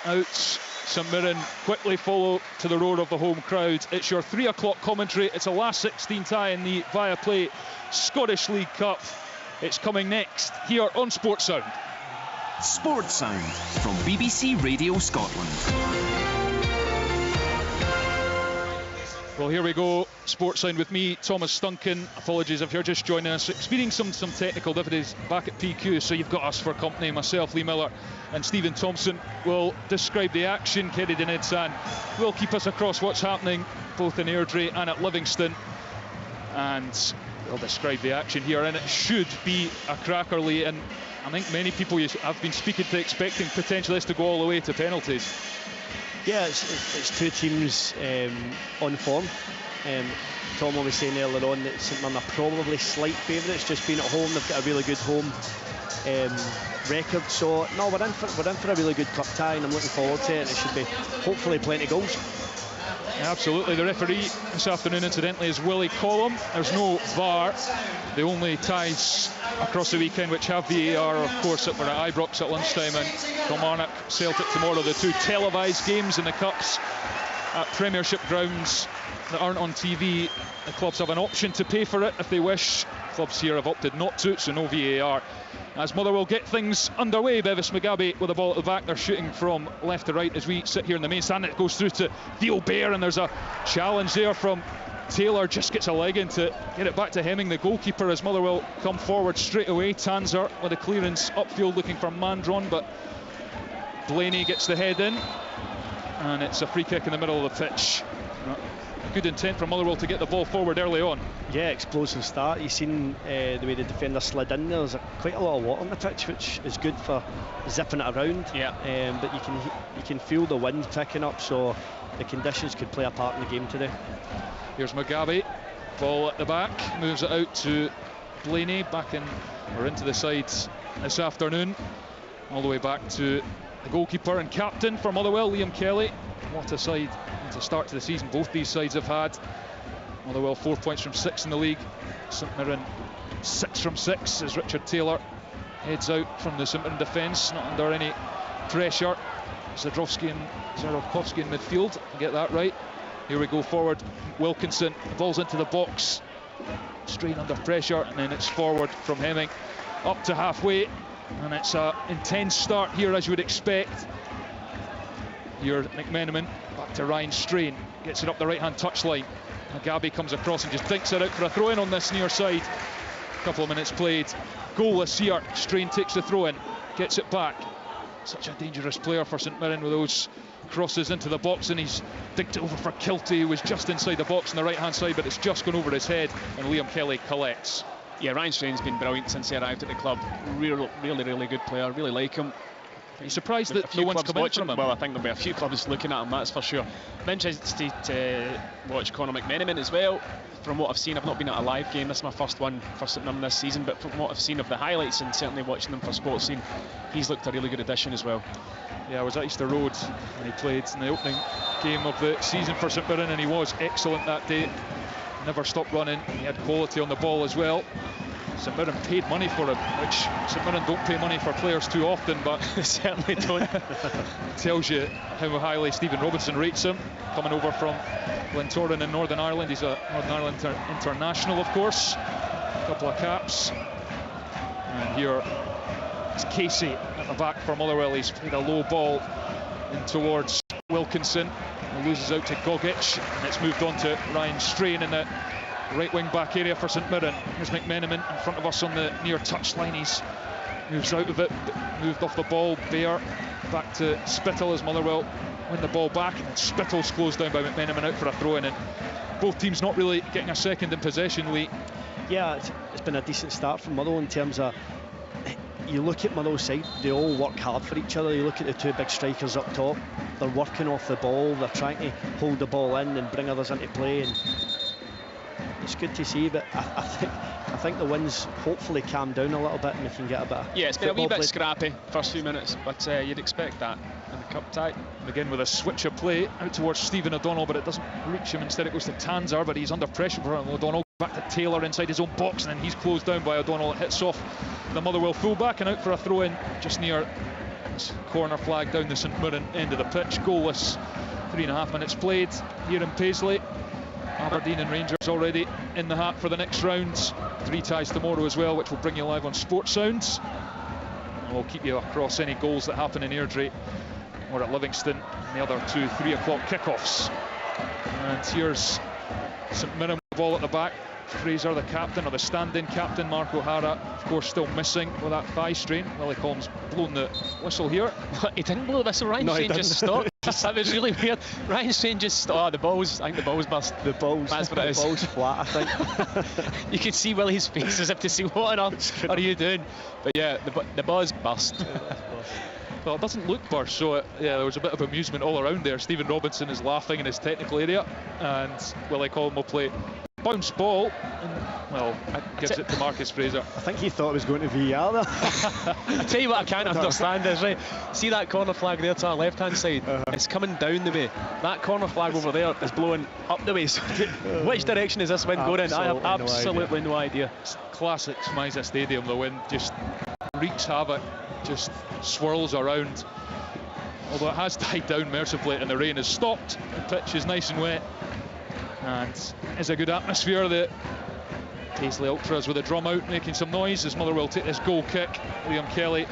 Out, St Mirren quickly follow to the roar of the home crowd. It's your 3 o'clock commentary. It's a last 16 tie in the ViaPlay Scottish League Cup. It's coming next here on Sports Sound. Sports Sound from BBC Radio Scotland. Well, here we go. Sports Sound with me, Thomas Stunkin. Apologies if you're just joining us. Experiencing some technical difficulties back at PQ, so you've got us for company. Myself, Lee Miller, and Stephen Thompson will describe the action. Kerry Denidsan will keep us across what's happening both in Airdrie and at Livingston. And we'll describe the action here, and it should be a cracker, Lee. And I think many people have been speaking to expecting potentially this to go all the way to penalties. Yeah, it's two teams on form. Tom was saying earlier on that St Mirren are probably slight favourites, just being at home. They've got a really good home record. So no, we're in for a really good cup tie, and I'm looking forward to it. And it should be hopefully plenty of goals. Yeah, absolutely. The referee this afternoon, incidentally, is Willie Collum. There's no VAR. The only ties across the weekend which have VAR, of course, that were at Ibrox at lunchtime and Kilmarnock Celtic tomorrow. The two televised games in the Cups at Premiership grounds that aren't on TV. The clubs have an option to pay for it if they wish. Clubs here have opted not to, so no VAR. As Motherwell get things underway, Bevis Mugabe with the ball at the back. They're shooting from left to right as we sit here in the main stand. It goes through to Theo Bair, and there's a challenge there from Taylor. Just gets a leg in to get it back to Hemming, the goalkeeper, as Motherwell come forward straight away. Tanzer with a clearance upfield looking for Mandron, but Blaney gets the head in, and it's a free kick in the middle of the pitch. Good intent from Motherwell to get the ball forward early on. Yeah, explosive start. You've seen the way the defender slid in there. There's quite a lot of water on the pitch, which is good for zipping it around. Yeah. But you can feel the wind picking up, so the conditions could play a part in the game today. Here's Mugabe, ball at the back, moves it out to Blaney, back in or into the sides this afternoon, all the way back to the goalkeeper and captain for Motherwell, Liam Kelly. What a side to start to the season both these sides have had. Motherwell 4 points from 6 in the league. St Mirren 6 from 6 as Richard Taylor heads out from the St Mirren defence, not under any pressure. Zadrowski and Zarowkowski in midfield, get that right. Here we go forward. Wilkinson, the ball's into the box. Strain under pressure, and then it's forward from Hemming up to halfway. And it's an intense start here, as you would expect. Here, McMenamin back to Ryan Strain, gets it up the right-hand touchline. Mugabe comes across and just dinks it out for a throw-in on this near side. A couple of minutes played. Goalless here. Strain takes the throw-in, gets it back. Such a dangerous player for St Mirren with those crosses into the box, and he's dinked it over for Kiltie, who was just inside the box on the right-hand side, but it's just gone over his head, and Liam Kelly collects. Yeah, Ryan Strain's been brilliant since he arrived at the club. Really good player. Really like him. Are you surprised that no one's come in from him? Well, I think there'll be a few clubs looking at him, that's for sure. I'm interested to watch Conor McMenamin as well. From what I've seen, I've not been at a live game. This is my first one for St Mirren this season, but from what I've seen of the highlights and certainly watching them for Sports Scene, he's looked a really good addition as well. Yeah, I was at Easter Road when he played in the opening game of the season for St Mirren, and he was excellent that day. Never stopped running. He had quality on the ball as well. St Mirren paid money for him, which St Mirren don't pay money for players too often, but certainly don't. Tells you how highly Stephen Robinson rates him, coming over from Glentoran in Northern Ireland. He's a Northern Ireland international, of course. A couple of caps. And here is Casey at the back for Motherwell. He's played a low ball in towards Wilkinson. He loses out to Gogic, and it's moved on to Ryan Strain in the right wing back area for St Mirren. Here's McMenamin in front of us on the near touchline. He's moves out of it, moved off the ball. Bair back to Spittle as Motherwell win the ball back, and Spittle's closed down by McMenamin out for a throw-in. And both teams not really getting a second in possession, Lee. Yeah, it's been a decent start from Motherwell in terms of, you look at Motherwell's side, they all work hard for each other. You look at the two big strikers up top, they're working off the ball, they're trying to hold the ball in and bring others into play, and it's good to see. But I think the winds hopefully calm down a little bit and we can get a bit of it's been a wee bit scrappy first few minutes, but you'd expect that in the cup tie. Again with a switch of play out towards Stephen O'Donnell, but it doesn't reach him. Instead it goes to Tanzer, but he's under pressure for O'Donnell. Back to Taylor inside his own box, and then he's closed down by O'Donnell. It hits off the Motherwell fullback and out for a throw-in just near direct corner flag down the St Mirren end of the pitch. Goalless, 3.5 minutes played here in Paisley. Aberdeen and Rangers already in the hat for the next round. 3 ties tomorrow as well, which will bring you live on Sports Sounds. And we'll keep you across any goals that happen in Airdrie or at Livingston, and the other 2 3 o'clock kickoffs. And here's St Mirren with the ball at the back. Fraser, the captain, or the stand-in captain, Mark O'Hara, of course, still missing with that thigh strain. Willie Collins blown the whistle here. He didn't blow the whistle. Ryan Strain just stopped. That was really weird. Ryan Strain just stopped. Oh, the balls. I think the balls burst. The balls. That's what it is. The balls flat, I think. You could see Willie's face as if to see what on earth are you doing. But yeah, the balls burst. Well, it doesn't look burst, so yeah, there was a bit of amusement all around there. Stephen Robinson is laughing in his technical area, and Willie Collins will play bounce ball, and, well, gives it to Marcus Fraser. I think he thought it was going to VAR there. I tell you what I can't understand is, right, see that corner flag there to our left hand side? It's coming down the way. That corner flag over there is blowing up the way. So which direction is this wind going in? I have absolutely no idea. It's classic Smiza Stadium. The wind just wreaks havoc, just swirls around. Although it has died down mercifully and the rain has stopped, the pitch is nice and wet. And it's a good atmosphere. The Paisley Ultras with a drum out, making some noise as Motherwell take this goal kick. Liam Kelly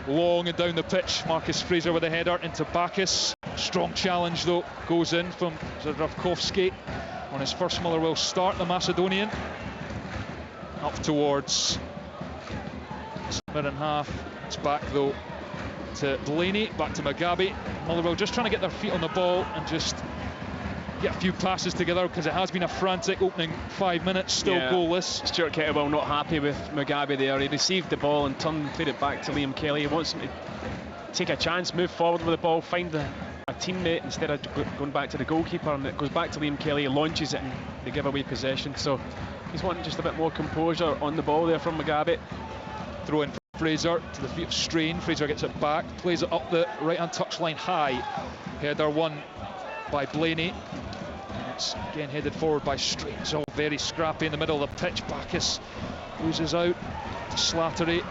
long and down the pitch. Marcus Fraser with a header into Bacchus. Strong challenge though, goes in from Zdravkovski on his first Motherwell start, the Macedonian. Up towards St Mirren half. It's back though to Blaney, back to Mugabe. Motherwell just trying to get their feet on the ball and just get a few passes together, because it has been a frantic opening 5 minutes, still goalless. Stuart Kettlewell not happy with Mugabe there. He received the ball and played it back to Liam Kelly. He wants him to take a chance, move forward with the ball, find a teammate instead of going back to the goalkeeper, and it goes back to Liam Kelly. He launches it and they give away possession. So he's wanting just a bit more composure on the ball there from Mugabe. Throw in from Fraser to the feet of Strain. Fraser gets it back, plays it up the right-hand touchline high. Header won by Blaney. It's again headed forward by Strain. It's all very scrappy in the middle of the pitch. Bacchus loses out to Slattery.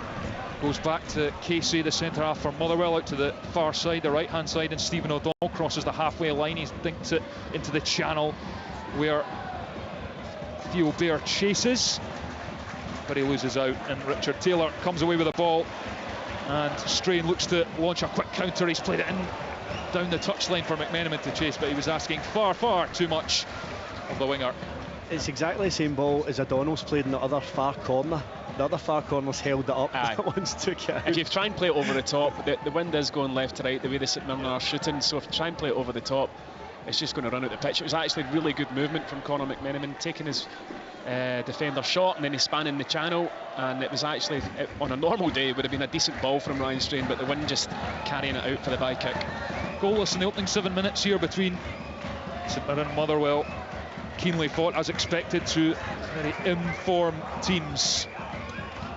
Goes back to Casey, the centre half for Motherwell, out to the far side, the right hand side, and Stephen O'Donnell crosses the halfway line. He's dinked it into the channel where Theo Bair chases, but he loses out, and Richard Taylor comes away with the ball, and Strain looks to launch a quick counter. He's played it in down the touchline for McMenamin to chase, but he was asking far too much of the winger. It's exactly the same ball as O'Donnell's played in the other far corner. The other far corner's held it up. That one's took it out. If you try and play it over the top, the wind is going left to right the way the St Mirren are shooting, so if you try and play it over the top, it's just going to run out the pitch. It was actually really good movement from Conor McMenamin, taking his defender shot and then he span in the channel, and it was actually, on a normal day, it would have been a decent ball from Ryan Strain, but the wind just carrying it out for the by kick. Goalless in the opening 7 minutes here between St Mirren and Motherwell. Keenly fought as expected, to very informed teams.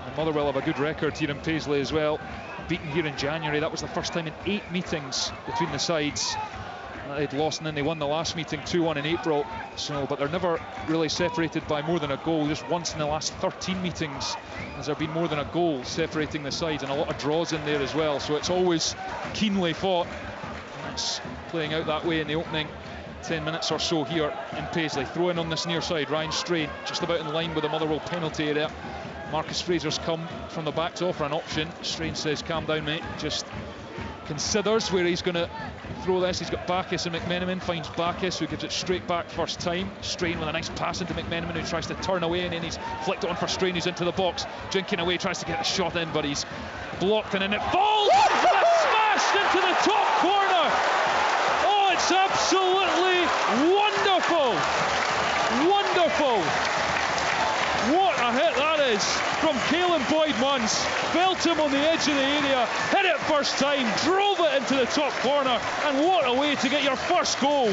And Motherwell have a good record here in Paisley as well. Beaten here in January. That was the first time in 8 meetings between the sides. They'd lost, and then they won the last meeting 2-1 in April. So, but they're never really separated by more than a goal. Just once in the last 13 meetings has there been more than a goal separating the sides, and a lot of draws in there as well. So it's always keenly fought. And it's playing out that way in the opening 10 minutes or so here in Paisley. Throw in on this near side. Ryan Strain just about in line with the Motherwell penalty area. Marcus Fraser's come from the back to offer an option. Strain says, calm down, mate. Just considers where he's going to throw this. He's got Bacchus and McMenamin, finds Bacchus, who gives it straight back first time. Strain with a nice pass into McMenamin, who tries to turn away, and then he's flicked it on for Strain, who's into the box, jinking away, tries to get the shot in, but he's blocked, and then it falls, and it's smashed into the top corner. Oh, it's absolutely wonderful. What a hit that is from Caelan Boyd-Munns. Felt him on the edge of the area, hit it first time, drove it into the top corner, and what a way to get your first goal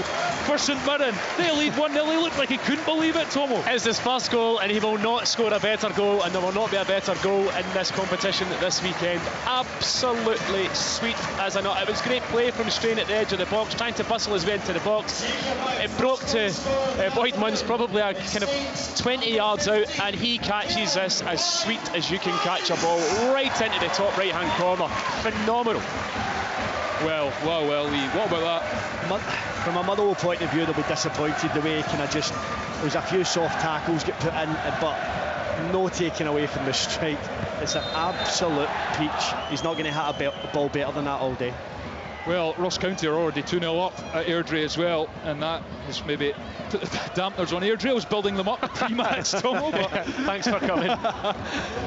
for St Mirren. They lead 1-0. He looked like he couldn't believe it, Tomo. It's his first goal, and he will not score a better goal, and there will not be a better goal in this competition this weekend. Absolutely sweet as a nut. It was great play from Strain at the edge of the box, trying to bustle his way into the box. It broke to Boyd-Munns, probably a kind of 20 yards out, and he catches this as sweet as you can catch a ball right into the top right-hand corner. Phenomenal. Well, Lee, what about that? From a Motherwell point of view, they'll be disappointed the way kind of just, there's a few soft tackles get put in, but no taking away from the strike. It's an absolute peach. He's not going to hit a ball better than that all day. Well, Ross County are already 2-0 up at Airdrie as well, and that has maybe put the dampeners on Airdrie's building them up pre-match, Tomo. But thanks for coming.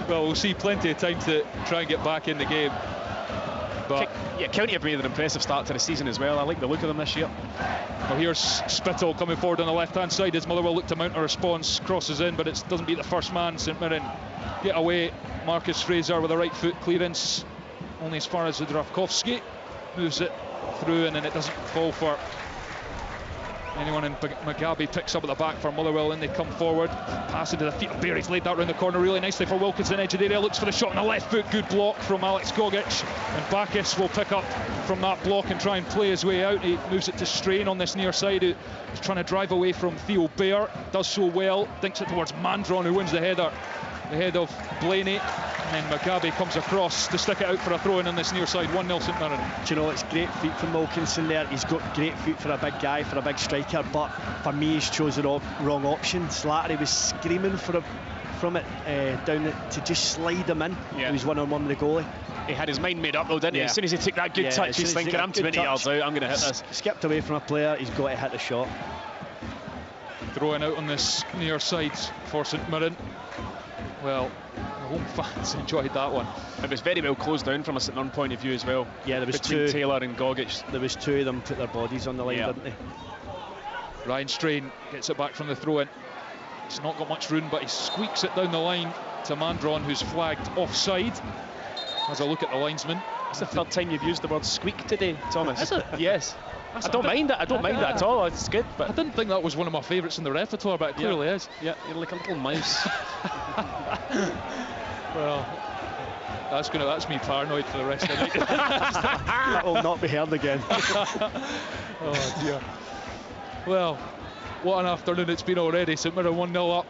Well, we'll see plenty of time to try and get back in the game. But yeah, County have made an impressive start to the season as well. I like the look of them this year. Well, here's Spittle coming forward on the left-hand side as Motherwell look to mount a response, crosses in, but it doesn't beat the first man. St Mirren get away. Marcus Fraser with a right foot clearance, only as far as Zdravkovsky. Moves it through, and then it doesn't fall for anyone, and Mugabe picks up at the back for Motherwell, and they come forward, pass into the feet of Bear. He's laid that round the corner really nicely for Wilkinson, edge of the area, looks for the shot on the left foot, good block from Alex Gogic, and Bacchus will pick up from that block and try and play his way out. He moves it to Strain on this near side, who's trying to drive away from Theo Bear, does so well, dinks it towards Mandron, who wins the header ahead of Blaney, and then Mugabe comes across to stick it out for a throw-in on this near side. 1-0 St Mirren. Do you know, it's great feet from Wilkinson there. He's got great feet for a big guy, for a big striker, but for me he's chosen the wrong option. Slattery was screaming from it down to just slide him in. Yeah. He was one-on-one with the goalie. He had his mind made up though, didn't he? As soon as he took that good touch, he's thinking, I'm 20 yards out, I'm going to hit this. Skipped away from a player, he's got to hit the shot. Throwing out on this near side for St Mirren. Well, the home fans enjoyed that one. It was very well closed down from a St Mirren point of view as well. Yeah, there was between two. Taylor and Gogic. There was two of them put their bodies on the line, didn't they? Ryan Strain gets it back from the throw-in. He's not got much room, but he squeaks it down the line to Mandron, who's flagged offside. Has a look at the linesman. It's the third time you've used the word squeak today, Thomas. Is it? Yes. I don't mind it. I don't mind it at all. It's good. But I didn't think that was one of my favourites in the repertoire, but it clearly is. Yeah, you're like a little mouse. Well, that's me paranoid for the rest of the night. That will not be heard again. Oh dear. Well, what an afternoon it's been already. St Mirren 1-0 up.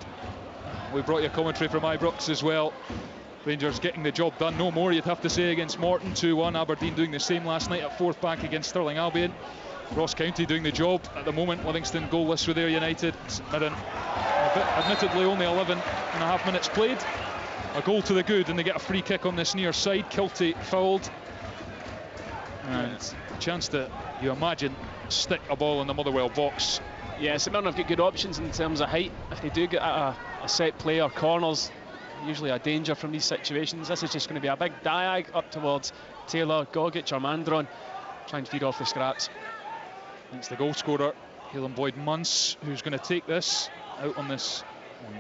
We brought you a commentary from Ibrox as well. Rangers getting the job done. No more, you'd have to say, against Morton. 2-1. Aberdeen doing the same last night at fourth back against Stirling Albion. Ross County doing the job at the moment. Livingston goalless with their United. St Mirren, admittedly only 11.5 minutes played. A goal to the good, and they get a free kick on this near side. Kilty fouled, and a chance to, you imagine, stick a ball in the Motherwell box. Yeah, St Mirren have got good options in terms of height. If they do get a set play or corners, usually a danger from these situations. This is just going to be a big diag up towards Taylor, Gogic or Mandron. Try and feed off the scraps. It's the goal scorer, Halen Boyd-Munce, who's going to take this out on this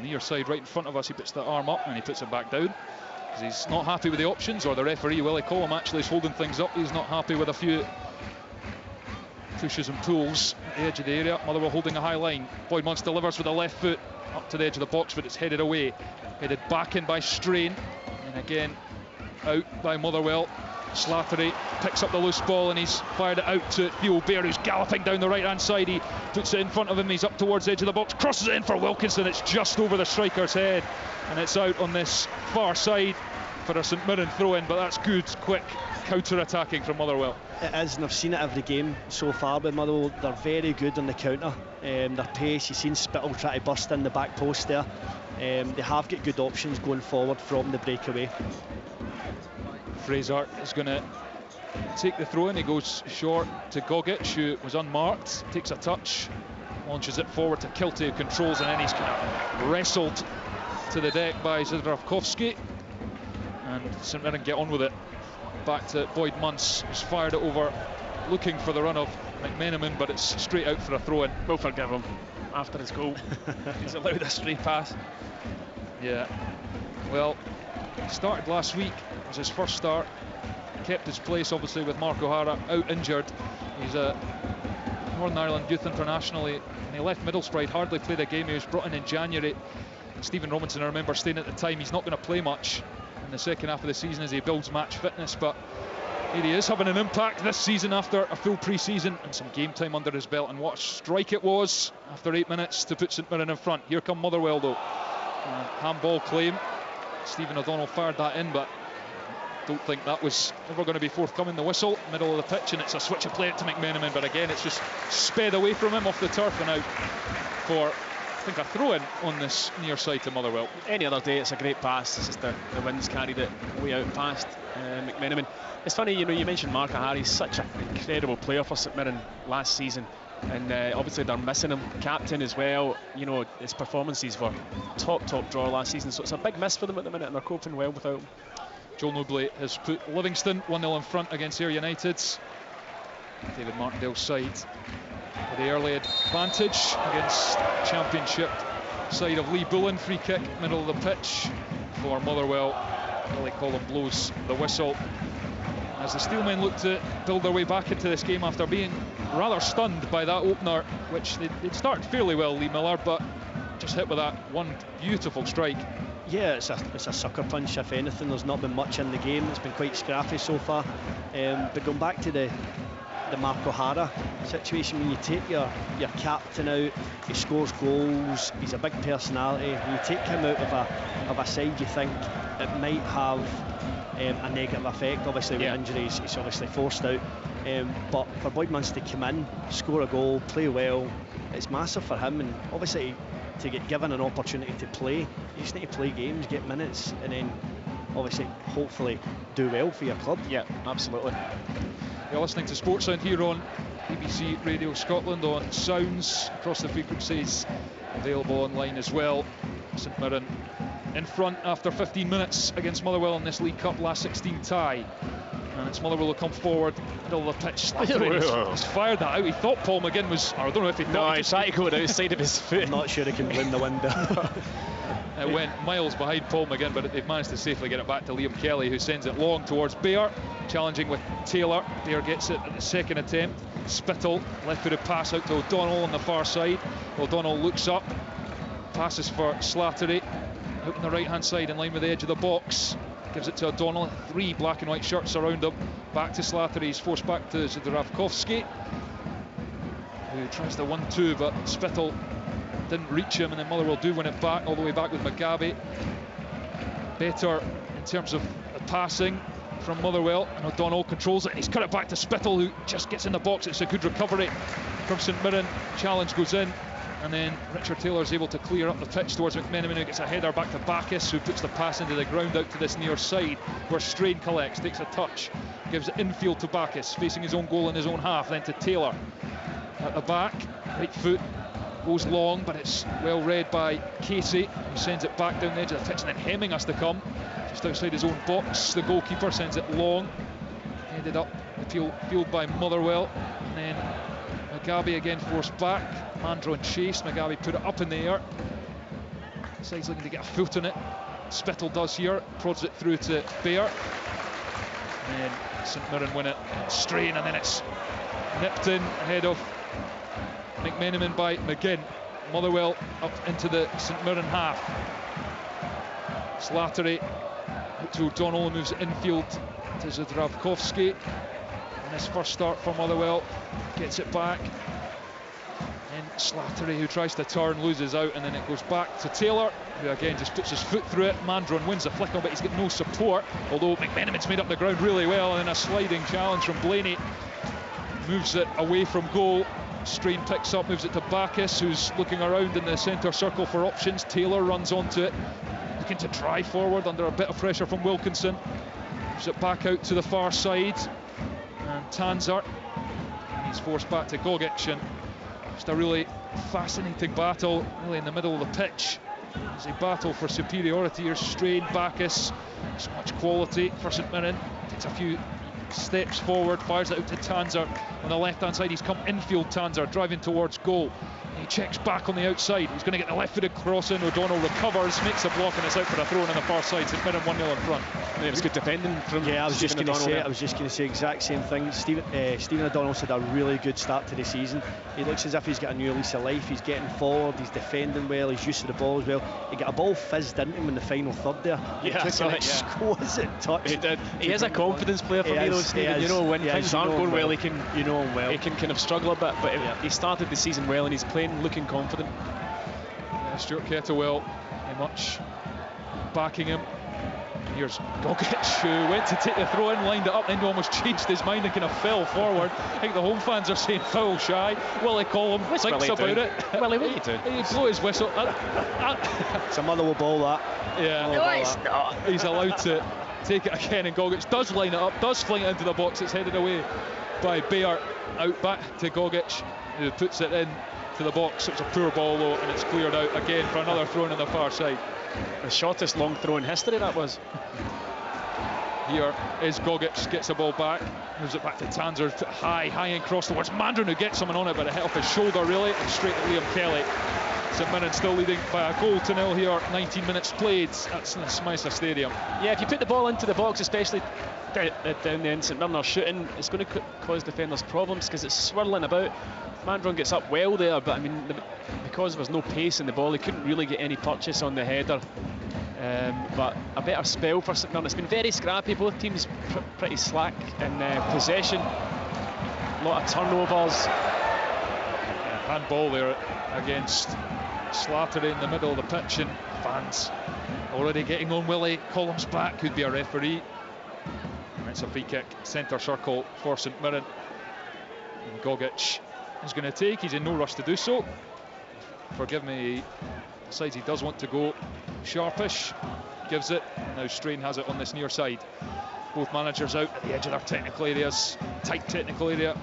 near side right in front of us. He puts the arm up and he puts it back down because he's not happy with the options, or the referee, Willie Collum, actually is holding things up. He's not happy with a few pushes and pulls at the edge of the area. Motherwell holding a high line. Boyd-Munce delivers with the left foot up to the edge of the box, but it's headed away. Headed back in by Strain, and again out by Motherwell. Slattery picks up the loose ball and he's fired it out to Theo Bear, who's galloping down the right hand side. He puts it in front of him, he's up towards the edge of the box, crosses it in for Wilkinson. It's just over the striker's head and it's out on this far side for a St Mirren throw in, but that's good, quick counter-attacking from Motherwell. It is, and I've seen it every game so far with Motherwell. They're very good on the counter. Their pace, you've seen Spittle try to burst in the back post there. They have got good options going forward from the breakaway. Fraser is going to take the throw in. He goes short to Gogic, who was unmarked, takes a touch, launches it forward to Kilty, who controls, and then he's kind of wrestled to the deck by Zdravkovsky, and St Mirren get on with it. Back to Boyd-Munce, who's fired it over, looking for the run of McMenamin, but it's straight out for a throw in. We'll forgive him after his goal. He's allowed a straight pass. Yeah, well, he started last week. It was his first start. Kept his place, obviously, with Mark O'Hara out injured. He's a Northern Ireland Youth International, and he left Middlesbrough. He'd hardly played a game. He was brought in January. And Stephen Robinson, I remember saying at the time, he's not going to play much in the second half of the season as he builds match fitness, but here he is having an impact this season after a full pre-season and some game time under his belt. And what a strike it was after 8 minutes to put St Mirren in front. Here come Motherwell though. Handball claim Stephen O'Donnell fired that in, but don't think that was ever going to be forthcoming. The whistle, middle of the pitch, and it's a switch of play out to McMenamin, but again it's just sped away from him off the turf and out for, I think, a throw-in on this near side to Motherwell. Any other day it's a great pass. It's just the wind's carried it way out past McMenamin. It's funny, you know, you mentioned Mark Harris, such an incredible player for St Mirren last season, and obviously they're missing him, captain as well. You know, his performances were top drawer last season, so it's a big miss for them at the minute, and they're coping well without him. Joel Nobley has put Livingston 1-0 in front against Ayr United. David Martindale's side with the early advantage against Championship side of Lee Bullen. Free kick, middle of the pitch for Motherwell. Willie Collum blows the whistle as the Steelmen look to build their way back into this game after being rather stunned by that opener, which they'd started fairly well, Lee Miller, but just hit with that one beautiful strike. Yeah, it's a sucker punch, if anything. There's not been much in the game. It's been quite scrappy so far. But going back to the Mark O'Hara situation, when you take your captain out, he scores goals, he's a big personality. When you take him out of a side, you think it might have a negative effect. Obviously, with injuries, he's obviously forced out. But for Boydmans to come in, score a goal, play well, it's massive for him. And obviously, to get given an opportunity to play, you just need to play games, get minutes, and then obviously, hopefully, do well for your club. Yeah, absolutely. You're listening to Sports Sound here on BBC Radio Scotland on Sounds across the frequencies, available online as well. St Mirren in front after 15 minutes against Motherwell in this League Cup last 16 tie. And it's Motherwell will come forward, middle of the pitch. He's fired that out. He thought Paul McGinn was, or I don't know if he thought. No, he tried to go outside of his foot. I'm not sure he can win the window. It went miles behind Paul McGinn, but they've managed to safely get it back to Liam Kelly, who sends it long towards Bair, challenging with Taylor. Bair gets it at the second attempt. Spittle, left-footed pass out to O'Donnell on the far side. O'Donnell looks up, passes for Slattery, out on the right-hand side in line with the edge of the box. Gives it to O'Donnell, 3 black and white shirts around him. Back to Slattery, he's forced back to Zdravkovsky, who tries the 1-2, but Spittle didn't reach him, and then Motherwell do win it back, all the way back with Mugabe. Better in terms of the passing from Motherwell, and O'Donnell controls it. He's cut it back to Spittle, who just gets in the box. It's a good recovery from St Mirren. Challenge goes in, and then Richard Taylor is able to clear up the pitch towards McMenamin, who gets a header back to Bacchus, who puts the pass into the ground out to this near side, where Strain collects, takes a touch, gives it infield to Bacchus, facing his own goal in his own half, then to Taylor. At the back, right foot, goes long, but it's well read by Casey, who sends it back down the edge of the pitch, and then Hemming has to come just outside his own box. The goalkeeper sends it long, ended up the field by Motherwell, and then Mugabe again forced back. Mandron chased, Mugabe put it up in the air. The side's looking to get a foot on it. Spittle does here, prods it through to Bair, and then St Mirren win it. Strain, and then it's nipped in ahead of McMenamin by McGinn. Motherwell up into the St Mirren half. Slattery to O'Donnell, moves it infield to Zdravkovsky. And his first start for Motherwell, gets it back. And Slattery, who tries to turn, loses out, and then it goes back to Taylor, who again just puts his foot through it. Mandron wins the flick on, but he's got no support, although McMenamin's made up the ground really well, and then a sliding challenge from Blaney moves it away from goal. Strain picks up, moves it to Bacchus, who's looking around in the centre circle for options. Taylor runs onto it, looking to drive forward under a bit of pressure from Wilkinson. Moves it back out to the far side, and Tanzer, he's forced back to Gogic, and just a really fascinating battle, really in the middle of the pitch. It's a battle for superiority here. Strain, Bacchus, so much quality for St Mirren. Takes a few steps forward, fires it out to Tanzer on the left-hand side. He's come infield, Tanzer, driving towards goal. He checks back on the outside. He's going to get the left-footed cross in. O'Donnell recovers, makes a block, and it's out for a throw-in on the far side. St Mirren 1-0 in front. It was good defending from I was just going O'Donnell. to say exact same thing. Stephen O'Donnell's had a really good start to the season. He looks as if he's got a new lease of life. He's getting forward, he's defending well, he's used to the ball as well. He got a ball fizzed into him in the final third there. Yeah, took an exquisite touch. He did. He is a confidence player for me, though, Stephen. You know, when things aren't going well, he can kind of struggle a bit, but he started the season well, and he's playing looking confident. Stuart Kettlewell very much backing him Here's Gogic, who went to take the throw in, lined it up, then he almost changed his mind and kind of fell forward. I think the home fans are saying foul shy. Willie Collum thinks about it. Willie, what are you doing? He blew his whistle. It's a motherwell ball, that. Yeah. No, it's not. He's allowed to take it again, and Gogic does line it up, does fling it into the box. It's headed away by Bayer, out back to Gogic, who puts it in to the box. It's a poor ball though, and it's cleared out again for another throw in on the far side. The shortest long throw in history, that was. Here is Gogic, gets the ball back, moves it back to Tanzer, high and cross towards Mandron, who gets someone on it, but it hit off his shoulder really, and straight to Liam Kelly. St Mirren still leading by a goal to nil here, 19 minutes played at Smythe Stadium. Yeah, if you put the ball into the box, especially down the end, St Mirren are shooting, it's going to cause defenders problems because it's swirling about. Mandron gets up well there, but I mean, because there was no pace in the ball, he couldn't really get any purchase on the header. But a better spell for St Mirren. It's been very scrappy, both teams pretty slack in possession. A lot of turnovers. Handball there against Slattery in the middle of the pitch, and fans already getting on Willie Collum's back, could be a referee. And it's a free kick, centre circle for St Mirren. And Gogic is going to take, he's in no rush to do so. Forgive me, he decides he does want to go sharpish, gives it. Now Strain has it on this near side. Both managers out at the edge of their technical areas, tight technical area.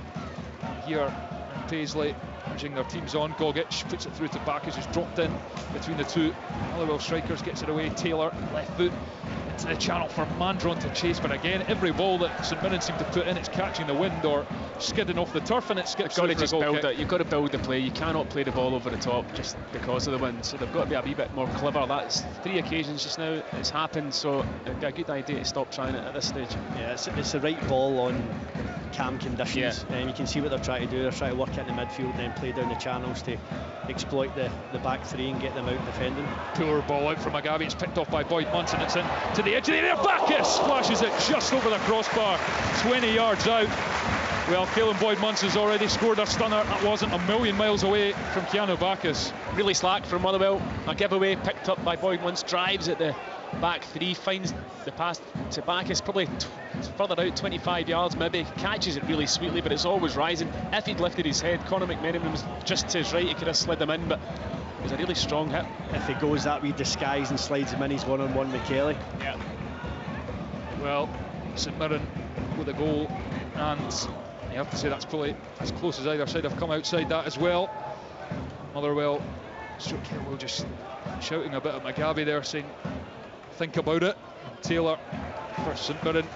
Here, and Paisley urging their teams on. Gogic puts it through to Bacchus, who's dropped in between the two Motherwell strikers, gets it away. Taylor, left foot into the channel for Mandron to chase, but again, every ball that St Mirren seem to put in, it's catching the wind or skidding off the turf, and it skips through for a goal kick. You've got to build the play. You cannot play the ball over the top just because of the wind, so they've got to be a wee bit more clever. That's 3 occasions just now it's happened, so it'd be a good idea to stop trying it at this stage. Yeah, it's the right ball on calm conditions, yeah. And you can see what they're trying to do. They're trying to work it in the midfield and then play down the channels to exploit the back three and get them out defending. Poor ball out from Mugabe, it's picked off by Boyd Munson, it's in to the edge of the area. Bacchus splashes it just over the crossbar, 20 yards out. Well, Caelan Boyd Munson's already scored a stunner. That wasn't a million miles away from Keanu Bacchus. Really slack from Motherwell. A giveaway picked up by Boyd Munson, drives at the back three, finds the pass to Bacchus, probably further out, 25 yards maybe, catches it really sweetly, but it's always rising. If he'd lifted his head, Conor McMenamin was just to his right, he could have slid him in, but it was a really strong hit. If he goes that wee disguise and slides him in, he's one-on-one with Kelly. Yeah. Well, St Mirren with a goal, and you have to say that's probably as close as either side have come outside that as well. Motherwell, Stuart Kettle just shouting a bit at Mugabe there, saying think about it. Taylor for St Mirren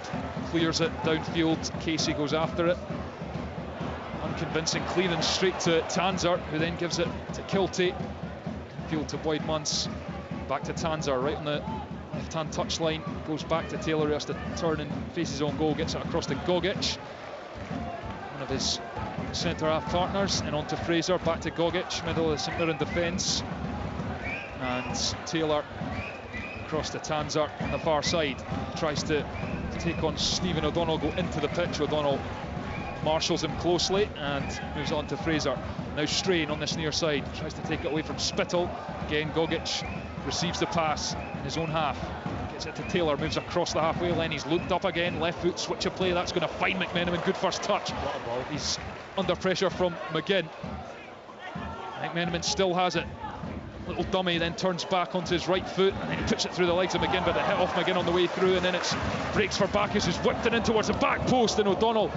clears it downfield, Casey goes after it, unconvincing clearance straight to Tanzer, who then gives it to Kiltie, field to Boyd Munce, back to Tanzer right on the left hand touchline, goes back to Taylor, who has to turn and face his own goal, gets it across to Gogic, one of his centre half partners, and on to Fraser, back to Gogic, middle of the St Mirren defence, and Taylor across to Tanzer on the far side, tries to take on Stephen O'Donnell, go into the pitch. O'Donnell marshals him closely and moves on to Fraser. Now Strain on this near side, tries to take it away from Spittle. Again, Gogic receives the pass in his own half, gets it to Taylor, moves across the halfway line. He's looked up again, left foot switch of play, that's going to find McMenamin. Good first touch. What a ball. He's under pressure from McGinn. McMenamin still has it. Little dummy, then turns back onto his right foot, and then he puts it through the legs of McGinn, but it hit off McGinn on the way through, and then it's breaks for Bacchus, who's whipped it in towards the back post, and O'Donnell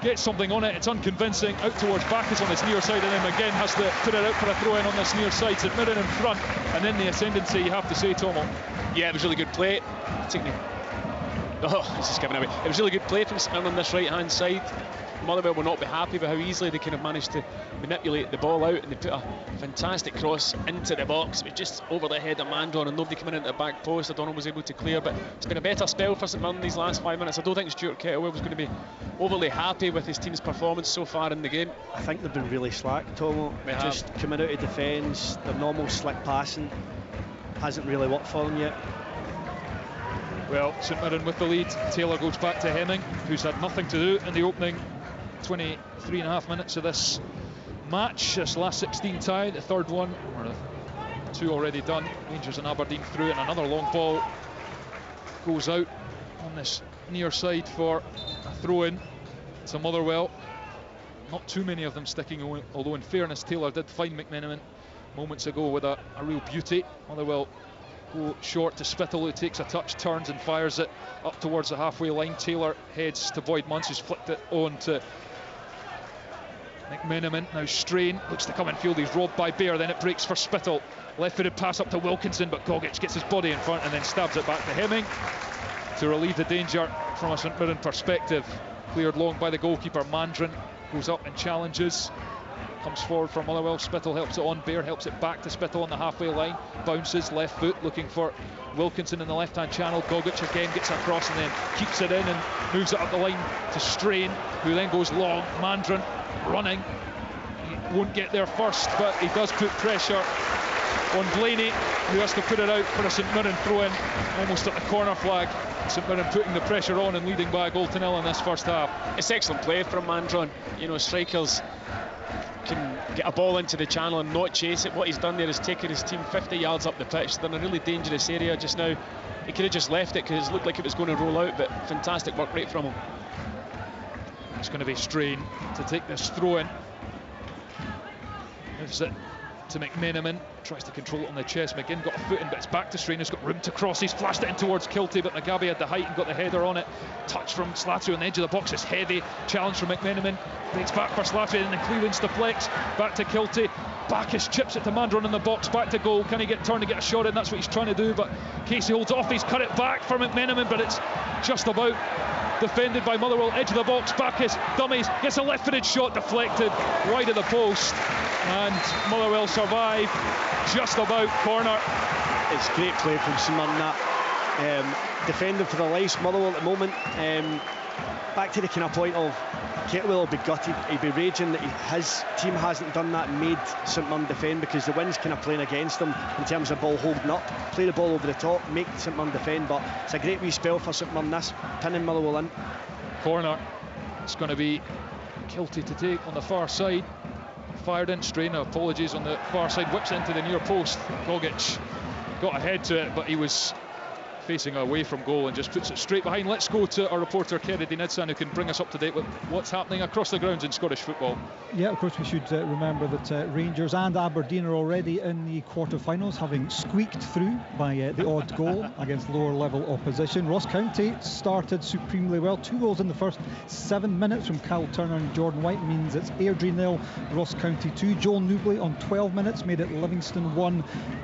gets something on it. It's unconvincing, out towards Bacchus on this near side, and then McGinn has to put it out for a throw in on this near side. St Mirren in front, and then the ascendancy, you have to say, Tomo. Yeah, it was really good play. Oh, this is giving away. It was really good play from St Mirren on this right hand side. Motherwell will not be happy with how easily they kind of managed to manipulate the ball out, and they put a fantastic cross into the box. It was just over the head of Mandron and nobody coming into the back post. O'Donnell was able to clear, but it's been a better spell for St Mirren these last 5 minutes. I don't think Stuart Kettlewell was going to be overly happy with his team's performance so far in the game. I think they've been really slack, Tomo. Just coming out of defence, their normal slick passing hasn't really worked for them yet. Well, St Mirren with the lead. Taylor goes back to Hemming, who's had nothing to do in the opening 23.5 minutes of this match, this last 16 tie, the third one, or the two already done. Rangers and Aberdeen through, and another long ball goes out on this near side for a throw-in to Motherwell. Not too many of them sticking, although in fairness Taylor did find McMenamin moments ago with a real beauty. Motherwell go short to Spittle, who takes a touch, turns and fires it up towards the halfway line. Taylor heads to Boyd Munce, who's flicked it on to McMenamin. Now Strain looks to come in field, he's robbed by Bear, then it breaks for Spittle. Left-footed pass up to Wilkinson, but Gogic gets his body in front and then stabs it back to Hemming to relieve the danger from a St Mirren perspective. Cleared long by the goalkeeper. Mandron goes up and challenges, comes forward for Motherwell. Spittle helps it on, Bear helps it back to Spittle on the halfway line, bounces left foot looking for Wilkinson in the left hand channel. Gogic again gets across and then keeps it in and moves it up the line to Strain, who then goes long. Mandron running, he won't get there first, but he does put pressure on Blaney, who has to put it out for a St Mirren throw-in almost at the corner flag. St Mirren putting the pressure on and leading by a goal to nil in this first half. It's excellent play from Mandron. You know, strikers can get a ball into the channel and not chase it. What he's done there is taken his team 50 yards up the pitch. They're in a really dangerous area just now. He could have just left it because it looked like it was going to roll out, but fantastic work rate from him. It's going to be Strain to take this throw-in. Moves it to McMenamin, tries to control it on the chest. McGinn got a foot in, but it's back to Strain, who's got room to cross. He's flashed it in towards Kiltie, but Mugabe had the height and got the header on it. Touch from Slattery on the edge of the box is heavy. Challenge from McMenamin. Breaks back for Slattery, and then Cleveland's deflects. Back to Kiltie. Bacchus chips it to Mandron in the box. Back to goal. Can he get turned to get a shot in? That's what he's trying to do, but Casey holds off. He's cut it back for McMenamin, but it's just about defended by Motherwell. Edge of the box. Bacchus dummies, gets a left-footed shot deflected wide of the post, and Motherwell survive just about. Corner. It's great play from St Mirren, that. Defending for the life, Motherwell at the moment. Back to the kind of point of Kettlewell will be gutted, he'd be raging that his team hasn't done that and made St Mirren defend, because the wind's kind of playing against them in terms of ball holding up. Play the ball over the top, make St Mirren defend, but it's a great wee spell for St Mirren, this, pinning Motherwell in. Corner, it's going to be Kiltie to take on the far side. Fired in, Strain, apologies, on the far side, whips it into the near post. Gogic got ahead to it, but he was facing away from goal and just puts it straight behind. Let's go to our reporter Kennedy Nidsan, who can bring us up to date with what's happening across the grounds in Scottish football. Yeah, of course we should remember that Rangers and Aberdeen are already in the quarter-finals, having squeaked through by the odd goal against lower level opposition. Ross County started supremely well. 2 goals in the first 7 minutes from Kyle Turner and Jordan White means it's Airdrie 0, Ross County 2. Joel Newbley on 12 minutes made it Livingston 1,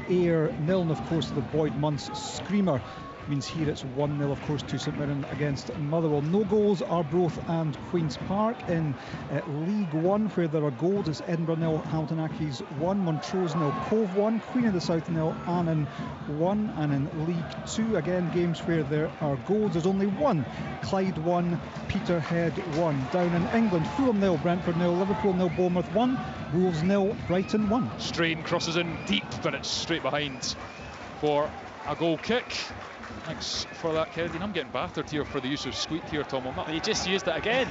Ayr 0, and of course the Boyd Munce screamer means here it's 1-0, of course, to St Mirren against Motherwell. No goals, Arbroath and Queen's Park. In League One, where there are goals, it's Edinburgh 0, Hamilton Accies 1, Montrose 0, Cove 1, Queen of the South 0, Annan 1. And in League 2, again, games where there are goals, there's only one, Clyde 1, Peterhead 1. Down in England, Fulham 0, Brentford 0, Liverpool 0, Bournemouth 1, Wolves 0, Brighton 1. Strain crosses in deep, but it's straight behind for a goal kick. Thanks for that, Kennedy. I'm getting battered here for the use of squeak here, Tom. You just used it again.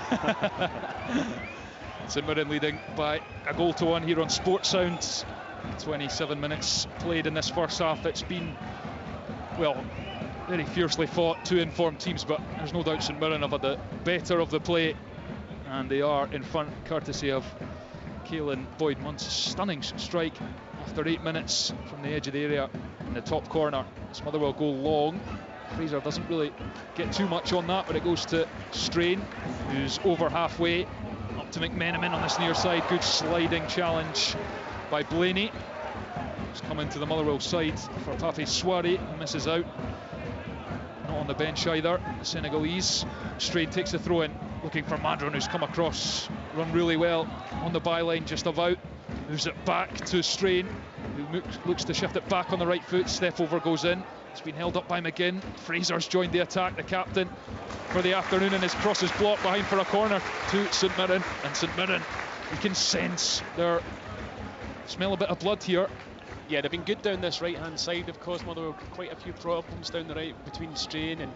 St Mirren leading by a goal to 1 here on Sports Sound. 27 minutes played in this first half. It's been, well, very fiercely fought. 2 informed teams, but there's no doubt St Mirren have had the better of the play, and they are in front courtesy of Caelan Boyd Munce's stunning strike after 8 minutes from the edge of the area in the top corner. This Motherwell go long. Fraser doesn't really get too much on that, but it goes to Strain, who's over halfway, up to McMenamin on this near side. Good sliding challenge by Blaney. He's coming to the Motherwell side for Pape Souaré, who misses out. Not on the bench either, the Senegalese. Strain takes the throw in, looking for Mandron, who's come across, run really well on the byline just about. Moves it back to Strain, who looks to shift it back on the right foot. Step over goes in. It's been held up by McGinn. Fraser's joined the attack, the captain for the afternoon, and his cross is blocked behind for a corner to St Mirren. And St Mirren, you can sense their smell a bit of blood here. Yeah, they've been good down this right-hand side. Of course, Motherwell quite a few problems down the right between Strain and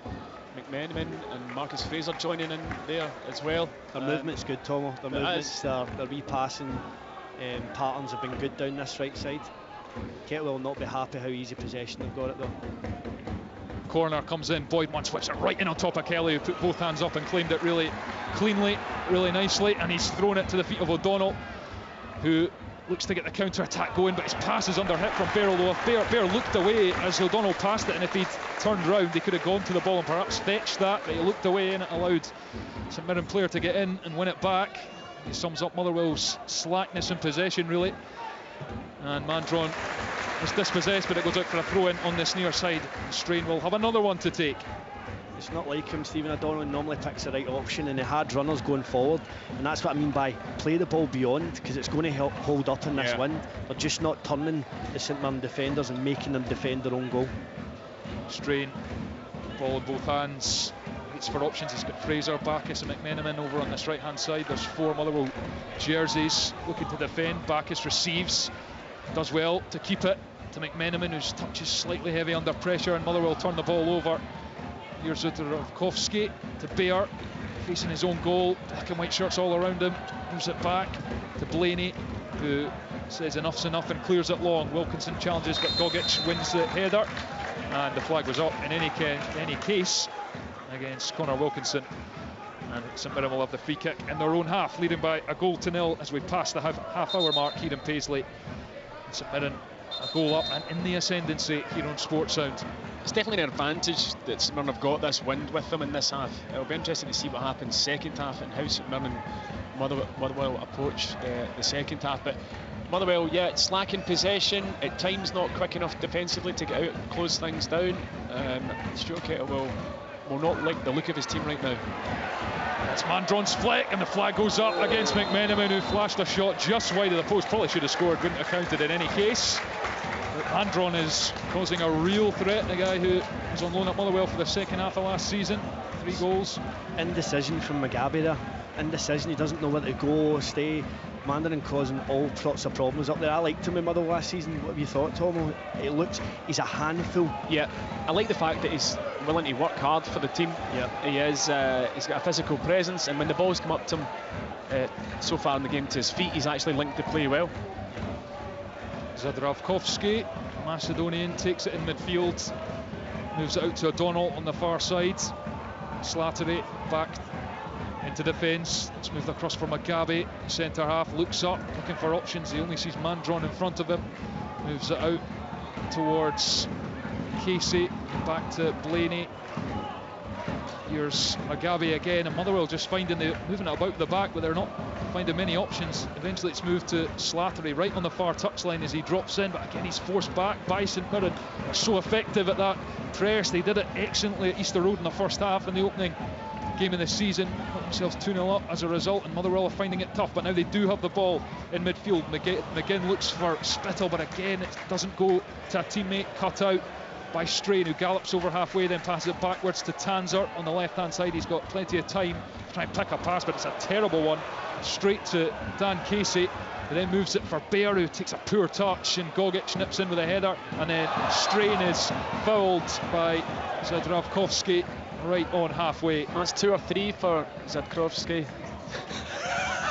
McMenamin, and Marcus Fraser joining in there as well. Their movement's good, Tomo. Their movements, their repassing patterns have been good down this right side. Kettlewell will not be happy how easy possession they've got it though. Corner comes in, Boyd once whips it right in on top of Kelly, who put both hands up and claimed it really cleanly, really nicely, and he's thrown it to the feet of O'Donnell, who looks to get the counter-attack going, but his pass is under hit from Bear, although if Bear looked away as O'Donnell passed it, and if he'd turned round he could have gone to the ball and perhaps fetched that, but he looked away and it allowed St Mirren player to get in and win it back. He sums up Motherwell's slackness in possession, really, and Mandron is dispossessed, but it goes out for a throw-in on this near side. Strain will have another one to take. It's not like him, Stephen O'Donnell normally picks the right option, and he had runners going forward, and that's what I mean by play the ball beyond, because it's going to help hold up in this wind. They're just not turning the St Mirren defenders and making them defend their own goal. Strain, ball in both hands, waits for options. He's got Fraser, Bacchus and McMenamin over on this right hand side. There's 4 Motherwell jerseys looking to defend. Bacchus receives, does well to keep it to McMenamin, whose touch is slightly heavy under pressure, and Motherwell turn the ball over. Here's Zudrowkowski to Bear, facing his own goal. Black and white shirts all around him. Moves it back to Blaney, who says enough's enough and clears it long. Wilkinson challenges, but Gogic wins the header, and the flag was up in any case against Connor Wilkinson. And St Mirren will have the free kick in their own half, leading by a 1-0 as we pass the half-hour mark here in Paisley. St Mirren a goal up and in the ascendancy here on Sports Sound. It's definitely an advantage that St Mirren have got this wind with them in this half. It'll be interesting to see what happens second half and how St Mirren and Motherwell approach the second half. But Motherwell, it's lacking possession, at times not quick enough defensively to get out and close things down. Stuart Kettle will not like the look of his team right now. It's Mandron's flick, and the flag goes up against McMenamin, who flashed a shot just wide of the post. Probably should have scored, wouldn't have counted in any case. But Mandron is causing a real threat, a guy who was on loan at Motherwell for the second half of last season. 3 goals. Indecision from Mugabe there. Indecision, he doesn't know where to go, stay. Mandarin causing all sorts of problems up there. I liked him in Motherwell last season. What have you thought, Tom? He's a handful. Yeah, I like the fact that he's willing to work hard for the team. Yeah, he is. He's got a physical presence, and when the ball's come up to him so far in the game to his feet, he's actually linked the play well. Zadravkovski, Macedonian, takes it in midfield, moves it out to O'Donnell on the far side. Slattery back into defence. It's moved across for Mugabe, centre half, looks up, looking for options. He only sees Mandron in front of him. Moves it out towards Casey, back to Blaney. Here's Mugabe again, and Motherwell just moving it about the back, but they're not finding many options. Eventually it's moved to Slattery right on the far touchline as he drops in, but again he's forced back by St Mirren. They're so effective at that press. They did it excellently at Easter Road in the first half in the opening game of the season. Got themselves 2-0 up as a result, and Motherwell are finding it tough, but now they do have the ball in midfield. McGinn looks for Spittle, but again it doesn't go to a teammate. Cut out by Strain, who gallops over halfway, then passes it backwards to Tanzer on the left hand side. He's got plenty of time to try and pick a pass, but it's a terrible one straight to Dan Casey, who then moves it for Bear, who takes a poor touch, and Gogic nips in with a header, and then Strain is fouled by Zadravkovski right on halfway. That's 2 or 3 for Zadravkovski.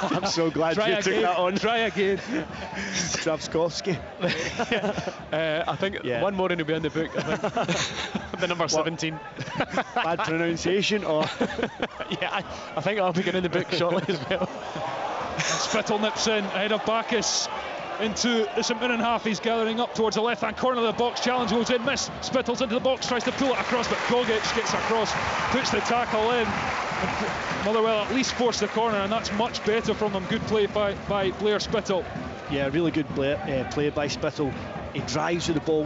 I'm so glad you took that on. Try again. Zdravskovski. I think one more and he'll be in the book, I think. The number 17. Bad pronunciation, or? Yeah, I think I'll be getting in the book shortly as well. And Spittle nips in ahead of Bacchus into the St Mirren half. He's gathering up towards the left hand corner of the box. Challenge goes in, miss. Spittle's into the box, tries to pull it across, but Gogic gets across, puts the tackle in. And Motherwell at least force the corner, and that's much better from them. Good play by Blair Spittle. Yeah, really good play by Spittle. He drives with the ball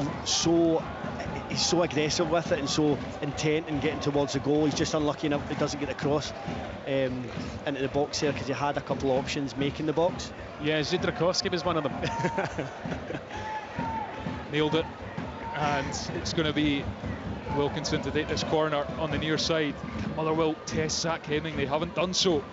he's so aggressive with it and so intent in getting towards the goal. He's just unlucky enough he doesn't get the cross into the box there, because he had a couple of options making the box. Yeah, Zdravkovski was one of them. Nailed it, and it's going to be Wilkinson to take this corner on the near side. Motherwell test Zach Hemming. They haven't done so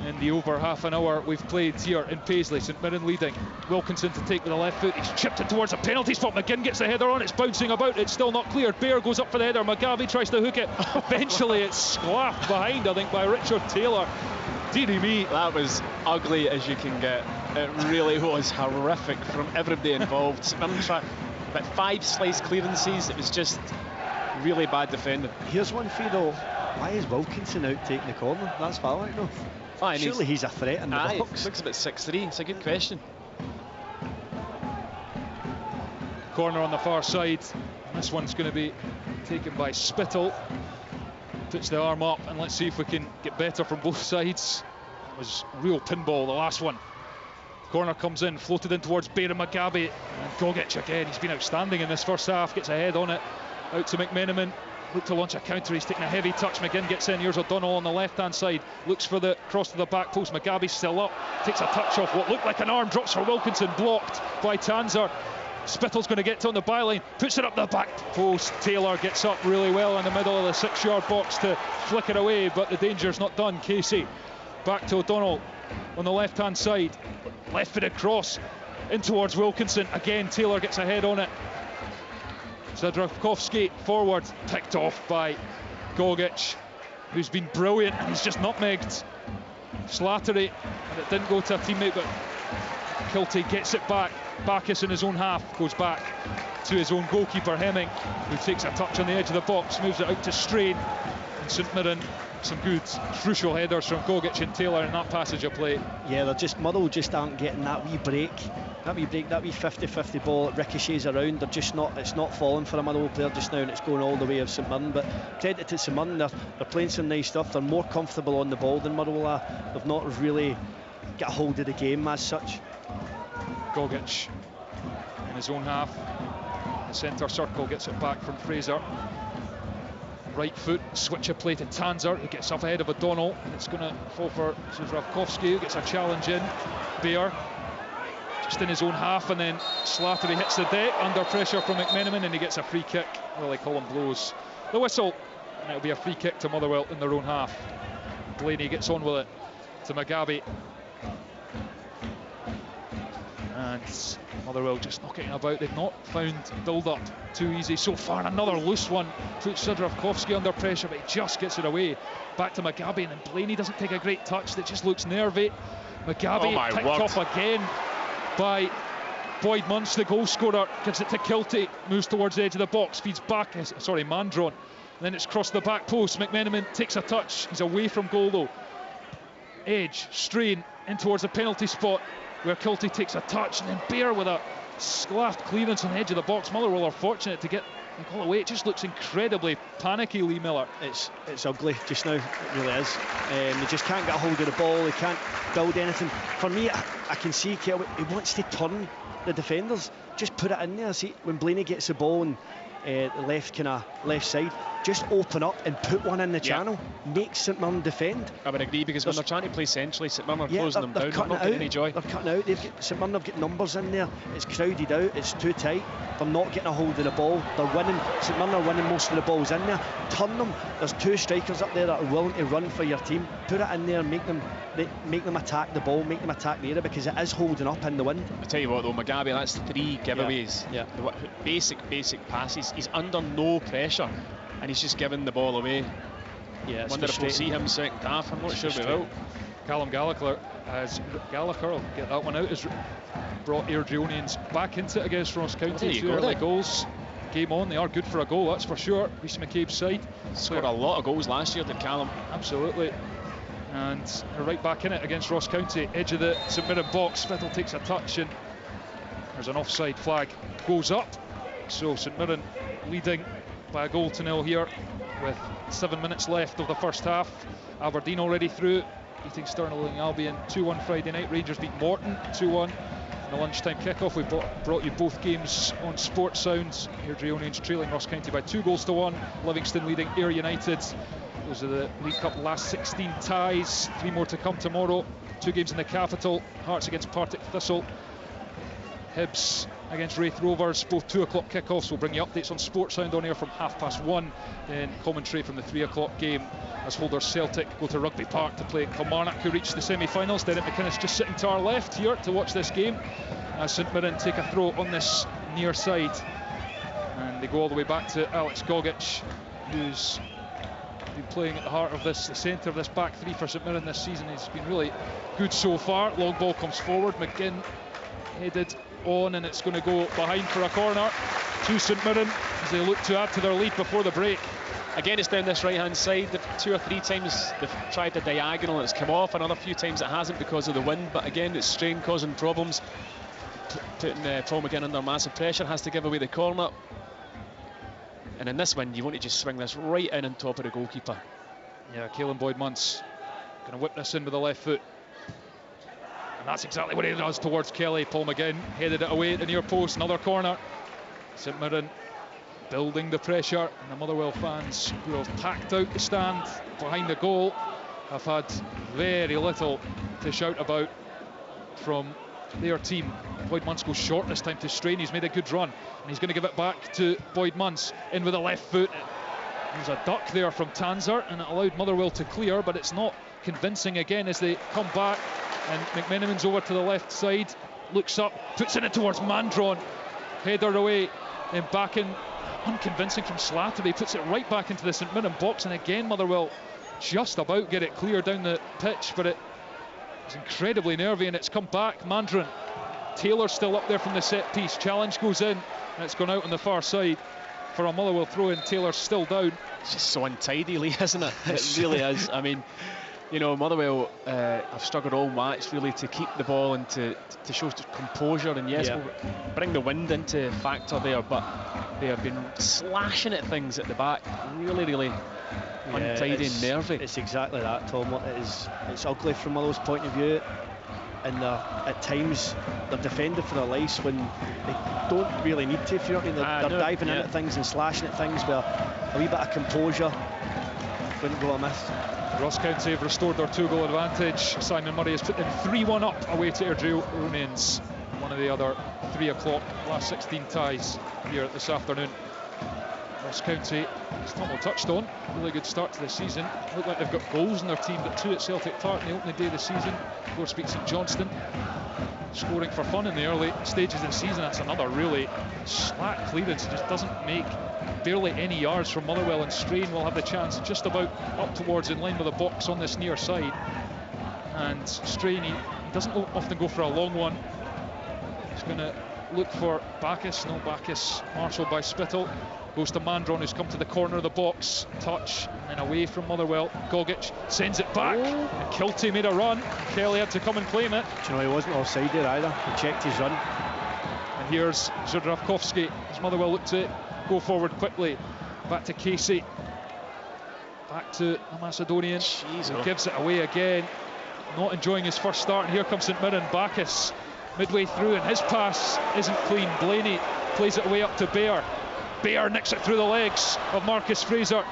in the over half an hour we've played here in Paisley. St Mirren leading. Wilkinson to take with the left foot. He's chipped it towards a penalty spot. McGinn gets the header on. It's bouncing about. It's still not cleared. Bear goes up for the header. Mugabe tries to hook it. Eventually it's sclaffed behind, I think, by Richard Taylor. Deary me. That was ugly as you can get. It really was horrific from everybody involved. St Mirren tried about 5 slice clearances. It was just really bad defending. Here's one for you though. Why is Wilkinson out taking the corner? That's what I want to know. Surely he's a threat in the box. Looks about 6'3". It's a good question. Corner on the far side. This one's going to be taken by Spittle. Puts the arm up, and let's see if we can get better from both sides. It was real pinball, the last one. Corner comes in, floated in towards Baron Mugabe, and Gogic again. He's been outstanding in this first half. Gets a head on it, out to McMenamin. Look to launch a counter, he's taking a heavy touch. McGinn gets in, here's O'Donnell on the left hand side, looks for the cross to the back post. Mugabe's still up, takes a touch off what looked like an arm, drops for Wilkinson, blocked by Tanzer. Spittle's going to get to on the byline, puts it up the back post. Taylor gets up really well in the middle of the 6-yard box to flick it away, but the danger's not done. Casey back to O'Donnell on the left hand side, left footed cross in towards Wilkinson. Again, Taylor gets a head on it. Zadravkovsky forward, picked off by Gogic, who's been brilliant, and he's just nutmegged Slattery, and it didn't go to a teammate, but Kiltie gets it back. Bacchus in his own half goes back to his own goalkeeper Hemming, who takes a touch on the edge of the box, moves it out to Strain, and St Mirren. Some good crucial headers from Gogic and Taylor in that passage of play. Yeah, they're just, Motherwell just aren't getting that wee break, that wee 50-50 ball. It ricochets around. They're just not, it's not falling for a Motherwell player just now, and it's going all the way of St Mirren. But credit to St Mirren, they're playing some nice stuff. They're more comfortable on the ball than Motherwell are. They've not really got a hold of the game as such. Gogic in his own half, the centre circle, gets it back from Fraser. Right foot, switch of play to Tanzer, who gets up ahead of O'Donnell, and it's going to fall for Zadravkovsky, who gets a challenge in. Bear just in his own half, and then Slattery hits the deck under pressure from McMenamin, and he gets a free kick. Well, they call him blows the whistle, and it'll be a free kick to Motherwell in their own half. Blaney gets on with it to Mugabe, and Motherwell just knocking about. They've not found build-up too easy so far, and another loose one puts Zadravkovsky under pressure, but he just gets it away. Back to Mugabe, and then Blaney doesn't take a great touch, that just looks nervy. Mugabe picked off again by Boyd Munce, the goal scorer, gives it to Kiltie, moves towards the edge of the box, feeds back, Mandron, and then it's crossed the back post. McMenamin takes a touch, he's away from goal though. Edge, Strain, in towards the penalty spot, where Kiltie takes a touch, and then Bear with a sklaft clearance on the edge of the box. Motherwell are fortunate to get the goal away. It just looks incredibly panicky, Lee Miller. It's ugly just now, it really is. They just can't get a hold of the ball, they can't build anything. For me, I can see he wants to turn the defenders, just put it in there. See, when Blaney gets the ball and the left side, just open up and put one in the channel, make St Mirren defend. I would agree, because when they're trying to play centrally, St Mirren are closing them down. They're not getting any joy. They're cutting out. St Mirren have got numbers in there. It's crowded out. It's too tight. They're not getting a hold of the ball. They're winning. St Mirren are winning most of the balls in there. Turn them. There's two strikers up there that are willing to run for your team. Put it in there. Make them attack the ball. Make them attack the area, because it is holding up in the wind. I tell you what though, Mugabe, that's 3 giveaways. Yeah. Basic passes. He's under no pressure, and he's just giving the ball away. Yeah, wonder if we'll see him second half. I'm not sure we will. Callum Gallagher, I'll get that one out, has brought Airdrieonians back into it against Ross County. 2 early goals. Game on, they are good for a goal, that's for sure. Rhys McCabe's side scored a lot of goals last year, did Callum. Absolutely. And they're right back in it against Ross County. Edge of the St Mirren box. Spittle takes a touch, and there's an offside flag. Goes up. So St Mirren leading by a 1-0 here with 7 minutes left of the first half. Aberdeen already through, beating Stirling Albion 2-1 Friday night. Rangers beat Morton 2-1. The lunchtime kickoff, we brought you both games on Sports Sounds. Airdrieonians trailing Ross County by 2-1. Livingston leading Ayr United. Those are the League Cup last 16 ties. 3 more to come tomorrow. 2 games in the capital. Hearts against Partick Thistle. Hibs against Wraith Rovers, both 2 o'clock kickoffs. We'll bring you updates on Sports Sound on air from 1:30. Then commentary from the 3 o'clock game as holders Celtic go to Rugby Park to play Kilmarnock, who reached the semi-finals. Derek McInnes just sitting to our left here to watch this game as St Mirren take a throw on this near side, and they go all the way back to Alex Gogic, who's been playing at the heart of this, the centre of this back 3 for St Mirren this season. He's been really good so far. Long ball comes forward, McGinn headed on, and it's going to go behind for a corner to St Mirren. they look to add to their lead before the break. Again, it's down this right-hand side. 2 or 3 times they've tried the diagonal and it's come off. Another few times it hasn't because of the wind. But again, it's strain causing problems. Putting Paul McGinn under massive pressure, has to give away the corner. And in this one, you want to just swing this right in on top of the goalkeeper. Yeah, Caelan Boyd-Muntz going to whip this in with the left foot. And that's exactly what he does towards Kelly. Paul McGinn headed it away at the near post. Another corner. St Mirren building the pressure, and the Motherwell fans who have packed out the stand behind the goal have had very little to shout about from their team. Boyd-Muntz goes short this time to Strain. He's made a good run, and he's going to give it back to Boyd-Muntz in with the left foot. There's a duck there from Tanser, and it allowed Motherwell to clear, but it's not convincing again as they come back. And McMenamin's over to the left side, looks up, puts it in towards Mandron, header away, and back in. Unconvincing from Slattery, puts it right back into the St Mirren box, and again Motherwell just about get it clear down the pitch, but it was incredibly nervy, and it's come back. Mandron, Taylor still up there from the set piece, challenge goes in, and it's gone out on the far side for a Motherwell throw-in. Taylor's still down. It's just so untidy, Lee, isn't it? It really is. I mean, you know, Motherwell have struggled all match really to keep the ball and to show composure, and yes, we'll bring the wind into factor there, but they have been slashing at things at the back, really untidy and nervy. It's exactly that, Tom. It's ugly from Motherwell's point of view, and at times they're defending for their lives when they don't really need to, if you know what I mean. They're diving in at things and slashing at things with a wee bit of composure. Wouldn't go amiss. Ross County have restored their 2-goal advantage. Simon Murray has put them 3-1 up away to Airdrie Remains. One of the other 3 o'clock last 16 ties here this afternoon. Ross County, as Tom touched on, really good start to the season. Look like they've got goals in their team, but 2 at Celtic Park in the opening day of the season. Of course, beat St Johnstone, scoring for fun in the early stages of the season. That's another really slack clearance. It just doesn't make barely any yards from Motherwell, and Strain will have the chance just about up towards in line with the box on this near side. And Strain, he doesn't often go for a long one. He's going to look for Bacchus. No Bacchus, marshalled by Spittle. Goes to Mandron, who's come to the corner of the box. Touch, and then away from Motherwell. Gogic sends it back, and Kilty made a run. Kelly had to come and claim it. Do you know, he wasn't offside there either. He checked his run. And here's Zudravkovsky as Motherwell look to go forward quickly. Back to Casey. Back to a Macedonian. Who gives it away again. Not enjoying his first start, and here comes St Mirren. Bacchus midway through, and his pass isn't clean. Blaney plays it away up to Bear. Bear nicks it through the legs of Marcus Fraser.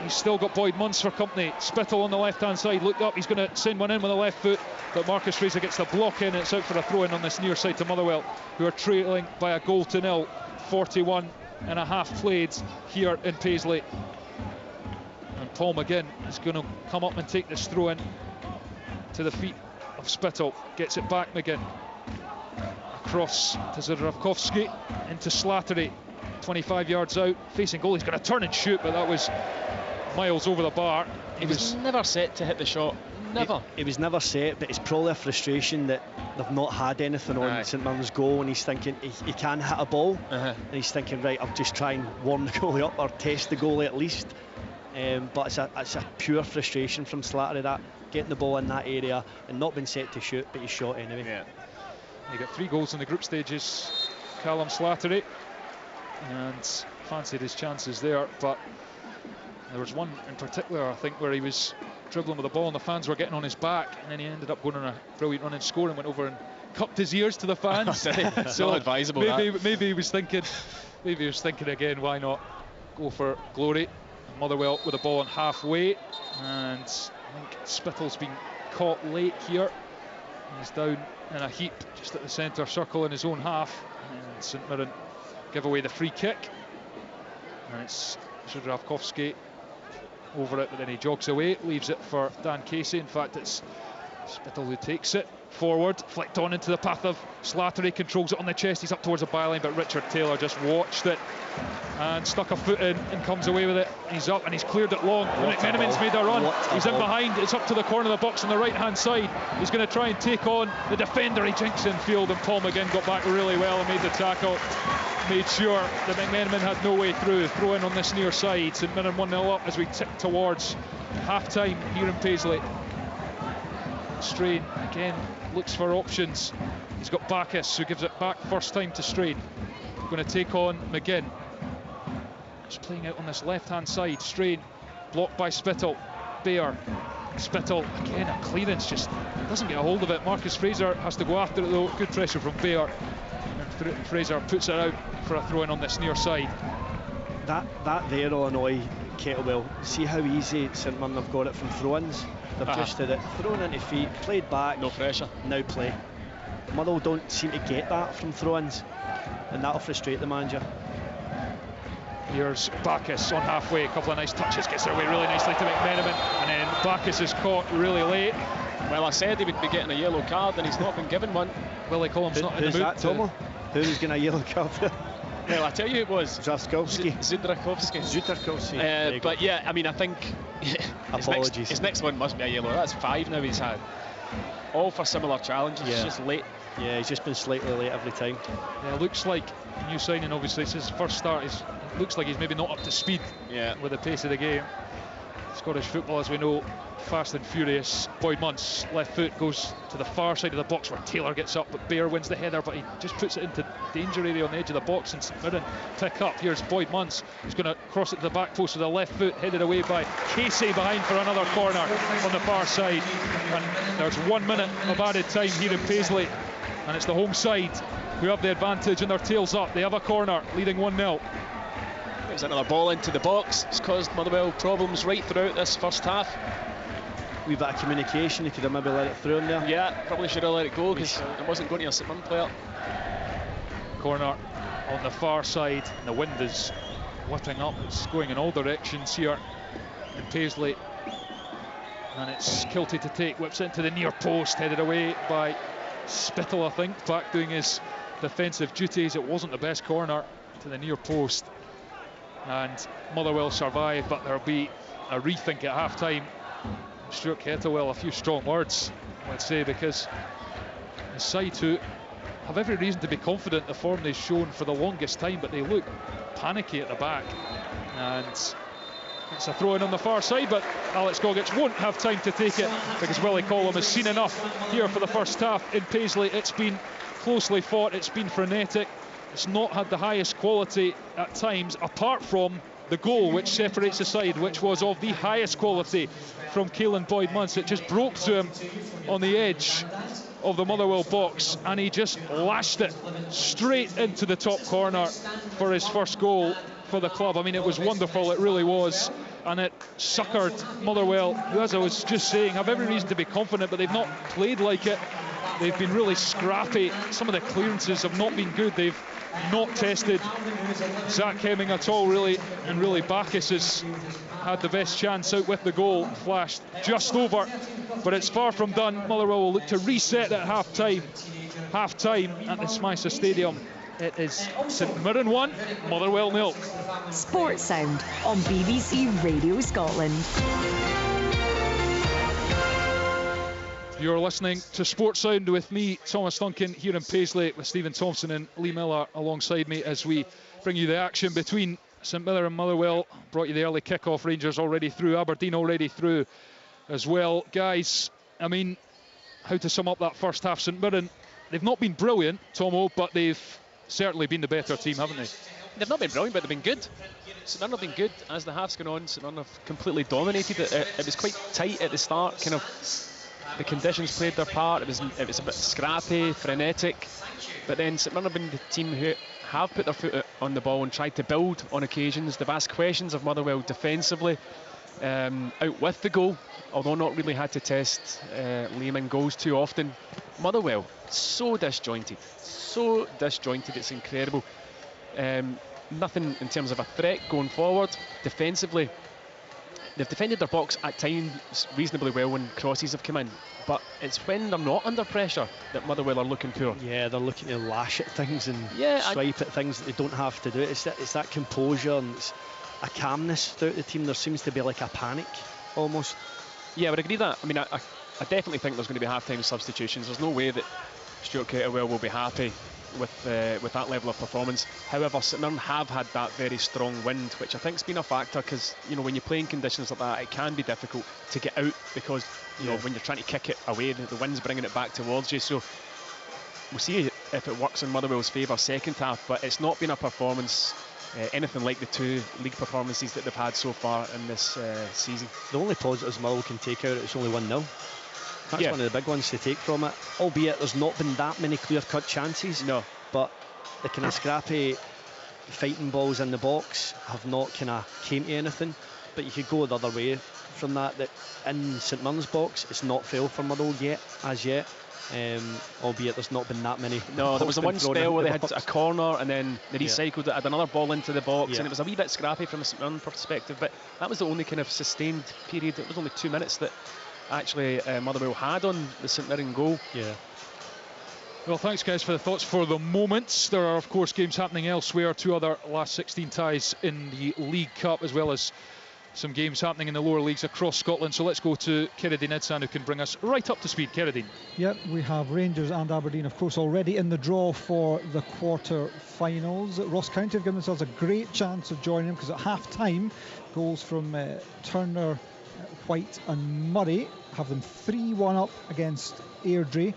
He's still got Boyd-Muntz for company. Spittle on the left-hand side, looked up, he's going to send one in with the left foot, but Marcus Fraser gets the block in. It's out for a throw-in on this near side to Motherwell, who are trailing by a goal to nil. 41 and a half played here in Paisley. And Paul McGinn is going to come up and take this throw-in to the feet of Spittle. Gets it back, McGinn. Across to Zudravkovsky, into Slattery. 25 yards out, facing goal. He's going to turn and shoot, but that was miles over the bar. He was never set to hit the shot. Never. He was never set, but it's probably a frustration that they've not had anything on St Mirren's goal, and he's thinking he can hit a ball, and he's thinking, right, I'll just try and warm the goalie up or test the goalie at least. But it's a pure frustration from Slattery, that getting the ball in that area and not being set to shoot, but he's shot anyway. Yeah. He got 3 goals in the group stages, Callum Slattery, and fancied his chances there, but there was one in particular, I think, where he was dribbling with the ball and the fans were getting on his back, and then he ended up going on a brilliant run and score and went over and cupped his ears to the fans. So advisable. Maybe he was thinking again, why not go for glory? Motherwell with the ball on halfway, and I think Spittle's been caught late here. He's down in a heap just at the centre circle in his own half, and St Mirren give away the free kick, and it's Zudravkovsky over it, but then he jogs away, leaves it for Dan Casey. In fact, it's Spittle, who takes it forward, flicked on into the path of Slattery, controls it on the chest, he's up towards the byline, but Richard Taylor just watched it and stuck a foot in and comes away with it. He's up and he's cleared it long. McMenamin's made a run, he's in behind, it's up to the corner of the box on the right hand side. He's going to try and take on the defender, he jinks in field, and Paul McGinn got back really well and made the tackle. Made sure that McMenamin had no way through. Throw in on this near side. St Mirren 1-0 up as we tick towards half-time here in Paisley. Strain again looks for options. He's got Bacchus, who gives it back first time to Strain. Going to take on McGinn. He's playing out on this left-hand side. Strain blocked by Spittle. Bayer. Spittle again, a clearance, just doesn't get a hold of it. Marcus Fraser has to go after it though. Good pressure from Bayer. And Fraser puts it out for a throw in on this near side. That there will annoy Kettlewell. See how easy St Mirren have got it from throw-ins. They've just had it thrown into feet, played back, no pressure, now play. Motherwell don't seem to get that from throw-ins, and that'll frustrate the manager. Here's Bacchus on halfway, a couple of nice touches, gets it away really nicely to McMenamin, and then Bacchus is caught really late. Well, I said he would be getting a yellow card and he's not been given one. Willie Collum's not in the mood. Who's that, Tomo? Who's getting a yellow card? Well, I tell you, it was Zaskowski. Zudarkowski. But yeah, I mean, I think his next one must be a yellow. That's 5 now he's had. All for similar challenges. Yeah. Just late. Yeah, he's just been slightly late every time. Yeah, looks like a new signing, obviously. It's his first start. It looks like he's maybe not up to speed with the pace of the game. Scottish football, as we know, fast and furious. Boyd Muntz, left foot, goes to the far side of the box where Taylor gets up, but Bayer wins the header, but he just puts it into danger area on the edge of the box, and St Mirren pick up. Here's Boyd Muntz, who's going to cross it to the back post with the left foot, headed away by Casey behind for another corner on the far side. And there's 1 minute of added time here in Paisley, and it's the home side who have the advantage, and their tails up. They have a corner, leading 1-0. There's another ball into the box. It's caused Motherwell problems right throughout this first half. Wee bit of communication, he could have maybe let it through in there. Yeah, probably should have let it go because it wasn't going to a St Mirren player. Corner on the far side, and the wind is whipping up. It's going in all directions here in Paisley, and it's Kilty to take, whips it into the near post, headed away by Spittle, I think, back doing his defensive duties. It wasn't the best corner to the near post, and Motherwell survive, but there'll be a rethink at half-time. Stuart Kettlewell, a few strong words, I'd say, because the side who have every reason to be confident the form they've shown for the longest time, but they look panicky at the back. And it's a throw in on the far side, but Alex Gogic won't have time to take it because Willie Collum has seen enough here for the first half in Paisley. It's been closely fought, it's been frenetic, it's not had the highest quality at times, apart from the goal which separates the side, which was of the highest quality from Caelan Boyd Muntz. It just broke to him on the edge of the Motherwell box, and he just lashed it straight into the top corner for his first goal for the club. I mean, it was wonderful, it really was, and it suckered Motherwell, who, as I was just saying, have every reason to be confident, but they've not played like it. They've been really scrappy. Some of the clearances have not been good. They've not tested Zach Hemming at all, really, and really Bacchus has had the best chance out with the goal, flashed just over, but it's far from done. Motherwell will look to reset at half-time at the Smythe Stadium. It is St Mirren 1, Motherwell 0. Sports Sound on BBC Radio Scotland. You're listening to Sports Sound with me, Thomas Duncan, here in Paisley, with Stephen Thompson and Lee Miller alongside me as we bring you the action between St Mirren and Motherwell. Brought you the early kick-off. Rangers already through, Aberdeen already through as well. Guys, I mean, how to sum up that first half? St Mirren, they've not been brilliant, Tomo, but they've certainly been the better team, haven't they? They've not been brilliant, but they've been good. St Mirren have been good as the half's gone on. St Mirren have completely dominated it. It was quite tight at the start, kind of. The conditions played their part. It was a bit scrappy, frenetic, but then St Mirren have been the team who have put their foot on the ball and tried to build on occasions. They've asked questions of Motherwell defensively, out with the goal, although not really had to test Liam in goals too often. Motherwell, so disjointed, it's incredible. Nothing in terms of a threat going forward. Defensively, they've defended their box at times reasonably well when crosses have come in, but it's when they're not under pressure that Motherwell are looking poor. Yeah, they're looking to lash at things and Yeah, swipe at things that they don't have to do. It's that composure and it's a calmness throughout the team. There seems to be like a panic almost. Yeah, I would agree that. I mean, I definitely think there's going to be half-time substitutions. There's no way that Stuart Kettlewell will be happy with that level of performance. However, St Mirren have had that very strong wind, which I think has been a factor, because you know, when you play in conditions like that, it can be difficult to get out, because you know, when you're trying to kick it away, the wind's bringing it back towards you. So we'll see if it works in Motherwell's favour second half, but it's not been a performance anything like the 2 league performances that they've had so far in this season. The only positives Motherwell can take out, it's only 1-0. That's Yeah. one of the big ones to take from it, albeit there's not been that many clear-cut chances. No. But the kind of scrappy fighting balls in the box have not kind of came to anything. But you could go the other way from that in St Mirren's box, it's not failed for Motherwell as yet. Albeit there's not been that many. No, there was the one spell where they had box. a corner and then they recycled it, had another ball into the box, Yeah. and it was a wee bit scrappy from a St Mirren perspective, but that was the only kind of sustained period. It was only 2 minutes that actually Motherwell had on the St Mirren goal. Yeah. Well, thanks guys for the thoughts for the moment. There are of course games happening elsewhere, 2 other last 16 ties in the League Cup, as well as some games happening in the lower leagues across Scotland. So let's go to Kerridin Idsan, who can bring us right up to speed. Kerridin. Yep, we have Rangers and Aberdeen, of course, already in the draw for the quarter-finals. Ross County have given themselves a great chance of joining them, because at half-time, goals from Turner, White and Murray have them 3-1 up against Airdrie,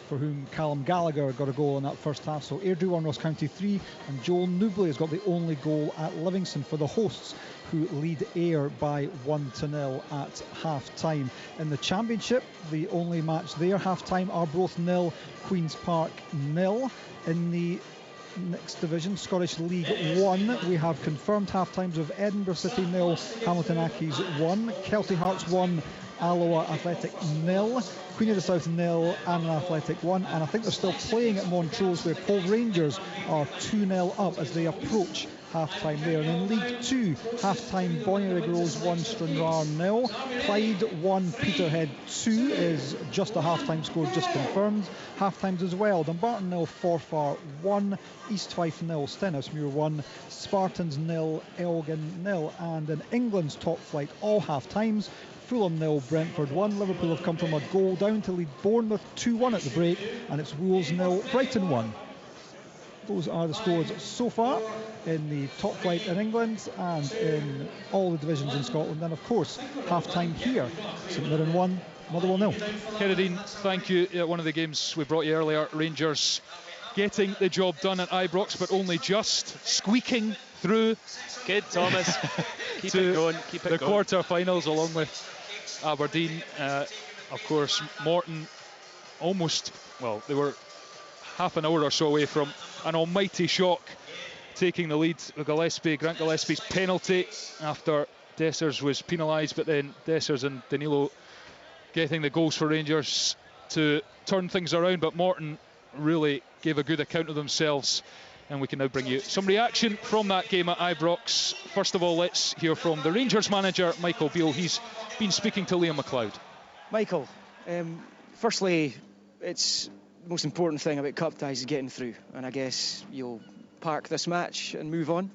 for whom Callum Gallagher got a goal in that first half. So Airdrie 1, Ross County 3, and Joel Newbley has got the only goal at Livingston for the hosts, who lead Ayr by 1-0 at half-time. In the Championship, the only match there, half-time, Arbroath 0, Queen's Park 0. In the next division, Scottish League 1, we have confirmed half-times of Edinburgh City 0, Hamilton Accies 1, Kelty Hearts 1, Alloa Athletic 0, Queen of the South 0, Annan Athletic 1, and I think they're still playing at Montrose, where Cove Rangers are 2-0 up as they approach half-time there. And in League 2, half-time, Bonnyrigg Rose 1, Stranraer 0, Clyde 1, Peterhead 2 is just a half-time score, just confirmed. Half-times as well, Dumbarton 0, Forfar 1, East Fife 0, Stenhousemuir 1, Spartans 0, Elgin 0, and in England's top flight, all half-times, Fulham 0, Brentford 1. Liverpool have come from a goal down to lead Bournemouth 2-1 at the break, and it's Wolves 0, Brighton 1. Those are the scores so far in the top flight in England and in all the divisions in Scotland. And of course, half-time here, St Mirren 1, Motherwell 0. Kerridin, thank you. One of the games we brought you earlier, Rangers getting the job done at Ibrox, but only just squeaking through. Good, Thomas. Keep to it going. Keep it the going. quarter-finals along with Aberdeen. Of course, Morton almost, well, they were half an hour or so away from an almighty shock, taking the lead with Grant Gillespie's penalty after Dessers was penalised, but then Dessers and Danilo getting the goals for Rangers to turn things around. But Morton really gave a good account of themselves, and we can now bring you some reaction from that game at Ibrox. First of all, let's hear from the Rangers manager, Michael Beale. He's been speaking to Liam McLeod. Michael, firstly, it's the most important thing about cup ties is getting through, and I guess you'll park this match and move on.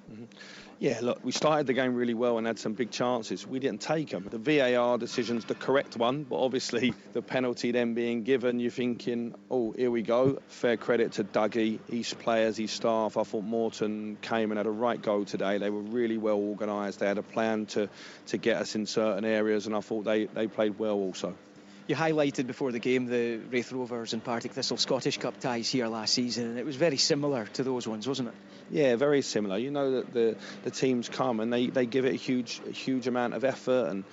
Yeah, look, we started the game really well and had some big chances. We didn't take them. The VAR decision's the correct one, but obviously the penalty then being given, you're thinking, oh, here we go. Fair credit to Dougie, his players, his staff. I thought Morton came and had a right go today. They were really well organised. They had a plan to get us in certain areas, and I thought they played well also. You highlighted before the game the Wraith Rovers and Partick Thistle Scottish Cup ties here last season, and it was very similar to those ones, wasn't it? Yeah, very similar. You know that the teams come and they give it a huge amount of effort, and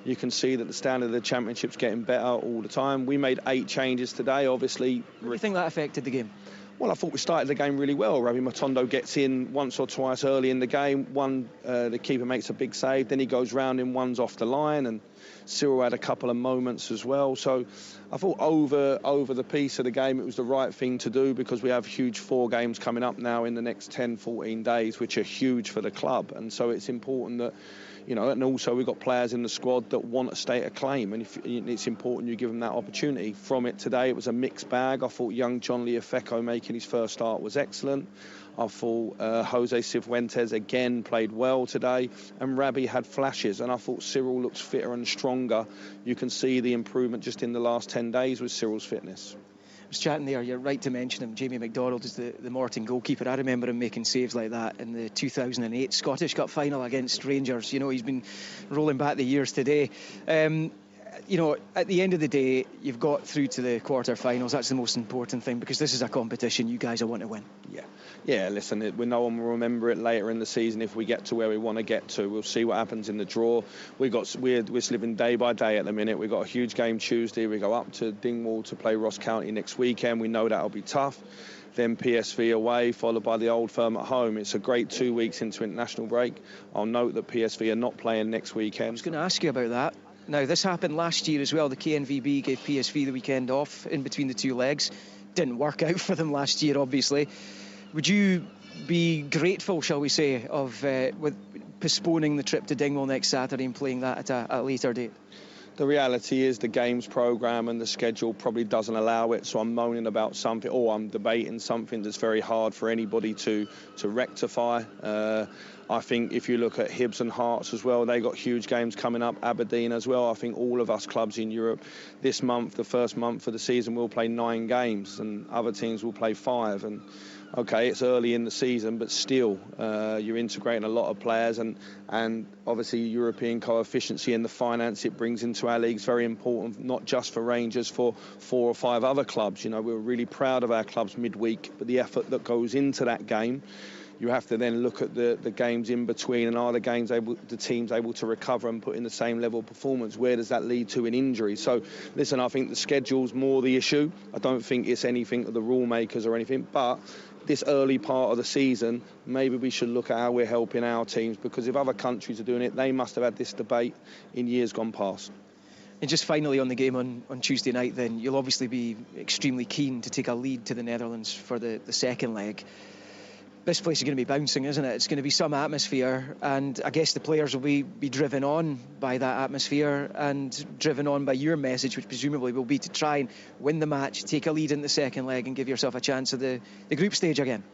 You can see that the standard of the Championship's getting better all the time. We made 8 changes today, obviously. Do you think that affected the game? Well, I thought we started the game really well. Ravi Matondo gets in once or twice early in the game. The keeper makes a big save, then he goes round in ones off the line, and Cyril had a couple of moments as well. So I thought over the piece of the game, it was the right thing to do, because we have huge 4 games coming up now in the next 10, 14 days, which are huge for the club. And so it's important that, and also we've got players in the squad that want to state a claim, and it's important you give them that opportunity. From it today, it was a mixed bag. I thought young John Leofeco making his first start was excellent. I thought Jose Cifuentes again played well today, and Rabi had flashes, and I thought Cyril looks fitter and stronger. You can see the improvement just in the last 10 days with Cyril's fitness. I was chatting there, you're right to mention him. Jamie McDonald is the Morton goalkeeper. I remember him making saves like that in the 2008 Scottish Cup final against Rangers. He's been rolling back the years today. At the end of the day, you've got through to the quarter-finals. That's the most important thing, because this is a competition you guys want to win. Yeah, listen, no one will remember it later in the season if we get to where we want to get to. We'll see what happens in the draw. We're living day by day at the minute. We've got a huge game Tuesday. We go up to Dingwall to play Ross County next weekend. We know that'll be tough. Then PSV away, followed by the Old Firm at home. It's a great 2 weeks into international break. I'll note that PSV are not playing next weekend. I was going to ask you about that. Now, this happened last year as well. The KNVB gave PSV the weekend off in between the 2 legs. Didn't work out for them last year, obviously. Would you be grateful, shall we say, with postponing the trip to Dingwall next Saturday and playing that at a later date? The reality is the games programme and the schedule probably doesn't allow it, so I'm moaning about something, or I'm debating something that's very hard for anybody to rectify. I think if you look at Hibs and Hearts as well, they got huge games coming up, Aberdeen as well. I think all of us clubs in Europe this month, the first month of the season, will play 9 games, and other teams will play 5. And okay, it's early in the season, but still, you're integrating a lot of players, and obviously European coefficiency and the finance it brings into our league is very important, not just for Rangers, for 4 or 5 other clubs. We're really proud of our clubs midweek, but the effort that goes into that game, you have to then look at the games in between, and are the teams able to recover and put in the same level of performance? Where does that lead to in injury? So, listen, I think the schedule's more the issue. I don't think it's anything of the rule makers or anything, but this early part of the season, maybe we should look at how we're helping our teams, because if other countries are doing it, they must have had this debate in years gone past. And just finally on the game on Tuesday night, then, you'll obviously be extremely keen to take a lead to the Netherlands for the second leg. This place is going to be bouncing, isn't it? It's going to be some atmosphere, and I guess the players will be driven on by that atmosphere and driven on by your message, which presumably will be to try and win the match, take a lead in the second leg and give yourself a chance at the group stage again.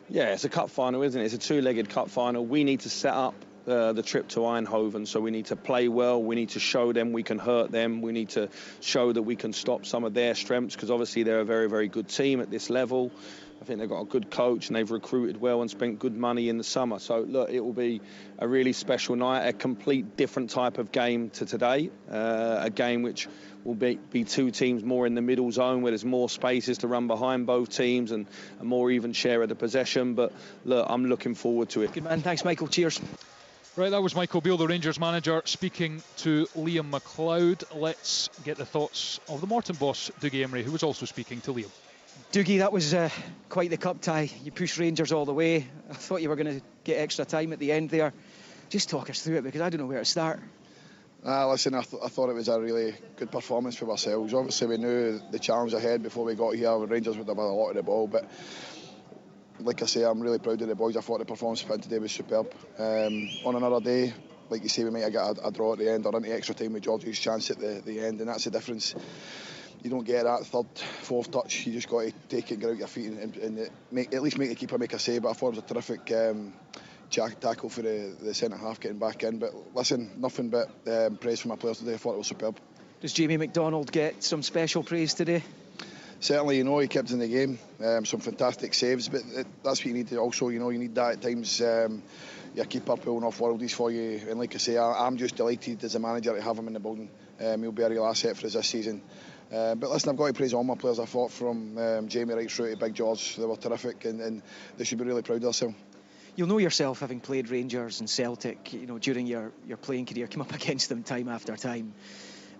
Yeah, it's a cup final, isn't it? It's a 2-legged cup final. We need to set up the trip to Eindhoven, so we need to play well, we need to show them we can hurt them, we need to show that we can stop some of their strengths, because obviously they're a very, very good team at this level. I think they've got a good coach and they've recruited well and spent good money in the summer. So, look, it will be a really special night, a complete different type of game to today, a game which will be 2 teams more in the middle zone, where there's more spaces to run behind both teams and a more even share of the possession. But, look, I'm looking forward to it. Good man. Thanks, Michael. Cheers. Right, that was Michael Beale, the Rangers manager, speaking to Liam McLeod. Let's get the thoughts of the Morton boss, Dougie Emery, who was also speaking to Liam. Dougie, that was quite the cup tie. You pushed Rangers all the way. I thought you were going to get extra time at the end there. Just talk us through it, because I don't know where to start. Listen, I thought it was a really good performance for ourselves. Obviously, we knew the challenge ahead before we got here. Rangers would have had a lot of the ball, but like I say, I'm really proud of the boys. I thought the performance for today was superb. On another day, like you say, we might have got a draw at the end or into extra time with Georgie's chance at the end, and that's the difference. You don't get that third, fourth touch. You just got to take it, get out your feet, and at least make the keeper make a save. But I thought it was a terrific tackle for the centre half getting back in. But listen, nothing but praise for my players today. I thought it was superb. Does Jamie McDonald get some special praise today? Certainly, he kept in the game. Some fantastic saves, but that's what you need to also, you need that at times. Your keeper pulling off worldies for you, and like I say, I'm just delighted as a manager to have him in the building. He'll be a real asset for us this season. But listen, I've got to praise all my players. I thought from Jamie right through to Big George, they were terrific, and they should be really proud of themselves. you'll know yourself, having played Rangers and Celtic, you know, during your playing career, come up against them time after time.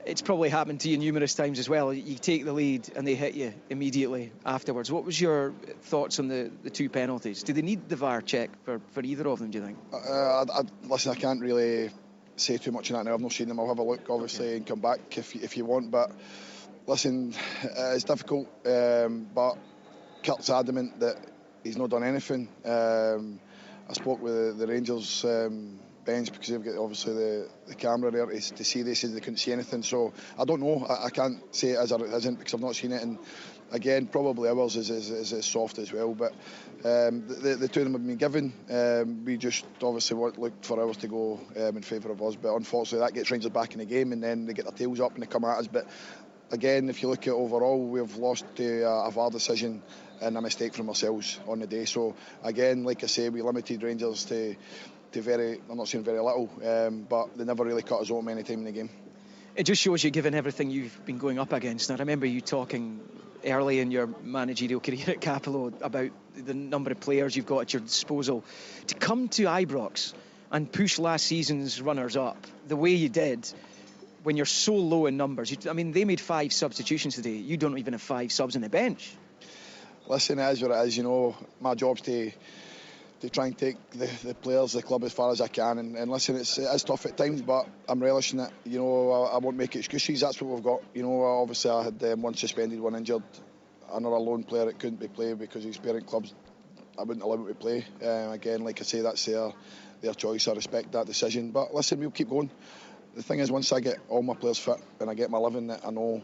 It's probably happened to you numerous times as well. You take the lead and they hit you immediately afterwards. What was your thoughts on the 2 penalties? Do they need the VAR check for either of them, do you think? Listen, I can't really say too much on that now. I've not seen them. I'll have a look, obviously, and come back if you want. But listen, it's difficult. But Kurt's adamant that he's not done anything. I spoke with the Rangers bench, because they've got obviously the camera there to see this, and they couldn't see anything. So I don't know. I can't say it as or it isn't, because I've not seen it. And again, probably ours is soft as well. But the 2 of them have been given. We just obviously looked for ours to go in favour of us. But unfortunately, that gets Rangers back in the game, and then they get their tails up and they come at us. But again, if you look at overall, we've lost to a VAR decision and a mistake from ourselves on the day. So again, like I say, we limited Rangers to very, I'm not saying very little, but they never really cut us out many times in the game. It just shows you, given everything you've been going up against. And I remember you talking early in your managerial career at Capello about the number of players you've got at your disposal. To come to Ibrox and push last season's runners up the way you did, when you're so low in numbers. I mean, they made 5 substitutions today. You don't even have 5 subs on the bench. Listen, it is what it is. You know, my job's to try and take the players, the club, as far as I can. And listen, it is tough at times, but I'm relishing it. You know, I won't make excuses. That's what we've got. You know, obviously I had one suspended, 1 injured, another lone player that couldn't be played because his parent clubs, I wouldn't allow him to play. Again, like I say, that's their choice. I respect that decision. But listen, we'll keep going. The thing is, once I get all my players fit and I get my living that I know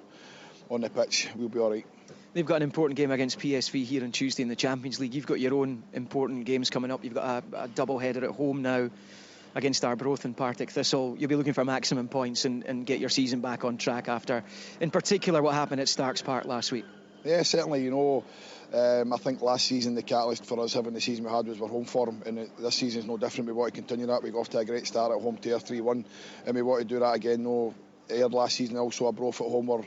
on the pitch, we'll be all right. They've got an important game against PSV here on Tuesday in the Champions League. You've got your own important games coming up. You've got a double-header at home now against Arbroath and Partick Thistle. You'll be looking for maximum points and get your season back on track after, in particular, what happened at Starks Park last week. Yeah, certainly. You know, I think last season the catalyst for us having the season we had was our home form, and this season is no different. We want to continue that. We got off to a great start at home to 3-1, and we want to do that again. No, last season also Arbroath at home were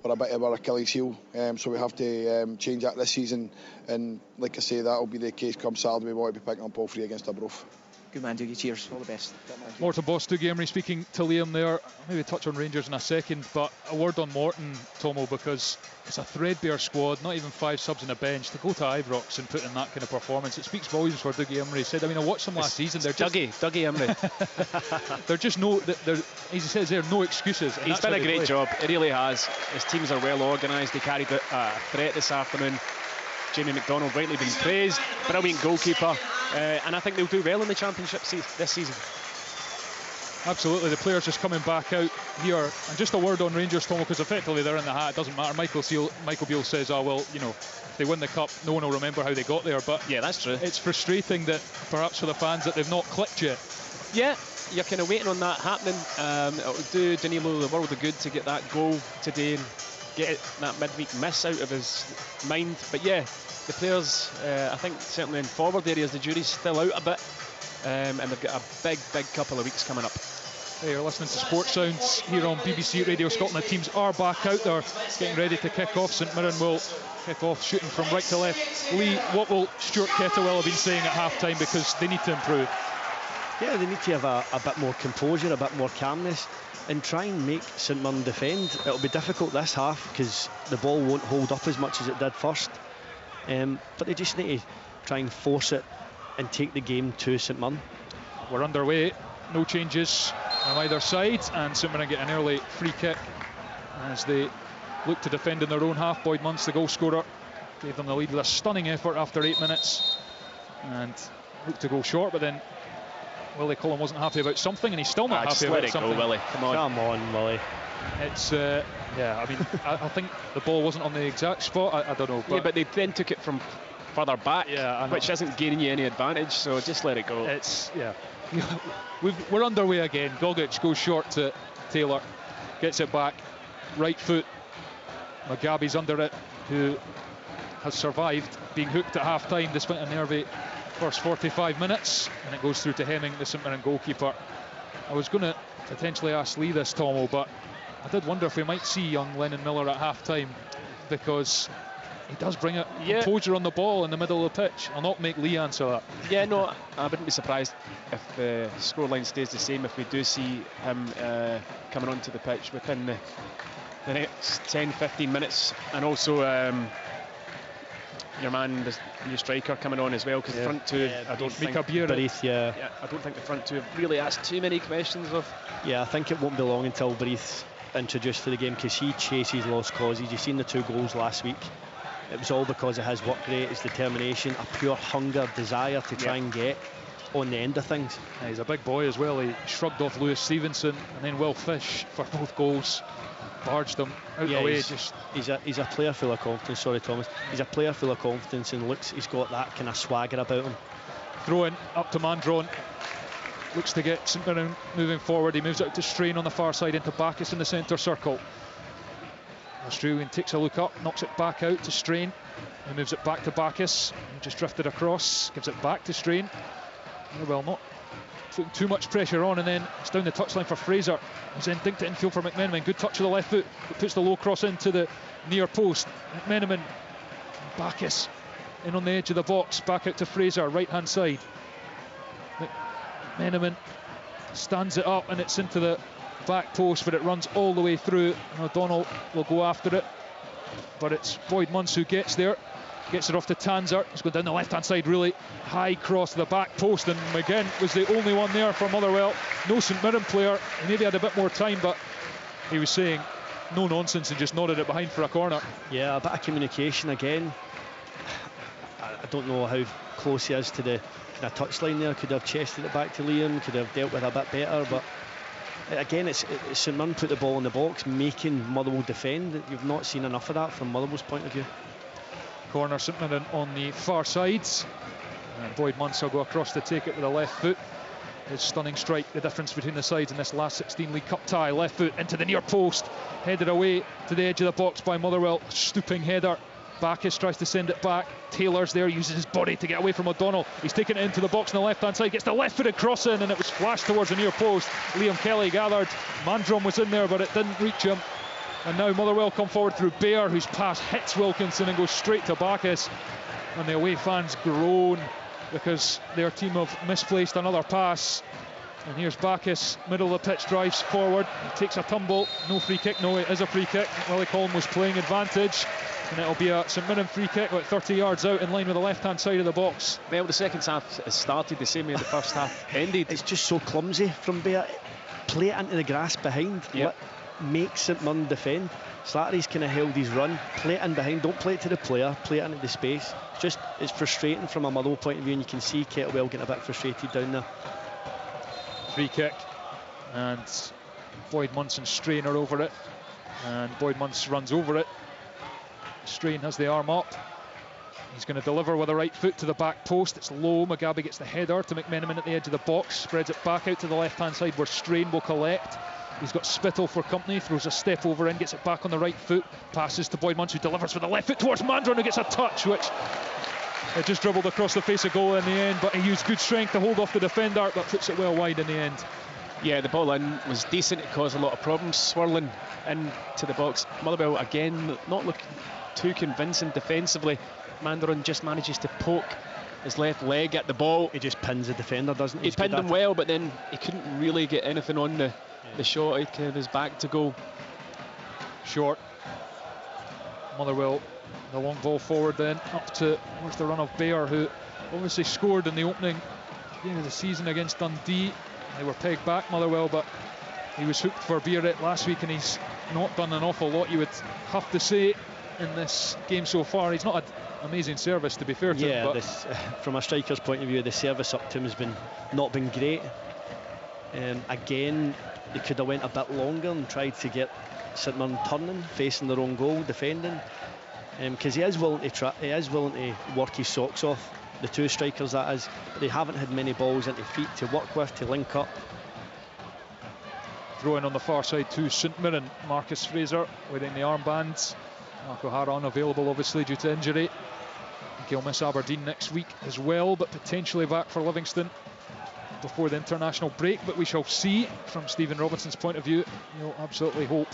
a bit of our Achilles heel, so we have to change that this season. And like I say, that'll be the case come Saturday. We want to be picking up all 3 against Arbroath. Good man, Dougie. Cheers. All the best. Morton Boss Dougie Emery speaking to Liam there. I'll maybe touch on Rangers in a second, but a word on Morton, Tomo, because it's a threadbare squad, not even 5 subs on the bench. To go to Ibrox and put in that kind of performance, it speaks volumes for Dougie Emery. He said, I mean, I watched them last season. They're just Dougie Emery. They're just he says there are no excuses. He's done a great job. It really has. His teams are well organised. They carried a threat this afternoon. Jamie McDonald rightly been praised. Brilliant goalkeeper. And I think they'll do well in the Championship this season. Absolutely, the players just coming back out here. And just a word on Rangers, Tomo, because effectively they're in the hat. It doesn't matter. Michael Beale says, oh, well, you know, if they win the cup, no one will remember how they got there. But yeah, that's true. It's frustrating that perhaps for the fans that they've not clicked yet. Yeah, you're kind of waiting on that happening. It'll do Danilo the world of good to get that goal today and get that midweek miss out of his mind. But yeah, the players, I think certainly in forward areas, the jury's still out a bit, and they've got a big couple of weeks coming up. Hey, you're listening to Sports Sounds here on BBC Radio Scotland. The teams are back out there, getting ready to kick off. St Mirren will kick off, shooting from right to left. Lee, what will Stuart Kettlewell have been saying at half-time, because they need to improve? Yeah, they need to have a bit more composure, a bit more calmness, and try and make St Mirren defend. It'll be difficult this half because the ball won't hold up as much as it did first. But they just need to try and force it and take the game to St Mirren. We're underway, no changes on either side, and St Mirren get an early free kick as they look to defend in their own half. Boyd Muntz, the goal scorer, gave them the lead with a stunning effort after 8 minutes and looked to go short, but then Willie Collum wasn't happy about something, and he's still not happy about something. Go, Willie. Come on, Willie. It's yeah, I mean, I think the ball wasn't on the exact spot. I don't know. But yeah, but they then took it from further back, yeah, which isn't gaining you any advantage. So just let it go. It's we're underway again. Gogic goes short to Taylor, gets it back, right foot. Mugabe's under it, who has survived being hooked at half-time despite a nervy first 45 minutes, and it goes through to Hemming, the St Mirren goalkeeper. I was going to potentially ask Lee this, Tomo, but I did wonder if we might see young Lennon Miller at half-time, because he does bring a composure on the ball in the middle of the pitch. I'll not make Lee answer that. Yeah, no, I wouldn't be surprised if the scoreline stays the same, if we do see him coming onto the pitch within the next 10-15 minutes. And also your man, the new striker, coming on as well, because the front two, I don't think I don't think the front two have really asked too many questions of. Yeah, I think it won't be long until Breath's introduced to the game, because he chases lost causes. You've seen the 2 goals last week. It was all because of his work rate, his determination, a pure hunger, desire to try and get on the end of things. Yeah, he's a big boy as well. He shrugged off Lewis Stevenson, and then Will Fish for both goals barged them out the way. He's a player full of confidence. Sorry, Thomas. He's a player full of confidence, and looks, he's got that kind of swagger about him. Throw in up to Mandron. Looks to get St Mirren moving forward. He moves out to Strain on the far side into Bacchus in the centre circle. Australian takes a look up, knocks it back out to Strain. He moves it back to Bacchus. He just drifted across, gives it back to Strain. Well, not putting too much pressure on, and then it's down the touchline for Fraser. He's then dinked it infield for McMenamin. Good touch of the left foot. It puts the low cross into the near post. McMenamin, Bacchus in on the edge of the box. Back out to Fraser, right hand side. McMenamin stands it up, and it's into the back post, but it runs all the way through, and O'Donnell will go after it, but it's Boyd Munce who gets there, gets it off to Tanzer. He's going down the left hand side, really high cross to the back post, and McGinn was the only one there for Motherwell. No St Mirren player. He maybe had a bit more time, but he was saying no nonsense and just nodded it behind for a corner. Yeah, a bit of communication again. I don't know how close he is to the kind of touchline there. Could have chested it back to Liam, could have dealt with it a bit better, but again, it's St Mirren put the ball in the box, making Motherwell defend. You've not seen enough of that from Motherwell's point of view. Corner St Mirren on the far sides, and Boyd Munce will go across to take it with the left foot. His stunning strike, the difference between the sides in this last 16 League Cup tie. Left foot into the near post, headed away to the edge of the box by Motherwell. Stooping header. Bacchus tries to send it back. Taylor's there, uses his body to get away from O'Donnell. He's taking it into the box on the left hand side, gets the left footed cross in, and it was flashed towards the near post. Liam Kelly gathered. Mandron was in there, but it didn't reach him. And now Motherwell come forward through Baer, whose pass hits Wilkinson and goes straight to Bacchus. And the away fans groan because their team have misplaced another pass. And here's Bacchus, middle of the pitch, drives forward, he takes a tumble. No free kick. No, it is a free kick. Willie Collum was playing advantage, and it'll be a St Mirren free kick about 30 yards out, in line with the left hand side of the box. Well, the second half has started the same way the first half ended. It's just so clumsy from Baer. Play it into the grass behind. Yep. Make St Mirren defend. Slattery's kind of held his run. Play it in behind, don't play it to the player, play it into the space. It's frustrating from a Motherwell point of view, and you can see Kettlewell getting a bit frustrated down there. Free kick, and Boyd Munce and Strain are over it, and Boyd Munce runs over it. Strain has the arm up. He's going to deliver with the right foot to the back post. It's low. Mugabe gets the header to McMenamin at the edge of the box, spreads it back out to the left hand side where Strain will collect. He's got Spittle for company, throws a step over in, gets it back on the right foot, passes to Boyd Munce, who delivers with the left foot towards Mandron, who gets a touch, which it just dribbled across the face of goal in the end, but he used good strength to hold off the defender, but puts it well wide in the end. Yeah, the ball in was decent. It caused a lot of problems, swirling into the box. Motherwell again not looking too convincing defensively. Mandron just manages to poke his left leg at the ball. He just pins the defender, doesn't he? He pinned him well, but then he couldn't really get anything on the shot. He kind of his back to goal. Short. Motherwell, the long ball forward then, up to, where's the run of Baer, who obviously scored in the opening game of the season against Dundee. They were pegged back, Motherwell, but he was hooked for Biarritz last week, and he's not done an awful lot, you would have to say, in this game so far. He's not had amazing service, to be fair to him. But from a striker's point of view, the service up to him has not been great. Again, he could have went a bit longer and tried to get St Mirren turning, facing their own goal, defending, because he is willing to work his socks off. The two strikers, that is, but they haven't had many balls into feet to work with, to link up. Throw in on the far side to St Mirren. Marcus Fraser wearing the armbands. Mark O'Hara unavailable, obviously, due to injury. He'll miss Aberdeen next week as well, but potentially back for Livingston before the international break. But we shall see. From Stephen Robinson's point of view, you'll absolutely hope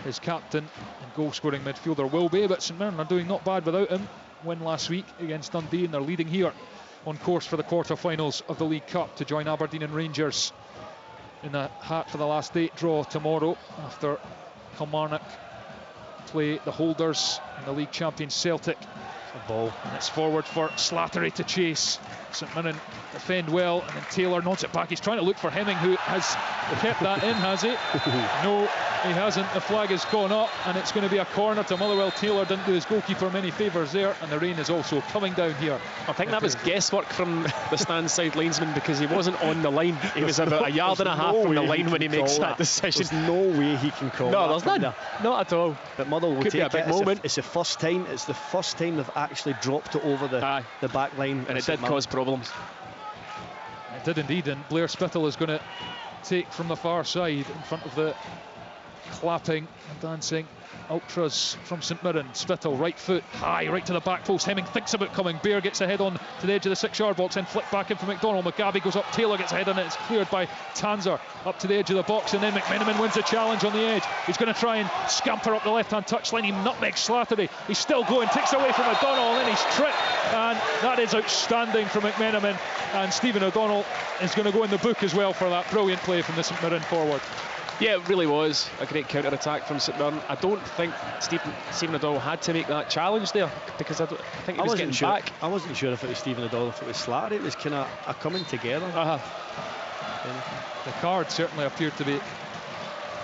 his captain and goal-scoring midfielder will be, but St Mirren are doing not bad without him. Win last week against Dundee, and they're leading here on course for the quarter-finals of the League Cup to join Aberdeen and Rangers in a hat for the last 8 draw tomorrow after Kilmarnock play the holders in the league champion Celtic. A ball, and it's forward for Slattery to chase. St Mirren defend well, and then Taylor nods it back. He's trying to look for Hemming, who has kept that in, has he? No, he hasn't. The flag has gone up, and it's going to be a corner to Motherwell. Taylor didn't do his goalkeeper many favours there, and the rain is also coming down here. I think that was guesswork from the stand side linesman, because he wasn't on the line. He was about a yard and a half from the line when he makes that decision. There's no way he can call no, that. there's none. Not at all. But Motherwell will Could take be a big moment. It's the first time. It's the first time they've actually dropped it over the back line, and it did cause problems. It did indeed, and Blair Spittle is going to take from the far side in front of the clapping and dancing ultras from St Mirren. Spittle, right foot high, right to the back post. Hemming thinks about coming. Bear gets ahead on to the edge of the 6-yard box, then flick back in for McDonald. McGabby goes up, Taylor gets ahead on it. It's cleared by Tanzer up to the edge of the box, and then McMenamin wins the challenge on the edge. He's going to try and scamper up the left-hand touchline. He nutmegs Slattery. He's still going, takes away from O'Donnell, and then he's tripped, and that is outstanding from McMenamin. And Stephen O'Donnell is going to go in the book as well for that brilliant play from the St Mirren forward. Yeah, it really was a great counter-attack from St Mirren. I don't think Stephen O'Donnell had to make that challenge there, because I think he was getting back. I wasn't sure if it was Stephen O'Donnell, if it was Slattery. It was kind of a coming together. The card certainly appeared to be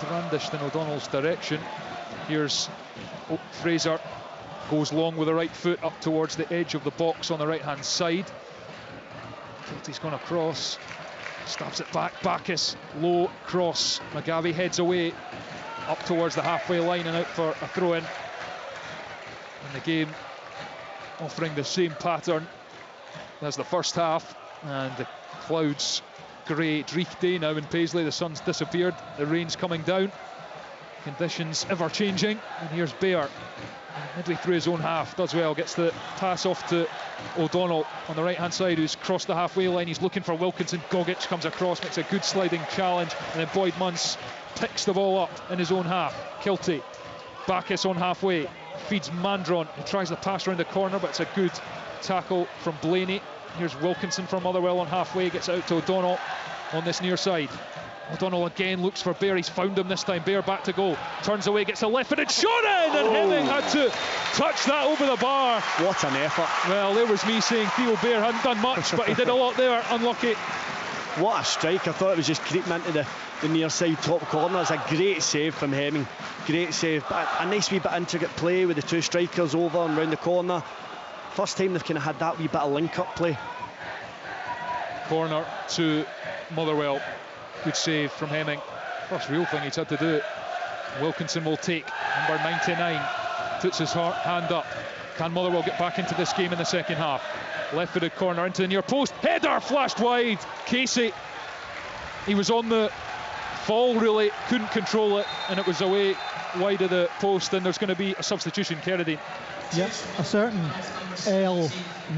brandished in O'Donnell's direction. Here's Fraser, goes long with the right foot up towards the edge of the box on the right-hand side. Kilty's gone across. Stabs it back, Bacchus, low cross. McGavie heads away up towards the halfway line and out for a throw-in. And the game offering the same pattern as the first half, and the clouds grey, dreich day now in Paisley. The sun's disappeared, the rain's coming down, conditions ever changing. And here's Baer, midway through his own half, does well, gets the pass off to O'Donnell on the right hand side, who's crossed the halfway line. He's looking for Wilkinson. Gogic comes across, makes a good sliding challenge, and then Boyd Munce picks the ball up in his own half. Kilty, Bacchus on halfway, feeds Mandron, he tries the pass around the corner, but it's a good tackle from Blaney. Here's Wilkinson from Motherwell on halfway, gets out to O'Donnell on this near side. O'Donnell again looks for Bear. He's found him this time. Bear back to goal, turns away, gets a left-footed shot in, and Hemming had to touch that over the bar. What an effort. Well, there was me saying Theo Bear hadn't done much, but he did a lot there. Unlucky. What a strike. I thought it was just creeping into the near side top corner. It's a great save from Hemming. Great save, but a nice wee bit intricate play with the two strikers over and round the corner. First time they've kind of had that wee bit of link-up play. Corner to Motherwell. Good save from Hemming. First real thing he's had to do. Wilkinson will take. Number 99 puts his hand up. Can Motherwell get back into this game in the second half? Left-footed corner into the near post. Header flashed wide. Casey, he was on the fall really, couldn't control it, and it was away wide of the post, and there's going to be a substitution, Kerridine. Yep, a certain L.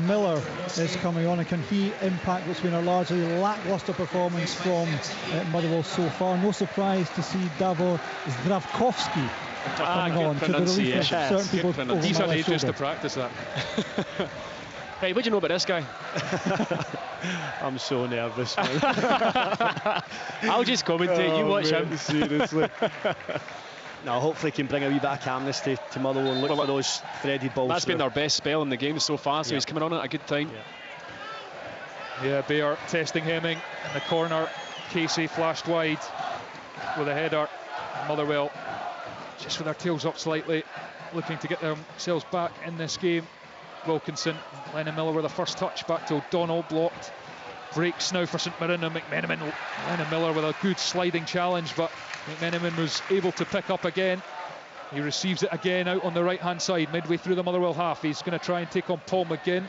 Miller is coming on, and can he impact what's been a largely lacklustre performance from Motherwell so far? No surprise to see Davor Zdravkovsky coming on to the relief of certain people over He's had ages shoulder. to practice that. Hey, what do you know about this guy? I'm so nervous, man. I'll just commentate, you watch him. Seriously. No, hopefully he can bring a wee bit of calmness to Motherwell and look for those threaded balls. That's been their best spell in the game so far, so he's coming on at a good time. Yeah, Baer testing Hemming in the corner. Casey flashed wide with a header. Motherwell just with their tails up slightly, looking to get themselves back in this game. Wilkinson, Lennon Miller with the first touch, back to O'Donnell, blocked. Breaks now for St Mirren, and McMenamin. Lennon Miller with a good sliding challenge, but McMenamin was able to pick up again. He receives it again out on the right hand side, midway through the Motherwell half. He's going to try and take on Paul McGinn,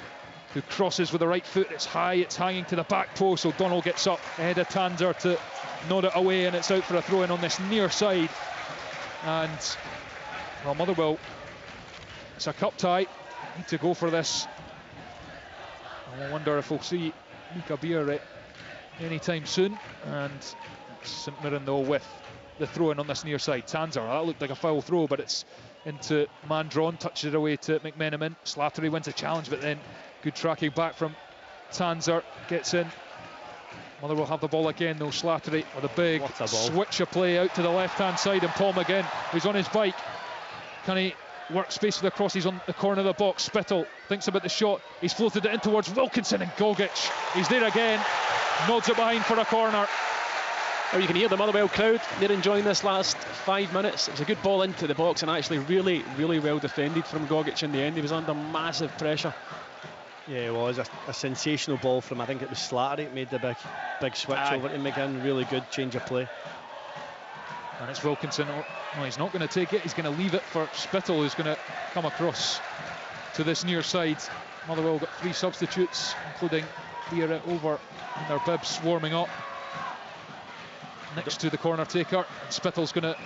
who crosses with the right foot. It's high, it's hanging to the back post. O'Donnell gets up ahead of Tanzer to nod it away, and it's out for a throw in on this near side. And well, Motherwell, it's a cup tie, need to go for this. I wonder if we'll see Mika Beer anytime soon. And St Mirren though with the throw in on this near side. Tanzer, that looked like a foul throw, but it's into man drawn, touches it away to McMenamin. Slattery wins a challenge, but then good tracking back from Tanzer, gets in. Motherwell have the ball again though. Slattery with a big switch of play out to the left hand side, and Paul McGinn, who's on his bike, can he work space for the cross? He's on the corner of the box. Spittle thinks about the shot, he's floated it in towards Wilkinson, and Gogic, he's there again, nods it behind for a corner. Oh, you can hear the Motherwell crowd, they're enjoying this last 5 minutes. It was a good ball into the box and actually really well defended from Gogic in the end. He was under massive pressure. Yeah, it was a sensational ball from, I think it was Slattery, it made the big switch over to McGinn. Really good change of play. And it's Wilkinson. No, he's not going to take it, he's going to leave it for Spittle, who's going to come across to this near side. Motherwell got 3 substitutes, including Vieira over in their bibs, warming up next to the corner taker. Spittle's going to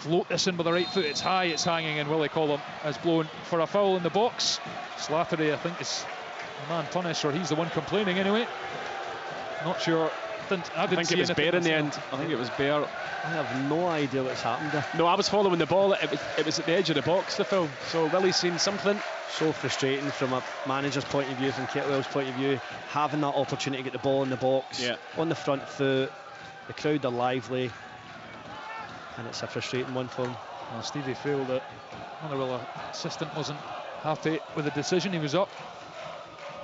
float this in with the right foot. It's high, it's hanging, and Willie Collum has blown for a foul in the box. Slattery, I think, is the man punished, or he's the one complaining anyway. Not sure. I think it was Bear in the end. I think it was Bear. I have no idea what's happened there. No, I was following the ball. It was at the edge of the box, the foul. So Willie's seen something. So frustrating from a manager's point of view, from Kettlewell's point of view, having that opportunity to get the ball in the box, on the front foot. The crowd are lively, and it's a frustrating one for him. Well, Stevie Fail, the Motherwell assistant, wasn't happy with the decision. He was up,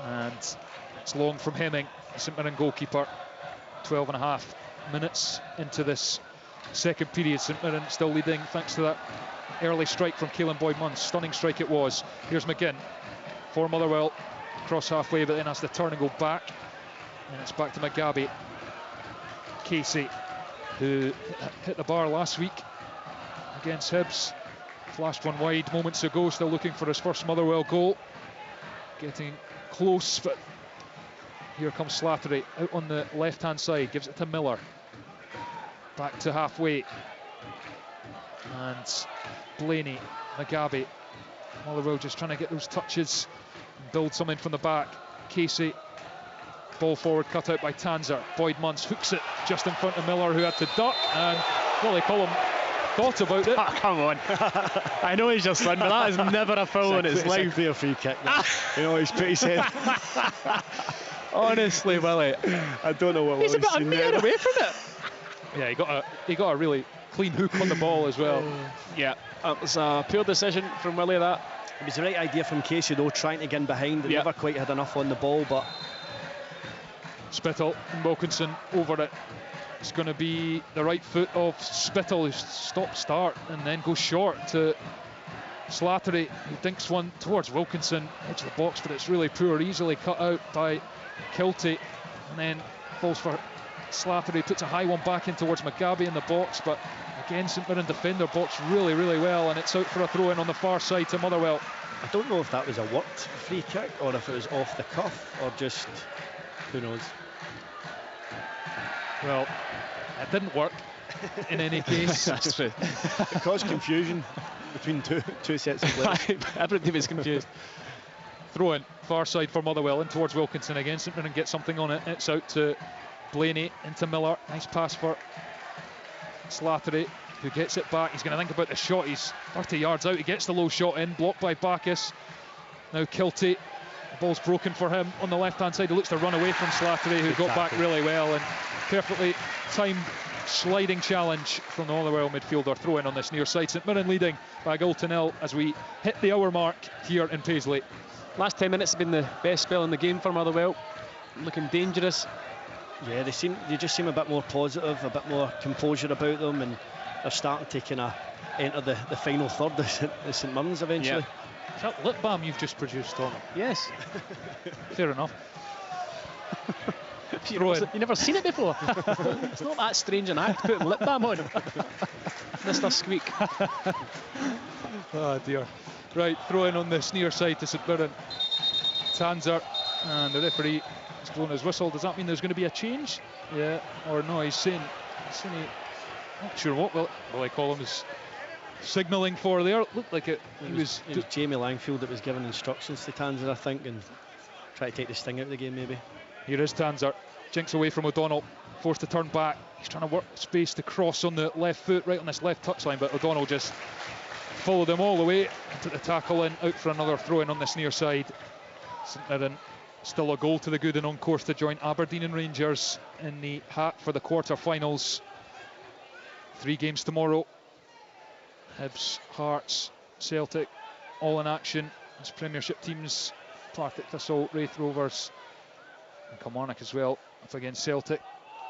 and it's long from Hemming, St Mirren goalkeeper. 12.5 minutes into this second period. St Mirren still leading thanks to that early strike from Caelan Boyd-Munn. Stunning strike it was. Here's McGinn for Motherwell, cross halfway, but then has to turn and go back, and it's back to Mugabe. Casey, who hit the bar last week against Hibs, flashed one wide moments ago, still looking for his first Motherwell goal, getting close, but here comes Slattery out on the left hand side, gives it to Miller, back to halfway, and Blaney, Mugabe. Motherwell just trying to get those touches and build something from the back. Casey, ball forward, cut out by Tanzer. Boyd-Munn hooks it just in front of Miller, who had to duck, and Willie Collum thought about it. Oh, come on. I know he's your son, but that is never a foul in his life. It's a clear free kick. You know, he's put his head. Honestly, Willie, I don't know what he's about a metre away from it. Yeah, he got a really clean hook on the ball as well. Yeah, it was a pure decision from Willie, that. It was the right idea from Casey though, trying to get in behind. They never quite had enough on the ball, but Spittle and Wilkinson over it. It's going to be the right foot of Spittle, who stops start and then goes short to Slattery, who dinks one towards Wilkinson, edge of the box, but it's really poor, easily cut out by Kiltie, and then falls for Slattery, puts a high one back in towards Mugabe in the box, but again St Mirren defend their box really well, and it's out for a throw in on the far side to Motherwell. I don't know if that was a worked free kick or if it was off the cuff or just, who knows. Well, it didn't work in any case. That's true. It caused confusion between two sets of players. Everybody was confused. Throw in far side for Motherwell, in towards Wilkinson again. St Mirren get something on it. It's out to Blaney, into Miller. Nice pass for Slattery, who gets it back. He's going to think about the shot. He's 30 yards out. He gets the low shot in, blocked by Bacchus. Now Kiltie. The ball's broken for him on the left hand side. He looks to run away from Slattery, who got back really well, and perfectly timed sliding challenge from the Motherwell midfielder. Throw in on this near side. St Mirren leading by a goal to nil as we hit the hour mark here in Paisley. Last 10 minutes have been the best spell in the game for Motherwell. Looking dangerous. Yeah, they just seem a bit more positive, a bit more composure about them, and they're starting to kind of enter the final third of St Mirren's eventually. Yeah. Is that lip balm you've just produced, Tom? Yes. Fair enough. You've never seen it before. It's not that strange an act putting lip balm on. Mr. Squeak. Oh dear. Right, throw in on this near side to St Mirren. Tanzer, and the referee has blown his whistle. Does that mean there's going to be a change? Yeah, or no, he's saying not sure what Willie Collum is signalling for there. It looked like it was Jamie Langfield that was giving instructions to Tanzer, I think, and try to take the sting out of the game maybe. Here is Tanzer, jinks away from O'Donnell, forced to turn back. He's trying to work space to cross on the left foot, right on this left touchline, but O'Donnell just followed him all the way and took the tackle in, out for another throw-in on this near side. St Mirren still a goal to the good and on course to join Aberdeen and Rangers in the hat for the quarter-finals. 3 games tomorrow. Hibs, Hearts, Celtic, all in action as Premiership teams. Partick Thistle, Wraith Rovers and Kilmarnock as well up against Celtic.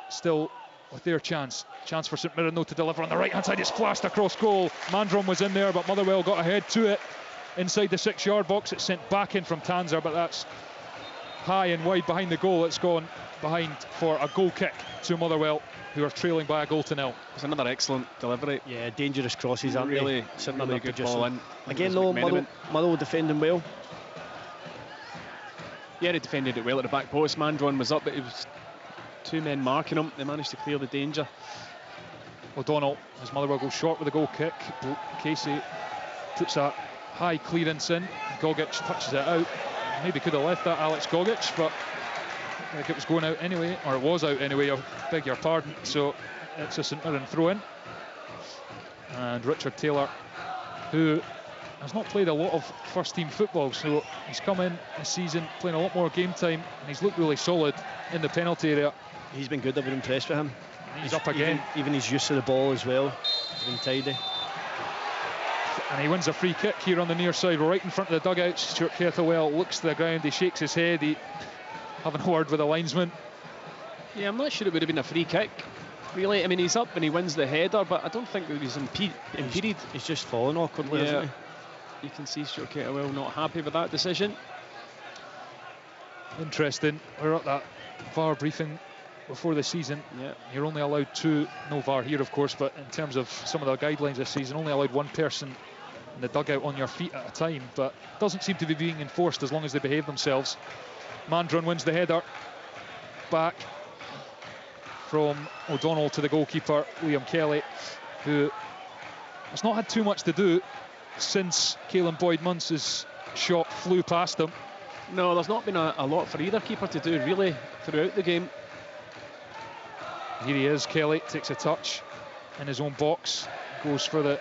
Still with their chance for St Mirren though to deliver on the right hand side. It's flashed across goal. Mandron was in there, but Motherwell got ahead to it inside the 6-yard box. It's sent back in from Tanzer, but that's high and wide behind the goal. It's gone behind for a goal kick to Motherwell, who are trailing by 1-0. It's another excellent delivery. Yeah, dangerous crosses, aren't really, they? Really good ball in. Again though, Motherwell defending well. Yeah, he defended it well at the back post. Mandron was up, but it was 2 men marking him. They managed to clear the danger. O'Donnell, as Motherwell goes short with a goal kick. Casey puts a high clearance in. Gogic touches it out. Maybe could have left that, Alex Gogic, but I think it was going out anyway, or it was out anyway, I beg your pardon. So it's a St Mirren throw-in. And Richard Taylor, who has not played a lot of first-team football, so he's come in this season playing a lot more game time, and he's looked really solid in the penalty area. He's been good. I've been impressed with him. He's up again. Even his use of the ball as well. He's been tidy. And he wins a free kick here on the near side, right in front of the dugouts. Stuart Kettlewell looks to the ground, he shakes his head, he having a word with the linesman. Yeah, I'm not sure it would have been a free kick, really. I mean, he's up and he wins the header, but I don't think that he's impeded. He's just fallen awkwardly, yeah. Isn't he? You can see Stuart Kettlewell not happy with that decision. Interesting. We're at that VAR briefing before the season. Yeah. You're only allowed 2, no VAR here of course, but in terms of some of the guidelines this season, only allowed 1 person in the dugout on your feet at a time, but doesn't seem to be being enforced as long as they behave themselves. Mandron wins the header back from O'Donnell to the goalkeeper Liam Kelly, who has not had too much to do since Caelan Boyd-Munce's shot flew past him. No, there's not been a lot for either keeper to do really throughout the game. Here he is, Kelly takes a touch in his own box, goes for the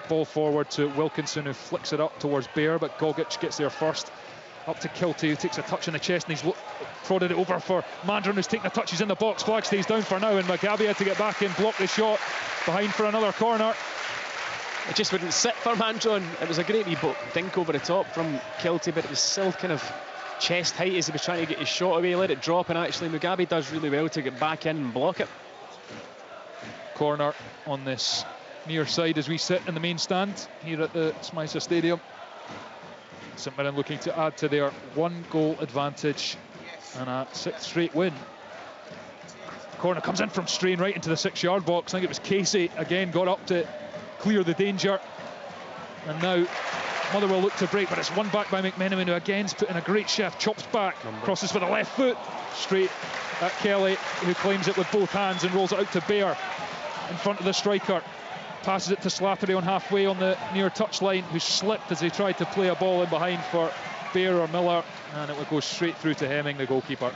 ball forward to Wilkinson, who flicks it up towards Bear, but Gogic gets there first. Up to Kilty, who takes a touch in the chest, and he's prodded it over for Mandron, who's taking the touch. He's in the box. Flag stays down for now, and Mugabe had to get back in, block the shot, behind for another corner. It just wouldn't sit for Mandron. It was a great wee dink over the top from Kilty, but it was still kind of chest height as he was trying to get his shot away, let it drop, and actually Mugabe does really well to get back in and block it. Corner on this near side as we sit in the main stand here at the Smythe Stadium. St Mirren looking to add to their 1-goal advantage and a 6th straight win. Corner comes in from Strain right into the 6-yard box. I think it was Casey again got up to clear the danger, and now Motherwell look to break, but it's won back by McMenamin, who again's put in a great shift, chops back, crosses with the left foot straight at Kelly, who claims it with both hands and rolls it out to Bear in front of the striker. Passes it to Slattery on halfway on the near touchline, who slipped as he tried to play a ball in behind for Bear or Miller, and it would go straight through to Hemming, the goalkeeper.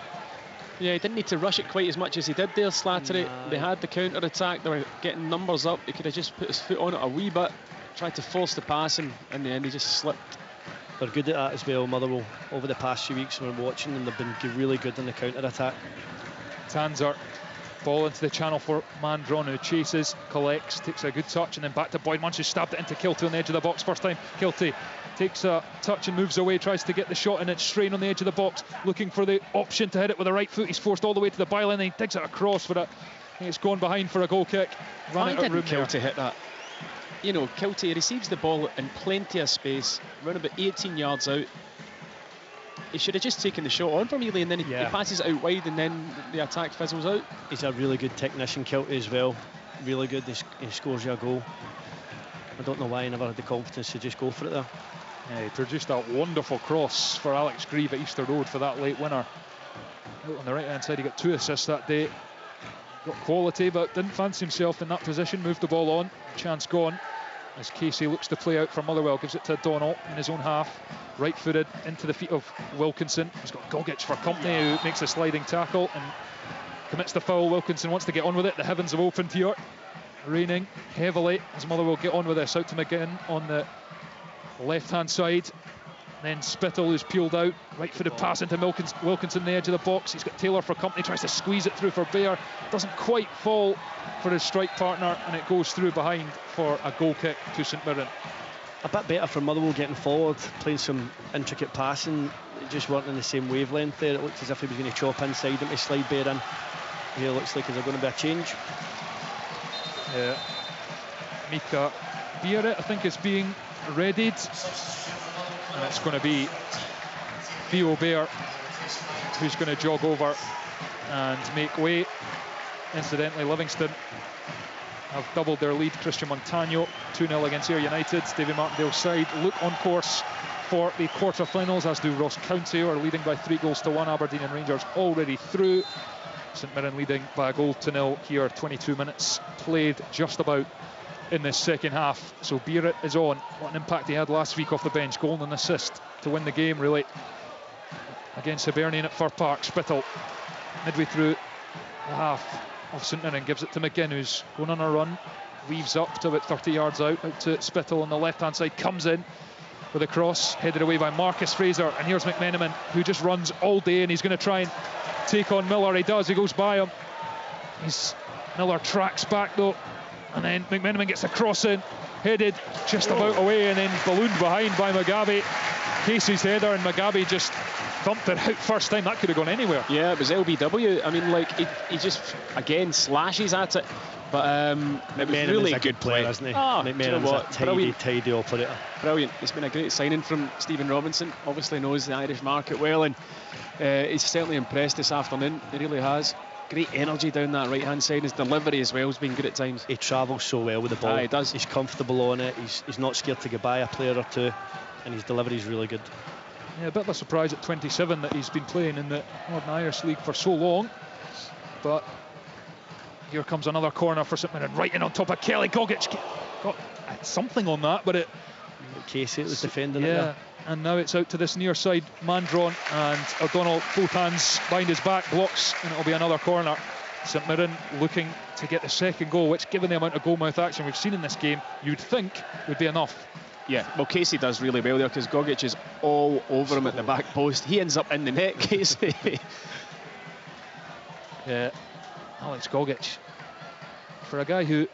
Yeah, he didn't need to rush it quite as much as he did there, Slattery. They had the counter-attack, they were getting numbers up, he could have just put his foot on it a wee bit, tried to force the pass, and in the end he just slipped. They're good at that as well, Motherwell. Over the past few weeks when we're watching them, they've been really good in the counter-attack. Tanzer, ball into the channel for Mandron, who chases, collects, takes a good touch, and then back to Boyd-Munce, who stabbed it into Kilty on the edge of the box. First time Kilty takes a touch and moves away, tries to get the shot, and it's Strain on the edge of the box, looking for the option to hit it with the right foot. He's forced all the way to the byline, and he digs it across for it. I think it's gone behind for a goal kick. Why didn't Kilty hit that? You know, Kilty receives the ball in plenty of space, around about 18 yards out. He should have just taken the shot on from Ely, and then he passes it out wide, and then the attack fizzles out. He's a really good technician, Kilty, as well. Really good. He scores you a goal. I don't know why he never had the confidence to just go for it there. Yeah, he produced that wonderful cross for Alex Grieve at Easter Road for that late winner. On the right hand side, he got 2 assists that day. Got quality, but didn't fancy himself in that position. Moved the ball on. Chance gone. As Casey looks to play out for Motherwell, gives it to O'Donnell in his own half. Right-footed into the feet of Wilkinson. He's got Gogic for company, who makes a sliding tackle, and commits the foul. Wilkinson wants to get on with it. The heavens have opened here. Raining heavily as Motherwell get on with this. Out to McGinn on the left-hand side. Then Spittle, who's peeled out. Right-footed pass into Wilkinson, the edge of the box. He's got Taylor for company, tries to squeeze it through for Bair. Doesn't quite fall for his strike partner, and it goes through behind for a goal kick to St Mirren. A bit better for Motherwell getting forward, playing some intricate passing. It just weren't in the same wavelength there. It looked as if he was going to chop inside him to slide Bair in. Here it looks like there's going to be a change. Yeah. Mika Biarrit, I think, is being readied. And it's going to be Theo Bair who's going to jog over and make way. Incidentally, Livingston have doubled their lead. Christian Montano 2-0 against Ayr United. Davy Martindale's side look on course for the quarter-finals, as do Ross County, who are leading by 3-1. Aberdeen and Rangers already through. St Mirren leading by a 0 here. 22 minutes played just about in this second half. So Biarrit is on. What an impact he had last week off the bench. Goal and an assist to win the game, really, against Hibernian at Fir Park. Spittle, midway through the half of St Mirren, gives it to McGinn, who's going on a run. Weaves up to about 30 yards out to Spittle on the left-hand side. Comes in with a cross, headed away by Marcus Fraser. And here's McMenamin, who just runs all day, and he's going to try and take on Miller. He does, he goes by him. Miller tracks back though, and then McMenamin gets a cross in, headed just about away, and then ballooned behind by Mugabe. Casey's header, and Mugabe just thumped it out first time. That could have gone anywhere. Yeah, it was LBW. I mean, like, he just again slashes at it, but it was really a good player, isn't he? McMenamin's a tidy operator. Brilliant. It's been a great signing from Stephen Robinson. Obviously knows the Irish market well, and he's certainly impressed this afternoon. He really has. Great energy down that right-hand side. His delivery as well has been good at times. He travels so well with the ball. He does. He's comfortable on it. He's not scared to get by a player or two, and his delivery is really good. Yeah, a bit of a surprise at 27 that he's been playing in the Northern Irish League for so long. But here comes another corner for St Mirren, right in on top of Kelly. Gogic got something on that, but Casey was defending it there. And now it's out to this near side man drawn, and O'Donnell, both hands behind his back, blocks, and it'll be another corner. St Mirren looking to get the second goal, which, given the amount of goalmouth action we've seen in this game, you'd think would be enough. Yeah, well, Casey does really well there, because Gogic is all over him at the back post. He ends up in the net, Casey. Yeah, Alex Gogic, for a guy who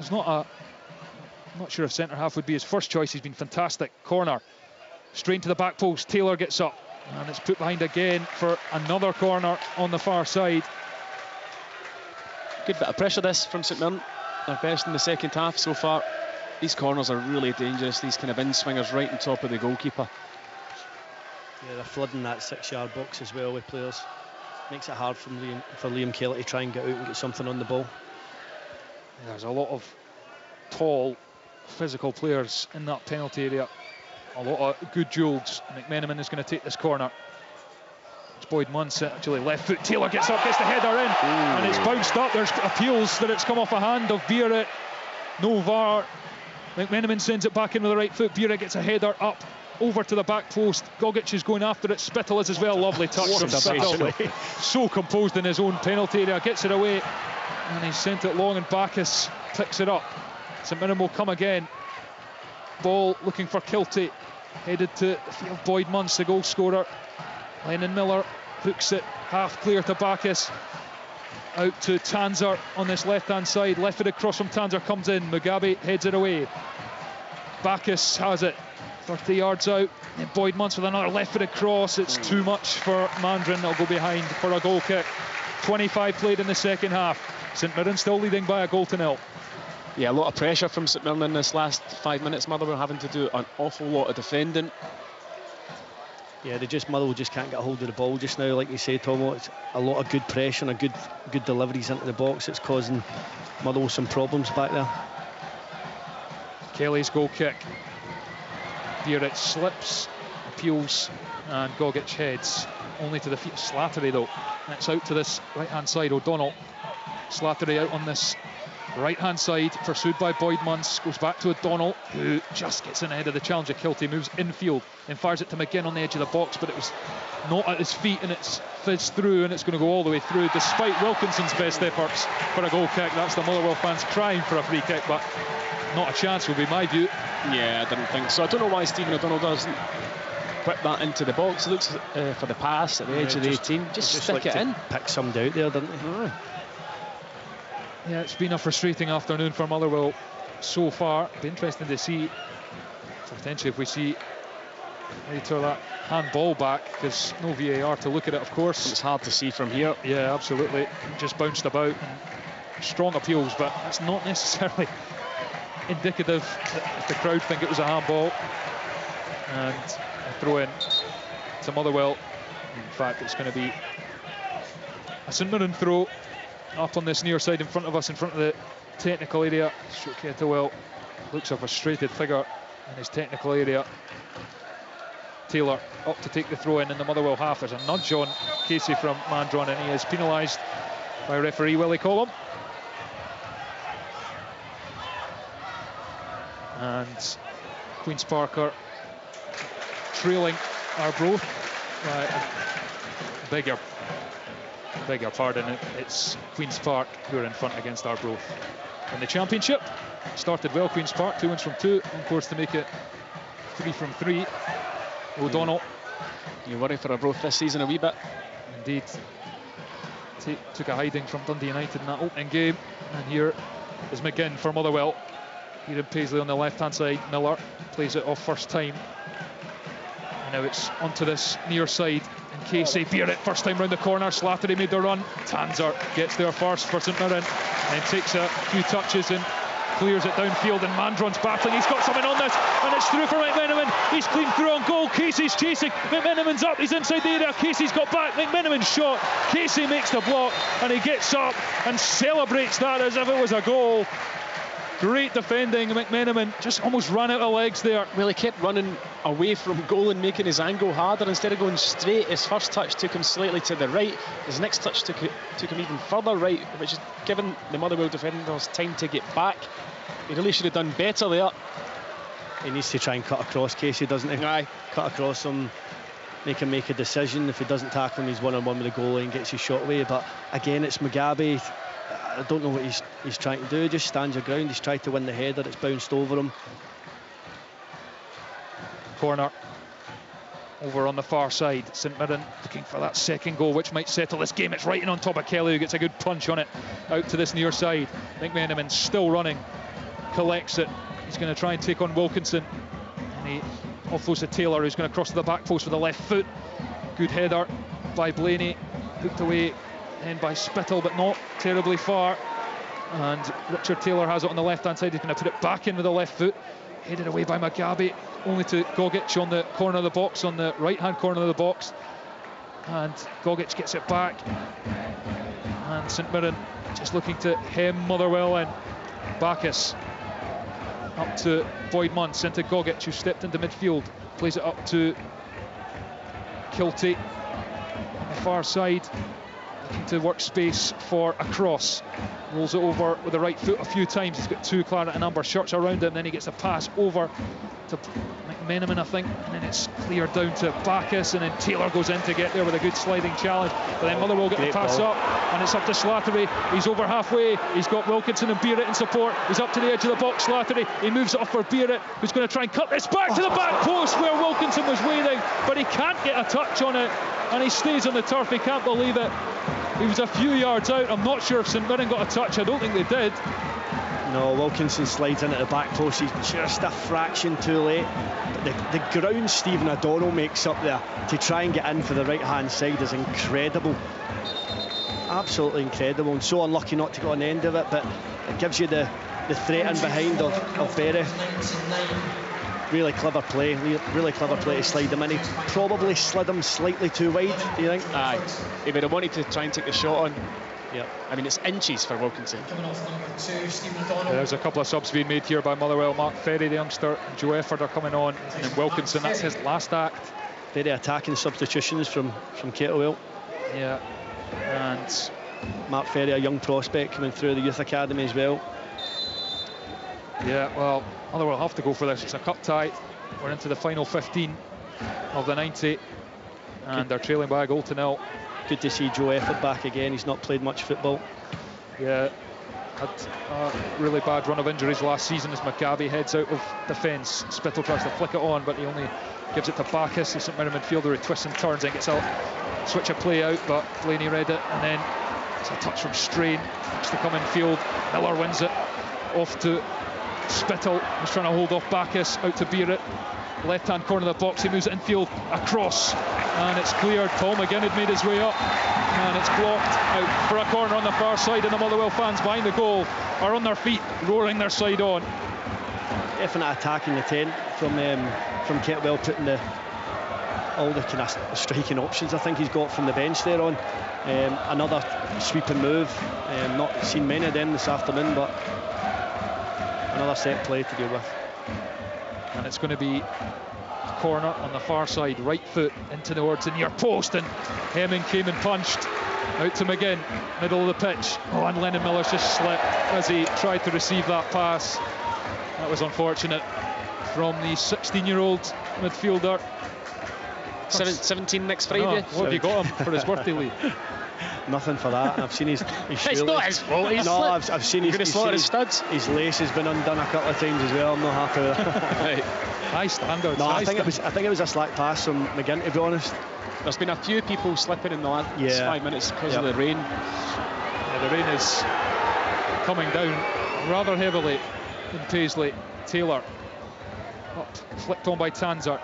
is not I'm not sure if centre half would be his first choice, he's been fantastic. Corner, straight to the back post. Taylor gets up, and it's put behind again for another corner on the far side. Good bit of pressure this from St Mirren. Their best in the second half so far. These corners are really dangerous, these kind of in-swingers right on top of the goalkeeper. Yeah, they're flooding that 6-yard box as well with players. Makes it hard for Liam Kelly to try and get out and get something on the ball. There's a lot of tall, physical players in that penalty area. A lot of good duels. McMenamin is going to take this corner. It's Boyd Munce, actually left foot. Taylor gets up, gets the header in. And it's bounced up. There's appeals that it's come off a hand of Biarrit. No VAR. McMenamin sends it back in with the right foot. Biarrit gets a header up over to the back post. Gogic is going after it. Spittle is as well. Lovely touch from Spittle. So composed in his own penalty area. Gets it away, and he's sent it long, and Bacchus picks it up. St Mirren will come again. Ball looking for Kiltie. Headed to the field. Boyd Munce, the goal scorer. Lennon Miller hooks it half clear to Bacchus. Out to Tanzer on this left-hand side. Left-footed cross from Tanzer comes in. Mugabe heads it away. Bacchus has it 30 yards out. And Boyd Munce with another left-footed cross. It's too much for Mandrin. They'll go behind for a goal kick. 25 played in the second half. St Mirren still leading by a 0 Yeah, a lot of pressure from St Mirren in this last 5 minutes. Motherwell having to do an awful lot of defending. Yeah, Motherwell just can't get a hold of the ball just now, like you say, Tomo. It's a lot of good pressure and good deliveries into the box. It's causing Motherwell some problems back there. Kelly's goal kick. Biarrit slips, appeals, and Gogic heads only to the feet of Slattery though. And it's out to this right-hand side. O'Donnell. Slattery out on this Right-hand side, pursued by Boyd Munce, goes back to O'Donnell, who just gets in ahead of the challenger. Kilty moves infield, then fires it to McGinn on the edge of the box, but it was not at his feet, and it's fizzed through, and it's going to go all the way through, despite Wilkinson's best efforts for a goal kick. That's the Motherwell fans crying for a free kick, but not a chance would be my view. Yeah, I didn't think so. I don't know why Stephen O'Donnell doesn't whip that into the box. He looks for the pass at the edge of the 18. Just stick it in. Pick somebody out there, didn't he? Yeah, it's been a frustrating afternoon for Motherwell so far. It'll be interesting to see, potentially, if we see later that handball back, because no VAR to look at it, of course. It's hard to see from here. Yeah, absolutely. Just bounced about. Strong appeals, but it's not necessarily indicative if the crowd think it was a handball. And a throw in to Motherwell. In fact, it's going to be a St Mirren throw up on this near side in front of us, in front of the technical area. Stuart Kettlewell looks a frustrated figure in his technical area. Taylor up to take the throw in the Motherwell half. There's a nudge on Casey from Mandron, and he is penalised by referee Willie Collum. And Queen's Park are trailing Arbroath. Beg your pardon, it's Queen's Park who are in front against Arbroath in the Championship. Started well, Queen's Park, 2 wins from 2, on course to make it 3 from 3. O'Donnell. You worry for Arbroath this season a wee bit. Indeed. Took a hiding from Dundee United in that opening game. And here is McGinn for Motherwell. Here in Paisley on the left-hand side. Miller plays it off first time. And now it's onto this near side. And Casey Beard it first time round the corner. Slattery made the run. Tanzer gets there first for St Mirren. And takes a few touches and clears it downfield, and Mandron's battling. He's got something on this, and it's through for McMenamin. He's clean through on goal. Casey's chasing. McMenamin's up. He's inside the area. Casey's got back. McMenamin's shot. Casey makes the block, and he gets up and celebrates that as if it was a goal. Great defending. McMenamin just almost ran out of legs there. Well, he kept running away from goal and making his angle harder instead of going straight. His first touch took him slightly to the right. His next touch took him even further right, which is given the Motherwell defenders time to get back. He really should have done better there. He needs to try and cut across Casey, doesn't he? Aye. Cut across him, make him make a decision. If he doesn't tackle him, he's one-on-one with the goalie and gets his shot away. But again, it's Mugabe. I don't know what he's trying to do. Just stands your ground. He's tried to win the header. It's bounced over him. Corner over on the far side. St Mirren looking for that second goal, which might settle this game. It's right in on top of Kelly, who gets a good punch on it out to this near side. McMenamin still running, collects it. He's going to try and take on Wilkinson, and he offloads to Taylor, who's going to cross to the back post with the left foot. Good header by Blaney, hooked away then by Spittle, but not terribly far. And Richard Taylor has it on the left-hand side. He's going to put it back in with the left foot. Headed away by Mugabe, only to Gogic on the corner of the box, on the right-hand corner of the box. And Gogic gets it back. And St Mirren just looking to hem Motherwell in. Bacchus up to Boyd Munce, into Gogic, who stepped into midfield. Plays it up to Kilty on the far side. Looking to work space for a cross. Rolls it over with the right foot a few times. He's got 2 claret and amber shirts around him. Then he gets a pass over to McMenamin, I think. And then it's cleared down to Bacchus. And then Taylor goes in to get there with a good sliding challenge. But then Motherwell get the pass up. And it's up to Slattery. He's over halfway. He's got Wilkinson and Beard in support. He's up to the edge of the box. Slattery. He moves it off for Beard, who's going to try and cut this back to the back post where Wilkinson was waiting. But he can't get a touch on it. And he stays on the turf. He can't believe it. He was a few yards out. I'm not sure if St Mirren got a touch. I don't think they did. No, Wilkinson slides into the back post. He's just a fraction too late. But the ground Stephen O'Donnell makes up there to try and get in for the right-hand side is incredible. Absolutely incredible. And so unlucky not to get on the end of it. But it gives you the threat in behind of Berry. Really clever play, really clever play to slide him in. He probably slid him slightly too wide, do you think? Aye, he would have wanted to try and take the shot on. Yeah. I mean, it's inches for Wilkinson. There's a couple of subs being made here by Motherwell. Mark Ferry, the youngster, and Joe Efford are coming on. And then Wilkinson, that's his last act. Very attacking substitutions from Kettlewell. Yeah, and Mark Ferry, a young prospect coming through the youth academy as well. Yeah, well, Motherwell have to go for this. It's a cup tie. We're into the final 15 of the 90, and they're trailing by a goal to nil. Good to see Joe Efford back again. He's not played much football. Yeah, had a really bad run of injuries last season as Maccabi heads out of defence. Spittle tries to flick it on, but he only gives it to Bacchus, the St Mirren midfielder, who twists and turns and gets a switch of play out, but Blaney read it, and then it's a touch from Strain, looks to come in field. Miller wins it off to Spittle, who's trying to hold off Bacchus, out to Beirut. Left-hand corner of the box, he moves it infield, across, and it's cleared. Paul McGinn had made his way up, and it's blocked out for a corner on the far side, and the Motherwell fans behind the goal are on their feet, roaring their side on. Definite attacking intent from Kettlewell, putting all the kind of striking options I think he's got from the bench there on. Another sweeping move, not seen many of them this afternoon, but another set play to deal with. And it's going to be a corner on the far side, right foot into towards the near post, and Hemming came and punched out to McGinn, middle of the pitch. Oh, and Lennon Miller's just slipped as he tried to receive that pass. That was unfortunate from the 16-year-old midfielder. 17 next Friday. What have you got him for his birthday leave? Nothing for that. I've seen his It's not his fault. I've seen his studs. His lace has been undone a couple of times as well. I'm not happy with that. Right. High standards. No, I think it was a slack pass from McGinn, to be honest. There's been a few people slipping in the last 5 minutes because of the rain. Yeah, the rain is coming down rather heavily in Paisley. Taylor up, flicked on by Tanzer.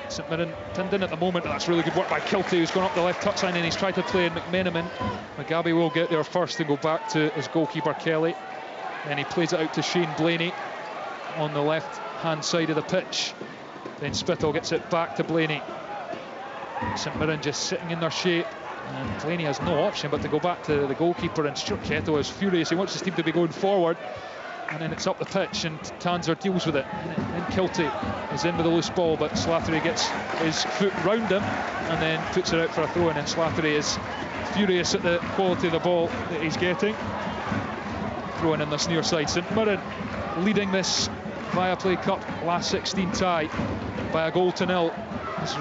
St Mirren pinned in at the moment, but that's really good work by Kilty, who's gone up the left touchline, and he's tried to play in McMenamin. Mugabe will get there first and go back to his goalkeeper Kelly. Then he plays it out to Shane Blaney on the left hand side of the pitch. Then Spittle gets it back to Blaney. St Mirren just sitting in their shape, and Blaney has no option but to go back to the goalkeeper, and Stuart Kettle is furious. He wants his team to be going forward, and then it's up the pitch, and Tanzer deals with it, and then Kilty is in with a loose ball, but Slattery gets his foot round him and then puts it out for a throw in, and Slattery is furious at the quality of the ball that he's getting. Throwing in this near side. St Mirren leading this ViaPlay Cup last 16 tie by a goal to nil as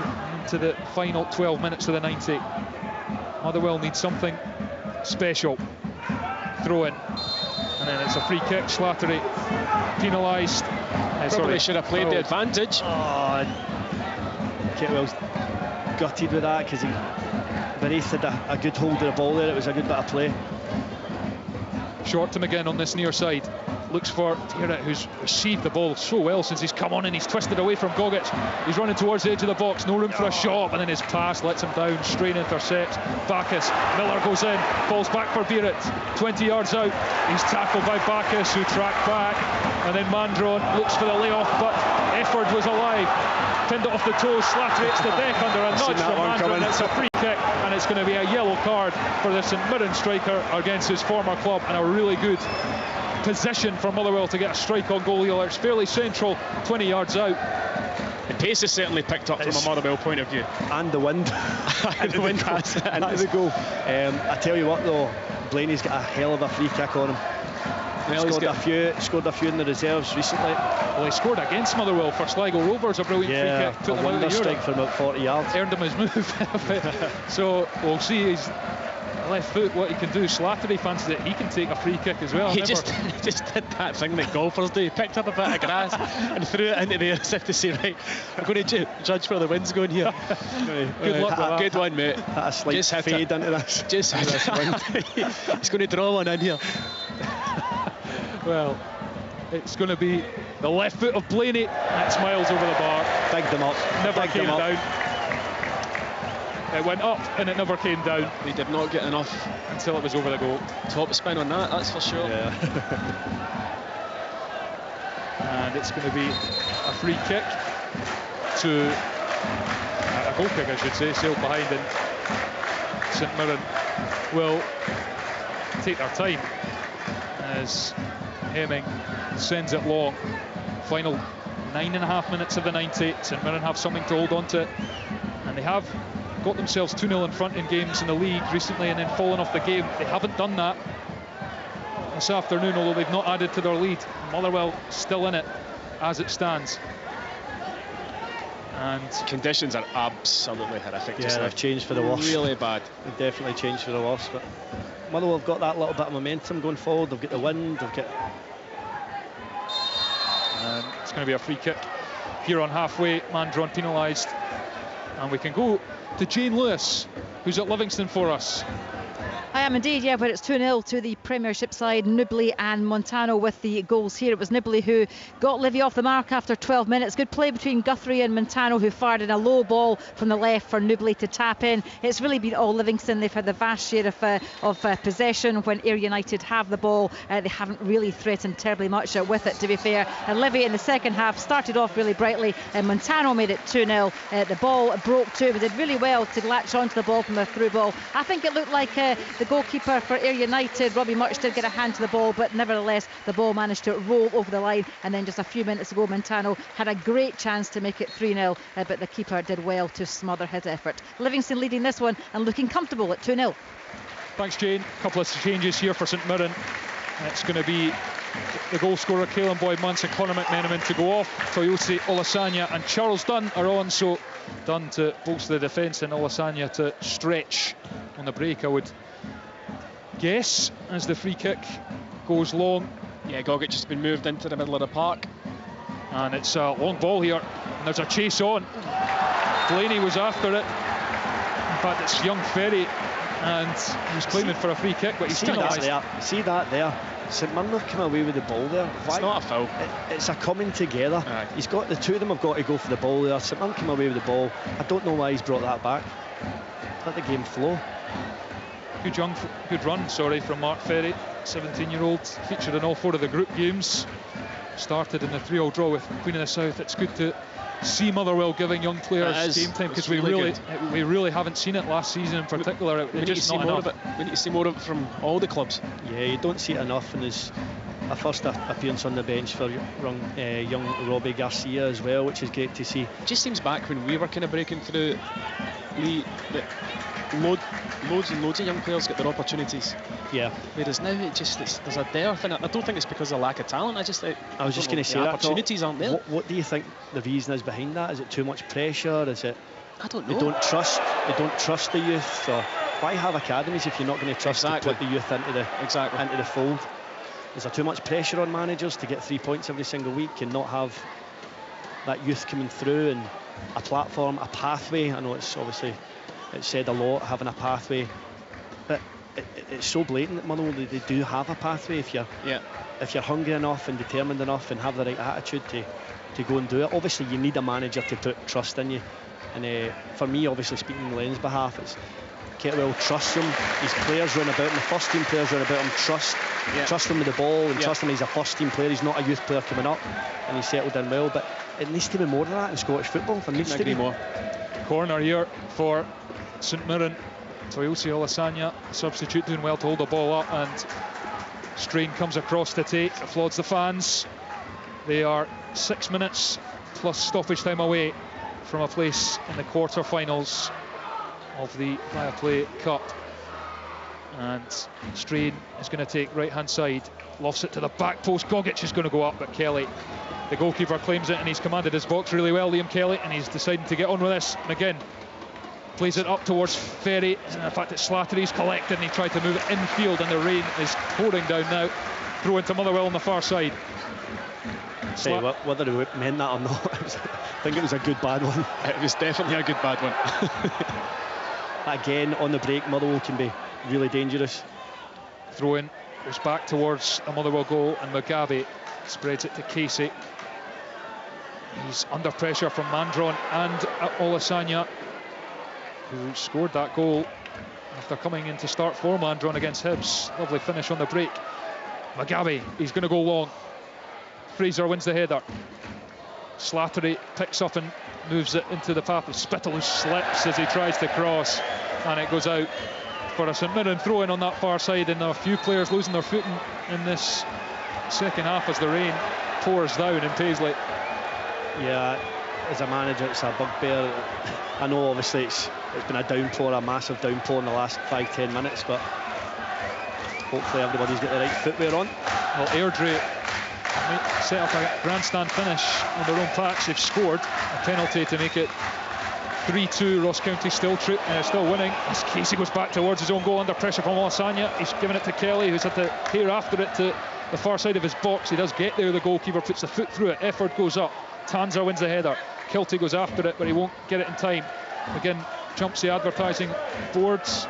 into the final 12 minutes of the 90. Motherwell needs something special. Throw in, and then it's a free kick. Slattery penalised. Probably should have played the advantage. Oh, Kettlewell's gutted with that because Beneath had a good hold of the ball there. It was a good bit of play. Short to McGinn on this near side. Looks for Tierra, who's received the ball so well since he's come on, and he's twisted away from Gogic. He's running towards the edge of the box, no room for a shot, and then his pass lets him down. Strain intercepts Bacchus. Miller goes in, falls back for Beirut. 20 yards out, he's tackled by Bacchus, who tracked back, and then Mandron looks for the layoff, but Efford was alive. Pinned it off the toes. Slattery hits the deck under a nudge from Mandron. It's a free kick, and it's going to be a yellow card for the St Mirren striker against his former club, and a really good position for Motherwell to get a strike on goal. It's fairly central, 20 yards out. The pace is certainly picked up from a Motherwell point of view. And the wind. And the wind has into the goal. I tell you what though, Blaney's got a hell of a free kick on him. Well, scored a few in the reserves recently. Well, he scored against Motherwell for Sligo Rovers, a brilliant free kick. Put them out of the strike for about 40 yards. Earned him his move. So we'll see his left foot, what he can do. Slattery fancies that he can take a free kick as well. He just did that thing that golfers do. He picked up a bit of grass and threw it into the air as if to say, right, I'm going to judge where the wind's going here. Good luck with that. Good one, mate. A slight fade into this. Just hit this wind. He's going to draw one in here. Well, it's going to be the left foot of Blaney, and it smiles over the bar. Bigged them up. Never came down. It went up and it never came down. They did not get enough until it was over the goal. Top spin on that's for sure. Yeah. And it's going to be a free kick to a goal kick, I should say, sailed behind, and St Mirren will take their time as Hemming sends it long. Final 9.5 minutes of the 90. St Mirren have something to hold on to, and they have got themselves 2-0 in front in games in the league recently and then fallen off the game. They haven't done that this afternoon, although they've not added to their lead. Motherwell still in it as it stands. And conditions are absolutely horrific. Yeah, they've changed for the worse. Really bad. They've definitely changed for the worse. But Motherwell have got that little bit of momentum going forward. They've got the wind. They've got. And it's going to be a free kick here on halfway. Mandron penalised, and we can go to Jane Lewis, who's at Livingston for us. I am indeed, yeah, but it's 2-0 to the Premiership side. Nibley and Montano with the goals here. It was Nibley who got Livy off the mark after 12 minutes. Good play between Guthrie and Montano, who fired in a low ball from the left for Nibley to tap in. It's really been all Livingston. They've had the vast share of possession when Ayr United have the ball. They haven't really threatened terribly much with it, to be fair. And Livy in the second half started off really brightly, and Montano made it 2-0. The ball broke too, but did really well to latch onto the ball from a through ball. I think it looked like the goalkeeper for Ayr United, Robbie Much, did get a hand to the ball, but nevertheless the ball managed to roll over the line, and then just a few minutes ago Montano had a great chance to make it 3-0, but the keeper did well to smother his effort. Livingston leading this one and looking comfortable at 2-0. Thanks, Jane. A couple of changes here for St Mirren. It's going to be the goal scorer Caelan Boyd-Munce and Conor McMenamin to go off. Toyosi Olasanya and Charles Dunn are on, so Dunn to bolster the defence and Olasanya to stretch on the break, I would guess, as the free kick goes long. Yeah, Gogic has been moved into the middle of the park, and it's a long ball here, and there's a chase on. Blaney was after it. In fact, it's young Ferry, and he's claiming for a free kick, but he's penalised. See that there? St Mirren have come away with the ball there. It's not a foul. It's a coming together. Aye. He's got the two of them have got to go for the ball there. St Mirren come away with the ball. I don't know why he's brought that back. Let the game flow. Good run, from Mark Ferry, 17-year-old, featured in all 4 of the group games. Started in the 3-3 draw with Queen of the South. It's good to see Motherwell giving young players game time, because we really haven't seen it last season in particular. We need to see more of it. We need to see more of it from all the clubs. Yeah, you don't see it enough, and there's a first appearance on the bench for young Robbie Garcia as well, which is great to see. It just seems back when we were kind of breaking through, that loads and loads of young players get their opportunities. Yeah. Whereas now there's a dearth, and I don't think it's because of lack of talent. I was just going to say that opportunities aren't there. What do you think the reason is behind that? Is it too much pressure? Is it? I don't know. They don't trust the youth. Or why have academies if you're not going to trust to put the youth into the fold? Is there too much pressure on managers to get 3 points every single week and not have that youth coming through and a platform, a pathway? I know it's said a lot, having a pathway, but it's so blatant that Motherwell, they do have a pathway if you're hungry enough and determined enough and have the right attitude to go and do it. Obviously you need a manager to put trust in you, and for me, obviously speaking on Len's behalf, it's Kettlewell trusts him. His players run about him, the first team players run about him, trust him with the ball, and trust him he's a first team player. He's not a youth player coming up, and he's settled in well. But it needs to be more of that in Scottish football. There needs to be more. Corner here for St Mirren. Toyosi Olasanya, substitute, doing well to hold the ball up, and Strain comes across to take, applauds the fans. They are 6 minutes plus stoppage time away from a place in the quarter-finals of the ViaPlay Cup. And Strain is going to take right-hand side, lofts it to the back post. Gogic is going to go up, but Kelly, the goalkeeper, claims it, and he's commanded his box really well, Liam Kelly, and he's deciding to get on with this. McGinn plays it up towards Ferry, and in fact it's Slattery's collected, and he tried to move it infield, and the rain is pouring down now. Throw into Motherwell on the far side. Say whether it meant that or not, I think it was a good bad one. It was definitely a good bad one. Again, on the break, Motherwell can be really dangerous. Throw in goes back towards a Motherwell goal, and Mugabe spreads it to Casey. He's under pressure from Mandron and Olasanya, who scored that goal after coming in to start for Mandron against Hibs. Lovely finish on the break. Mugabe, he's going to go long. Fraser wins the header. Slattery picks up and moves it into the path of Spittle, who slips as he tries to cross, and it goes out for a St Mirren throw-in on that far side, and there are a few players losing their footing in this second half as the rain pours down in Paisley. Yeah, as a manager, it's a bugbear. I know obviously it's been a downpour, a massive downpour in the last 5-10 minutes, but hopefully everybody's got the right footwear on. Well, Airdrie set up a grandstand finish on their own patch. They've scored a penalty to make it 3-2. Ross County still winning as Casey goes back towards his own goal under pressure from Olasanya. He's given it to Kelly, who's had to tear after it to the far side of his box. He does get there, the goalkeeper puts the foot through it, effort goes up, Tanzer wins the header, Kilty goes after it but he won't get it in time. Again, jumps the advertising boards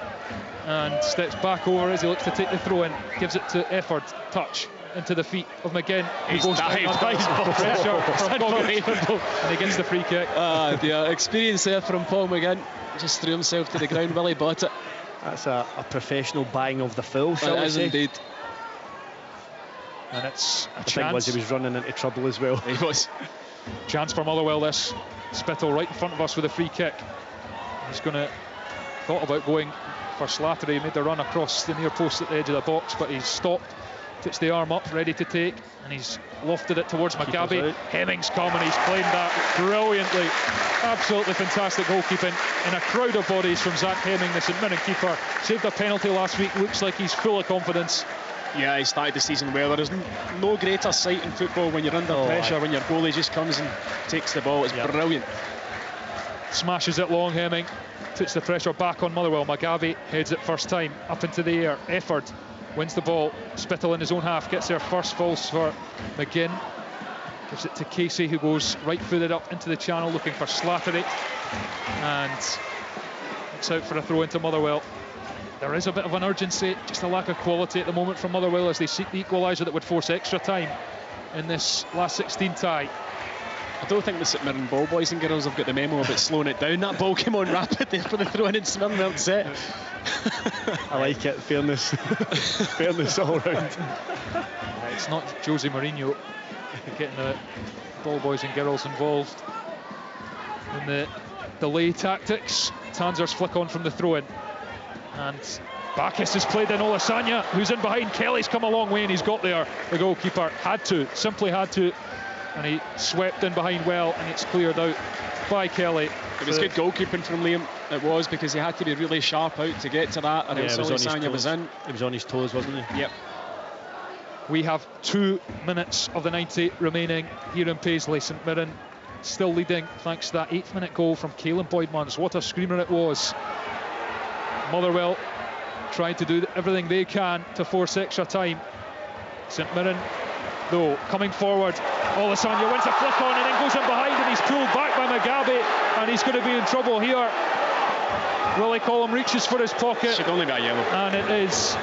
and steps back over as he looks to take the throw in, gives it to Efford, touch into the feet of McGinn, who goes down under pressure from Goggett, and he gets the free kick. The experience there from Paul McGinn, just threw himself to the ground. Willie bought it. That's a professional buying of the full, shall we say? Indeed. And it's a the chance. thing was, he was running into trouble as well. He was. Chance for Motherwell, this. Spittle right in front of us with a free kick. He's going to thought about going for Slattery. He made the run across the near post at the edge of the box, but he's stopped, puts the arm up, ready to take, and he's lofted it towards Mugabe. Hemming's come and he's played that brilliantly. Absolutely fantastic goalkeeping in a crowd of bodies from Zach Hemming, the St Mirren keeper. Saved a penalty last week, looks like he's full of confidence. Yeah, he started the season well. There is no greater sight in football when you're under pressure, when your goalie just comes and takes the ball. It's brilliant. Smashes it long, Hemming. Puts the pressure back on Motherwell. Mugabe heads it first time up into the air. Efford wins the ball. Spittle in his own half gets there first. Falls for McGinn. Gives it to Casey, who goes right-footed up into the channel looking for Slattery. And it's out for a throw into Motherwell. There is a bit of an urgency, just a lack of quality at the moment from Motherwell as they seek the equaliser that would force extra time in this last 16 tie. I don't think the St Mirren ball boys and girls have got the memo about slowing it down. That ball came on rapidly for the throw in and St Mirren set. I like it, fairness. Fairness all round. It's not Jose Mourinho getting the ball boys and girls involved in the delay tactics. Tanzer's flick on from the throw in. And Bacchus has played in Olasanya, who's in behind. Kelly's come a long way and he's got there. The goalkeeper simply had to. And he swept in behind well, and it's cleared out by Kelly. It was good goalkeeping from Liam. It was, because he had to be really sharp out to get to that, and Olasanya was in. He was on his toes, wasn't he? Yep. We have 2 minutes of the 90 remaining here in Paisley. St Mirren still leading thanks to that 8th minute goal from Caelan Boydmans. What a screamer it was. Motherwell trying to do everything they can to force extra time. St Mirren, though, coming forward. Olasanya wins a flick on and then goes in behind, and he's pulled back by Mugabe, and he's going to be in trouble here. Willie Collum reaches for his pocket. Should only be a yellow. And it is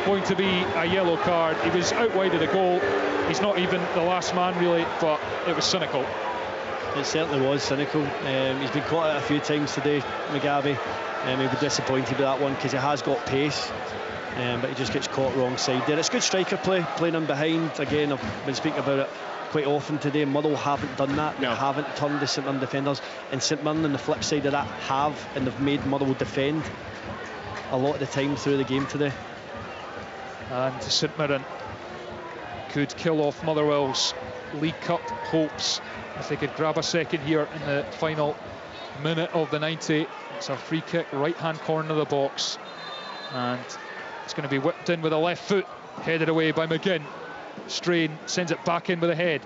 going to be a yellow card. He was out wide of the goal. He's not even the last man really, but it was cynical. It certainly was cynical. He's been caught out a few times today, Mugabe. He'll be disappointed with that one because he has got pace, but he just gets caught wrong side there. It's good striker play, playing him behind. Again, I've been speaking about it quite often today. Motherwell haven't done that. They haven't turned the St Mirren defenders, and St Mirren on the flip side of that have, and they've made Motherwell defend a lot of the time through the game today. And St Mirren could kill off Motherwell's League Cup hopes if they could grab a second here in the final minute of the 90. It's a free kick, right hand corner of the box, and it's going to be whipped in with a left foot, headed away by McGinn. Strain sends it back in with a head,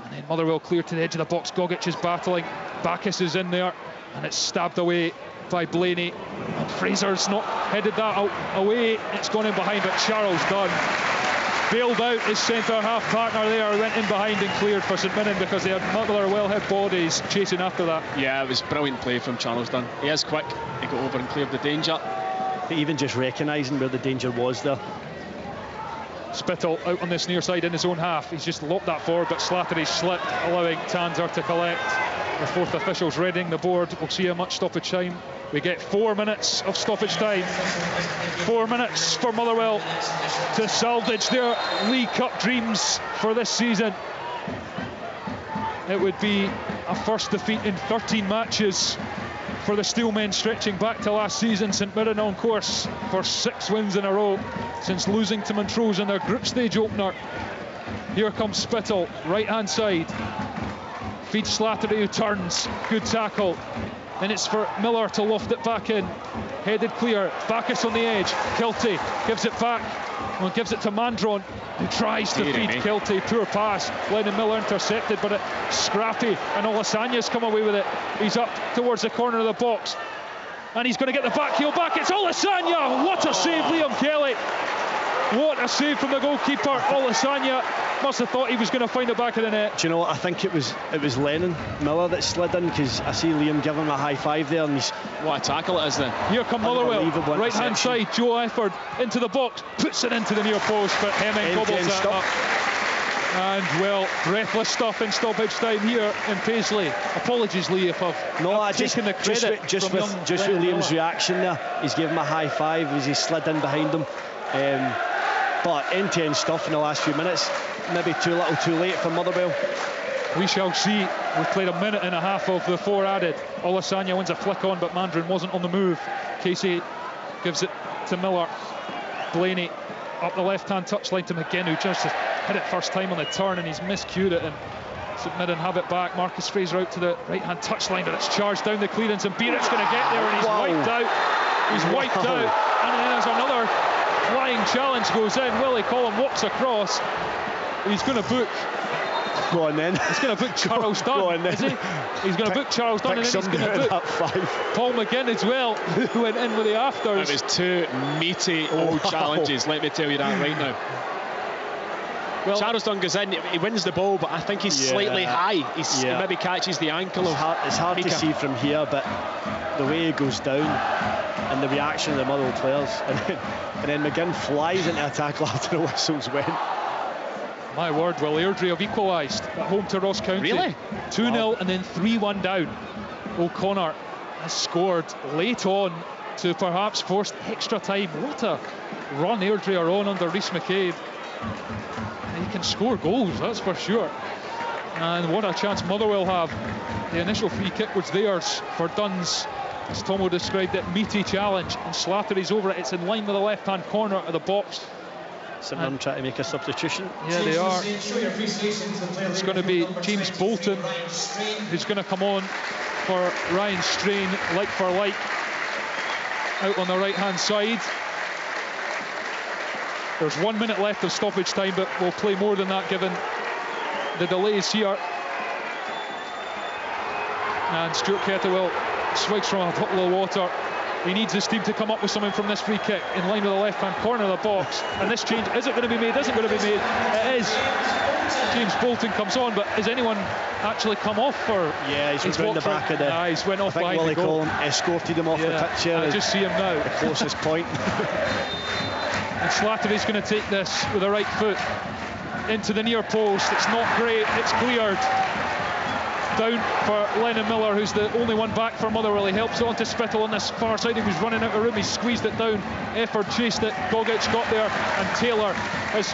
and then Motherwell clear to the edge of the box. Gogic is battling, Bacchus is in there, and it's stabbed away by Blaney, and Fraser's not headed that away. It's gone in behind, but Charles Dunn bailed out his centre half partner there, went in behind and cleared for St Mirren because they had Motherwell head bodies chasing after that. Yeah, it was brilliant play from Charles Dunn. He is quick, he got over and cleared the danger. Even just recognising where the danger was there. Spittle out on this near side in his own half. He's just lopped that forward, but Slattery slipped, allowing Tanzer to collect. The fourth official's reading the board. We'll see how much stoppage time. We get 4 minutes of stoppage time. 4 minutes for Motherwell to salvage their League Cup dreams for this season. It would be a first defeat in 13 matches for the Steelmen, stretching back to last season. St Mirren on course for 6 wins in a row since losing to Montrose in their group stage opener. Here comes Spittle, right hand side. feeds Slattery, who turns. Good tackle. And it's for Miller to loft it back in. Headed clear. Bacchus on the edge. Kiltie gives it back. Well, gives it to Mandron, who tries to feed Kiltie. Poor pass. Lennon Miller intercepted, but it's scrappy. And Olasanya's come away with it. He's up towards the corner of the box. And he's going to get the back heel back. It's Olasanya. What a save, Liam Kelly. What a save from the goalkeeper. Olasanya must have thought he was going to find the back of the net. Do you know what? I think it was Lennon Miller that slid in, because I see Liam give him a high five there, and he's... What a tackle it is then. Here come Motherwell. Right hand side, Joe Efford into the box, puts it into the near post, but Hemming gobbles it up. And well, breathless stuff in stoppage time here in Paisley. Apologies, Lee, if I've taken the credit. Just with Liam's reaction there, he's given him a high five as he slid in behind him. But end-to-end stuff in the last few minutes. Maybe too little, too late for Motherwell. We shall see. We've played a minute and a half of the 4 added. Olasanya wins a flick on, but Mandron wasn't on the move. Casey gives it to Miller. Blaney up the left-hand touchline to McGinn, who just hit it first time on the turn, and he's miscued it. And St Mirren have it back. Marcus Fraser out to the right-hand touchline, but it's charged down the clearance, and Beeric's going to get there, and he's wiped out. He's wiped out, and then there's another flying challenge goes in. Willie Collum walks across. He's going to book. Go on then. He's going to book Charles Dunn. Go on then. Is he? He's going to book Charles Dunn, and then he's going to book Paul McGinn as well, who went in with the afters. It was 2 meaty old challenges, let me tell you that right now. Well, Charles Dunn goes in, he wins the ball, but I think he's slightly high. He maybe catches the ankle. It's hard to see from here, but the way he goes down and the reaction of the Motherwell players, and then McGinn flies into a tackle after the whistles went. My word, Will Airdrie have equalised at home to Ross County. Really? 2-0 and then 3-1 down. O'Connor has scored late on to perhaps force extra time. What a run Airdrie are on under Rhys McCabe. He can score goals, that's for sure. And what a chance Motherwell have. The initial free kick was theirs for Dunn's, as Tomo described it, meaty challenge. And Slattery's over it. It's in line with the left-hand corner of the box. St Mirren trying to make a substitution. Yeah, they are. It's going to be James Bolton who's going to come on for Ryan Strain, like for like, out on the right-hand side. There's 1 minute left of stoppage time, but we'll play more than that given the delays here. And Stuart Kettlewell swikes from a bottle of water. He needs his team to come up with something from this free kick in line with the left-hand corner of the box. And this change, is it going to be made? Is it going to be made? It is. James Bolton comes on, but has anyone actually come off for? Yeah, he's round the back of the... he's went off behind Willie the goal. Collum escorted him off the pitch here. I just see him now. The closest point. And Slattery's going to take this with the right foot into the near post. It's not great. It's cleared. Down for Lennon Miller, who's the only one back for Motherwell. He helps it on to Spittle on this far side. He was running out of room. He squeezed it down. Effort chased it. Gogic got there, and Taylor has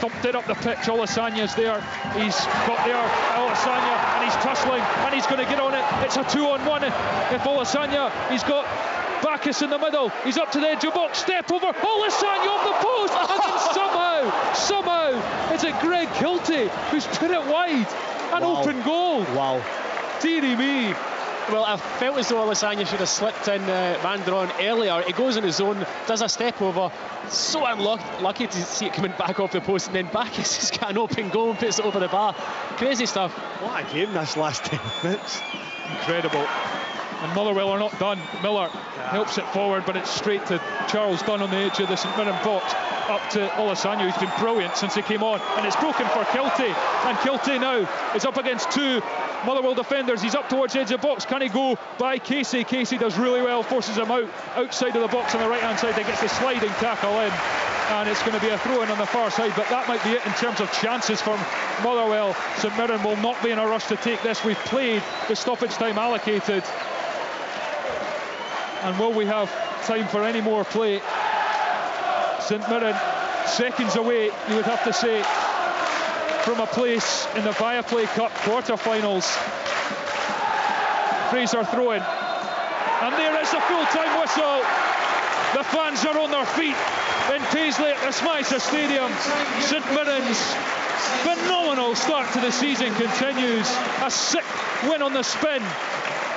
thumped it up the pitch. Olasanya's there. He's got there. Olasanya, and he's tussling, and he's going to get on it. It's a 2-on-1. If Olasanya, he's got Bacchus in the middle. He's up to the edge of the box. Step over. Olasanya off the post, and then somehow, is it Greg Kiltie who's put it wide? An open goal. Wow. Deary me. Well, I felt as though Olasanya should have slipped in Vandron earlier. He goes in his zone, does a step over. So unlucky to see it coming back off the post, and then Bacchus has got an open goal and puts it over the bar. Crazy stuff. What a game this last 10 minutes. Incredible. And Motherwell are not done. Miller helps it forward, but it's straight to Charles Dunn on the edge of the St Mirren box. Up to Olasanya, who's been brilliant since he came on, and it's broken for Kiltie, and Kiltie now is up against 2 Motherwell defenders. He's up towards the edge of the box. Can he go by Casey? Casey does really well, forces him out outside of the box on the right hand side. He gets the sliding tackle in, and it's going to be a throw in on the far side, but that might be it in terms of chances from Motherwell. St Mirren will not be in a rush to take this. We've played the stoppage time allocated, and will we have time for any more play? St Mirren seconds away, you would have to say, from a place in the ViaPlay Cup quarter-finals. Fraser throwing, and there is the full-time whistle. The fans are on their feet in Paisley at the Smythe Stadium. St Mirren's phenomenal start to the season continues. A sick win on the spin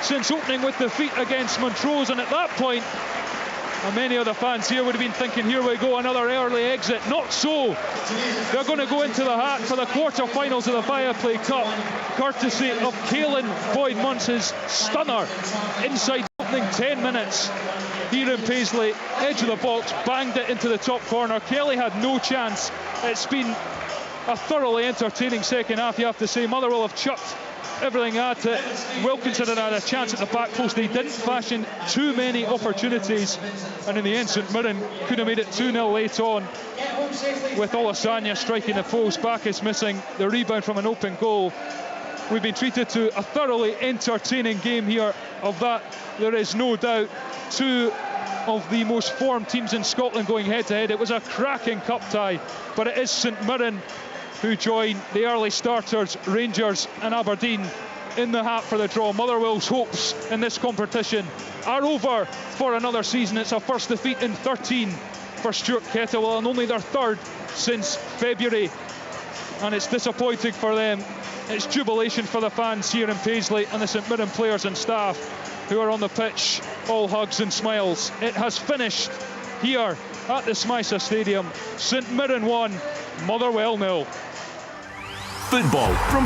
since opening with defeat against Montrose, and at that point many of the fans here would have been thinking, here we go, another early exit. Not so. They're going to go into the hat for the quarter-finals of the ViaPlay Cup, courtesy of Caelan Boyd-Munce's stunner inside opening 10 minutes here in Paisley. Edge of the box, banged it into the top corner. Kelly had no chance. It's been a thoroughly entertaining second half, you have to say. Motherwell have chucked everything at it. Wilkinson had a chance at the back post. They didn't fashion too many opportunities, and in the end St Mirren could have made it 2-0 late on, with Olasanya striking the post. Bacchus missing the rebound from an open goal. We've been treated to a thoroughly entertaining game here. Of that there is no doubt. Two of the most formed teams in Scotland going head to head. It was a cracking cup tie, but it is St Mirren who join the early starters Rangers and Aberdeen in the hat for the draw. Motherwell's hopes in this competition are over for another season. It's a first defeat in 13 for Stuart Kettlewell, and only their third since February, and it's disappointing for them. It's jubilation for the fans here in Paisley and the St Mirren players and staff who are on the pitch, all hugs and smiles. It has finished here at the Smythe Stadium. St Mirren 1, Motherwell 0. Football from